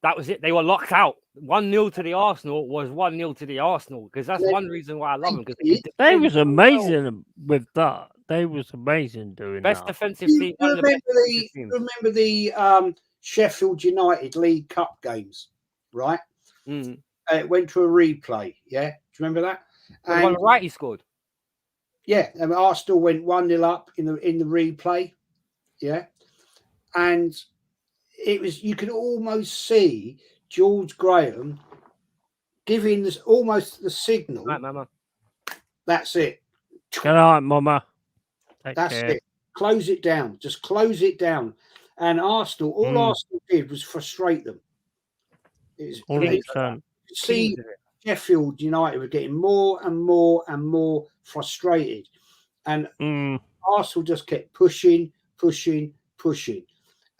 That was it. They were locked out. 1-0 to the Arsenal was 1-0 to the Arsenal, because that's one reason why I love them. Because they was amazing with that. They was amazing doing best that. defensive team. Remember the Sheffield United League Cup games, right? It went to a replay. Yeah, do you remember that? And right, he scored. Yeah, and Arsenal went 1-0 up in the replay. Yeah, and it was, you could almost see George Graham giving this almost the signal. Right, Mama. That's it. Good night, Mama. That's it. Close it down. Just close it down. And Arsenal, all Arsenal did was frustrate them. See, Sheffield United were getting more and more and more frustrated, and Arsenal just kept pushing,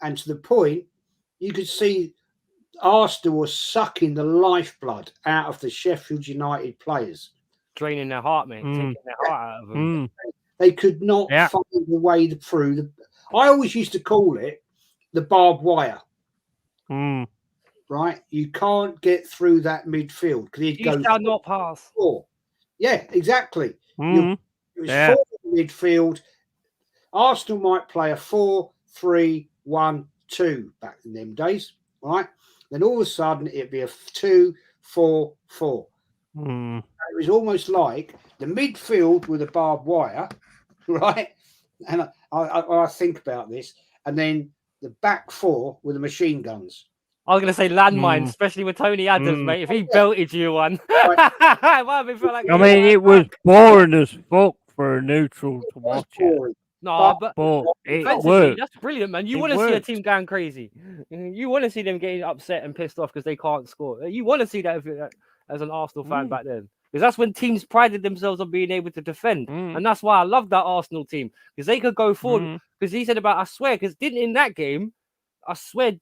and to the point you could see Arsenal was sucking the lifeblood out of the Sheffield United players, draining their heart, mate, taking their heart out of them. They could not find the way through. I always used to call it the barbed wire. Right, you can't get through that midfield because he'd go. Shall not pass. Yeah, exactly. It was 4 midfield. Arsenal might play a 4-3-1-2 back in them days, right? Then all of a sudden it'd be a 2-4-4. It was almost like the midfield with a barbed wire, right? And I think about this, and then the back four with the machine guns. I was going to say landmines, especially with Tony Adams, mate. If he belted you one, I mean, it was boring as fuck for a neutral to watch it. No, but it worked. That's brilliant, man. You want to see a team going crazy. You want to see them getting upset and pissed off because they can't score. You want to see that as an Arsenal fan back then. Because that's when teams prided themselves on being able to defend. And that's why I love that Arsenal team. Because they could go forward. Because he said about, I swear, because in that game, that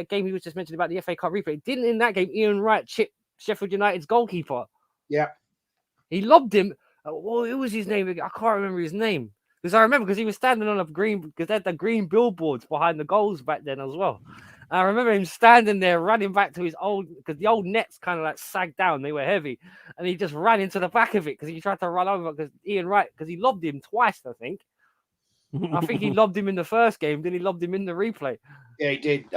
game he was just mentioning about the FA Cup replay, didn't in that game Ian Wright chip Sheffield United's goalkeeper? Yeah. He lobbed him. What was his name? I can't remember his name. Because I remember, because he was standing on a green, because they had the green billboards behind the goals back then as well. And I remember him standing there running back to his old, because the old nets kind of like sagged down, they were heavy, and he just ran into the back of it because he tried to run over, because Ian Wright, because he lobbed him twice, I think. I think he lobbed him in the first game, then he lobbed him in the replay. Yeah, he did.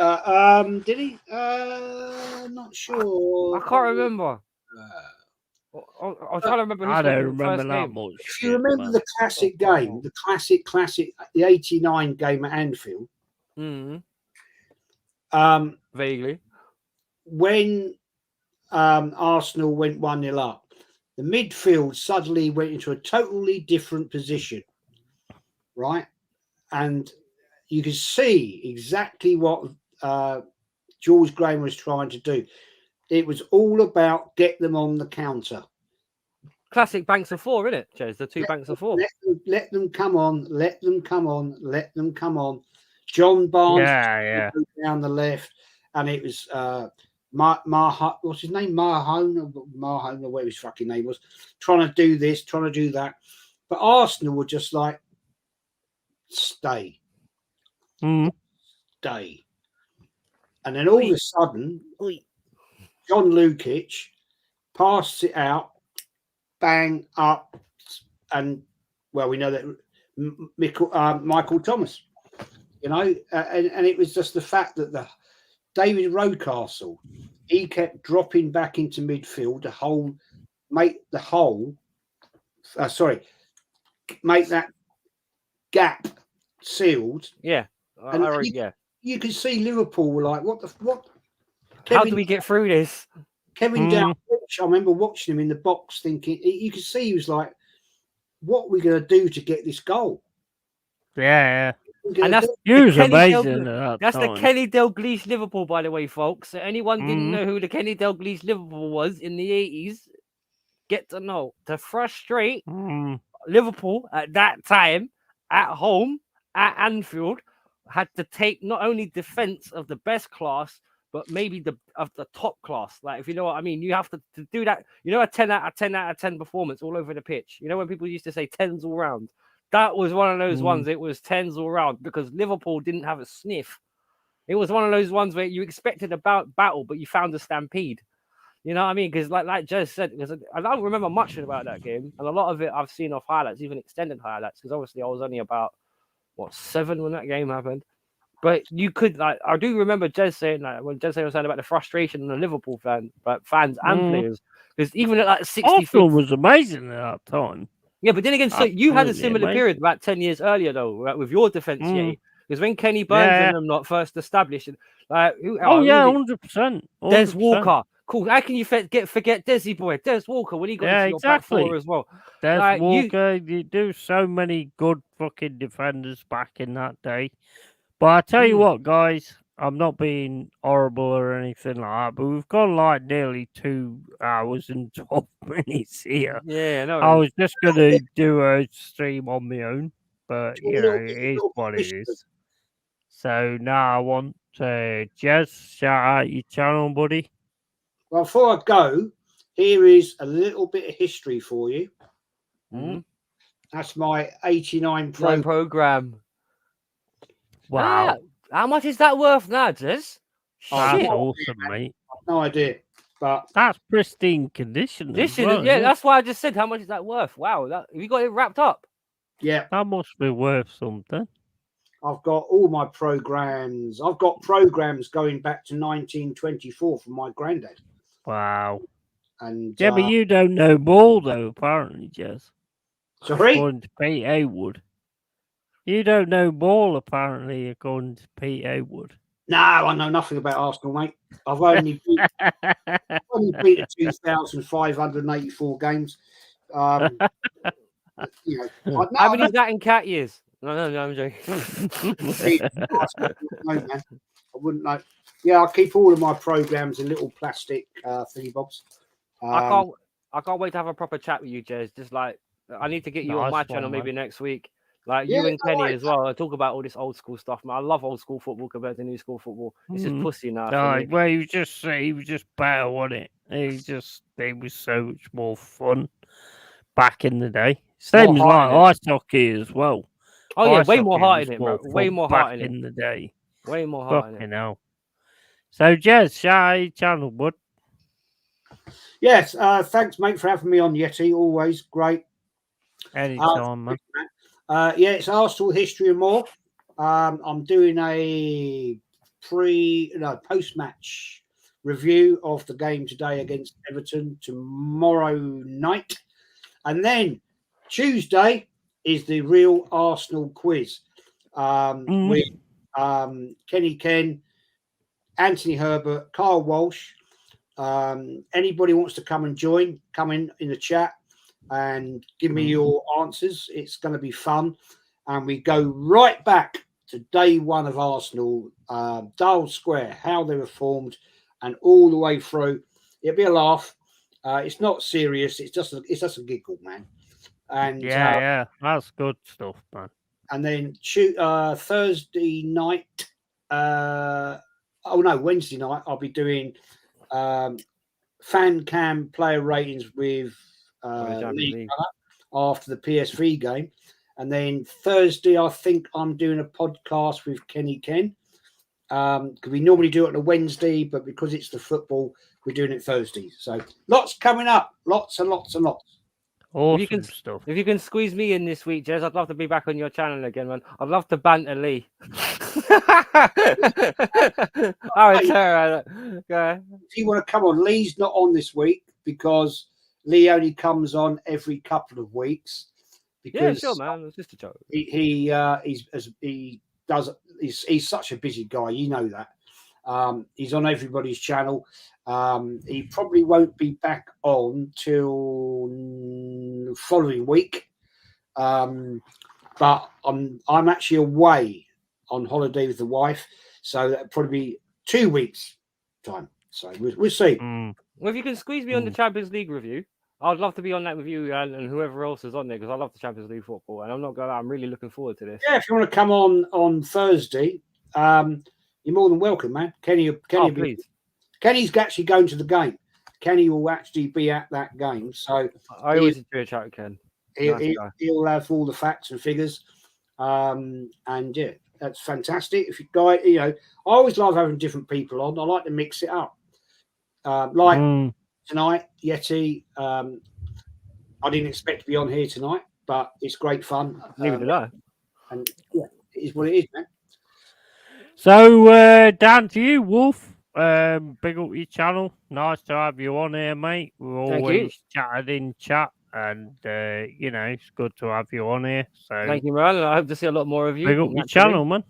Did he? Not sure. I can't remember. I'm trying to remember. I don't remember that much. If you remember the classic game, the classic, the '89 game at Anfield. Vaguely. When Arsenal went 1-0 up, the midfield suddenly went into a totally different position, right? And you could see exactly what George Graham was trying to do. It was all about get them on the counter. Classic banks of four, isn't it, Jez? The two banks of four. Let them come on. Let them come on. Let them come on. John Barnes down the left, and it was what's his name? Mahone or whatever his fucking name was, trying to do this, trying to do that. But Arsenal were just like, stay. Stay. And then all of a sudden, John Lukic passed it out, bang, up, and, well, we know that Michael Thomas, you know, and it was just the fact that the David Rocastle, he kept dropping back into midfield to make that gap sealed. Yeah. And Yeah. You can see Liverpool were like, what? How do we get through this? Kevin Down, I remember watching him in the box thinking, you could see he was like, what are we going to do to get this goal? Yeah. And that's amazing. That's the Kenny Dalglish Liverpool, by the way, folks. So anyone didn't know who the Kenny Dalglish Liverpool was in the 80s, get to know. To frustrate Liverpool at that time, at home, at Anfield, had to take not only defense of the best class, but maybe of the top class. Like, if you know what I mean, you have to do that. You know, a 10 out of 10 out of 10 performance all over the pitch. You know, when people used to say 10s all round. That was one of those ones. It was 10s all round because Liverpool didn't have a sniff. It was one of those ones where you expected a battle, but you found a stampede. You know what I mean? Because like Jez said, I don't remember much about that game, and a lot of it I've seen off highlights, even extended highlights. Because obviously I was only about 7 when that game happened. But you could I do remember Jez saying when Jez was saying about the frustration of the Liverpool fans and players. Because even at 60, Arsenal was amazing at that time. Yeah, but then again, so you had a similar period about 10 years earlier, though, right, with your defense, Yeti. Because when Kenny Burns and them not first established, like 100%. Des Walker, cool. How can you forget Desi boy, Des Walker when he got into your back four as well? Des Walker, you do so many good fucking defenders back in that day. But I tell you what, guys, I'm not being horrible or anything like that, but we've gone like nearly 2 hours and 12 minutes here. Yeah, no. I was just going to do a stream on my own, but, you know, it is what it is. So now I want Jez, shout out your channel, buddy. Well, before I go, here is a little bit of history for you. That's my 89 program. Wow. How much is that worth now, Jez? That's awesome, mate. No idea, but that's pristine condition. That's why I just said, how much is that worth? Wow, have you got it wrapped up? Yeah, that must be worth something. I've got all my programs. I've got programs going back to 1924 from my granddad. Wow. And yeah, but you don't know ball though, apparently, Jez. Sorry? According to Pete Haywood. You don't know ball, apparently, according to Pete Haywood. No, I know nothing about Arsenal, mate. I've only beat 2,584 games. You know, how many is that in cat years? No, I'm joking. No, man. I wouldn't know. Yeah, I keep all of my programs in little plastic thingy bobs. I can't wait to have a proper chat with you, Jez. Just like I need to get you on my channel maybe next week. Like you and Kenny as well. I talk about all this old school stuff, man. I love old school football compared to new school football. It's just pussy now. Well, he was just better, wasn't it? It was so much more fun back in the day. Same as like ice hockey as well. Oh yeah, way more heart in it, bro. Way more heart in the day. Way more heart in it. Hell. So, Jez, shout out your channel, bud. Yes, thanks, mate, for having me on, Yeti. Always great. Anytime, man. Yeah, it's Arsenal history and more. I'm doing a post-match review of the game today against Everton tomorrow night, and then Tuesday is the real Arsenal quiz with Kenny Ken, Anthony Herbert, Carl Walsh. Anybody wants to come and join, come in the chat and give me your answers. It's going to be fun. And we go right back to day one of Arsenal, Dial Square, how they were formed, and all the way through. It'll be a laugh. It's not serious. It's just a giggle, man. And yeah, that's good stuff, man. And then Thursday night, Wednesday night, I'll be doing fan cam player ratings with after the PSV game. And then Thursday, I think I'm doing a podcast with Kenny Ken. Because we normally do it on a Wednesday, but because it's the football, we're doing it Thursday. So lots coming up. Lots and lots and lots. Awesome stuff. If you can squeeze me in this week, Jez, I'd love to be back on your channel again, man. I'd love to banter Lee. All right, if you want to come on, Lee's not on this week because Lee only comes on every couple of weeks. because sure, man. It's just a joke. He's such a busy guy. You know that. He's on everybody's channel. He probably won't be back on till the following week. But I'm actually away on holiday with the wife, so that'll probably be 2 weeks time. So we'll see. Well, if you can squeeze me on the Champions League review, I'd love to be on that with you and whoever else is on there, because I love the Champions League football, and I'm not gonna lie, I'm really looking forward to this. Yeah, if you want to come on Thursday, you're more than welcome, man. Kenny's actually going to the game. Kenny will actually be at that game. So I always enjoy a chat with Ken. He'll have all the facts and figures. And yeah, that's fantastic. If you guys, I always love having different people on. I like to mix it up. Tonight, Yeti. I didn't expect to be on here tonight, but it's great fun. Neither did I. And yeah, it is what it is, man. So, down to you, Wolf. Big up your channel. Nice to have you on here, mate. We're always chatted in chat, and it's good to have you on here. So thank you, man. I hope to see a lot more of you. Big up your channel, man.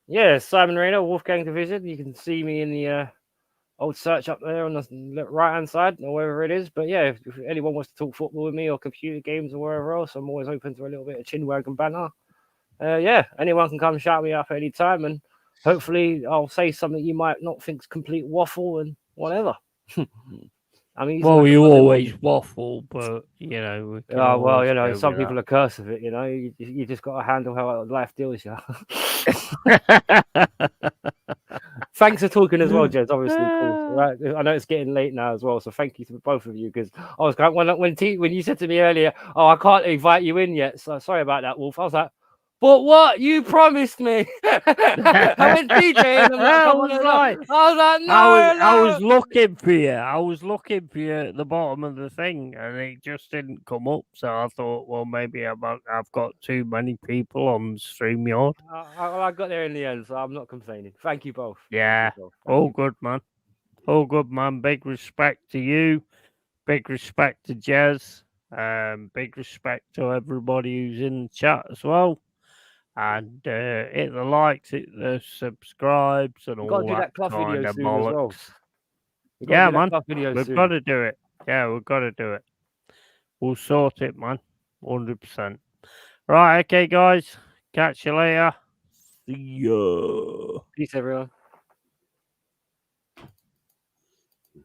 Yeah, Simon Rayner, Wolfgang Division. You can see me in the old search up there on the right hand side or wherever it is. But yeah, if anyone wants to talk football with me or computer games or wherever else, I'm always open to a little bit of chin wag and banter. Yeah, anyone can come shout me up at any time, and hopefully I'll say something you might not think's complete waffle and whatever. I mean, well, you always waffle, but some people are cursed with it. You just got to handle how life deals you. Thanks for talking as well, Jez. Obviously, cool. Right? I know it's getting late now as well, so thank you to both of you, because I was going when you said to me earlier, "Oh, I can't invite you in yet," so sorry about that, Wolf. I was like, but what? You promised me. I went DJ and I was like, no. I was looking for you. I was looking for you at the bottom of the thing, and it just didn't come up. So I thought, well, maybe I've got too many people on StreamYard. I got there in the end, so I'm not complaining. Thank you both. Yeah, all good, man. All good, man. Big respect to you. Big respect to Jez. Big respect to everybody who's in the chat as well. And hit the likes, hit the subscribes, and all that kind of bollocks. Yeah, man. We've got to do it. Yeah, we've got to do it. We'll sort it, man. 100%. Right, okay, guys. Catch you later. See ya. Peace, everyone.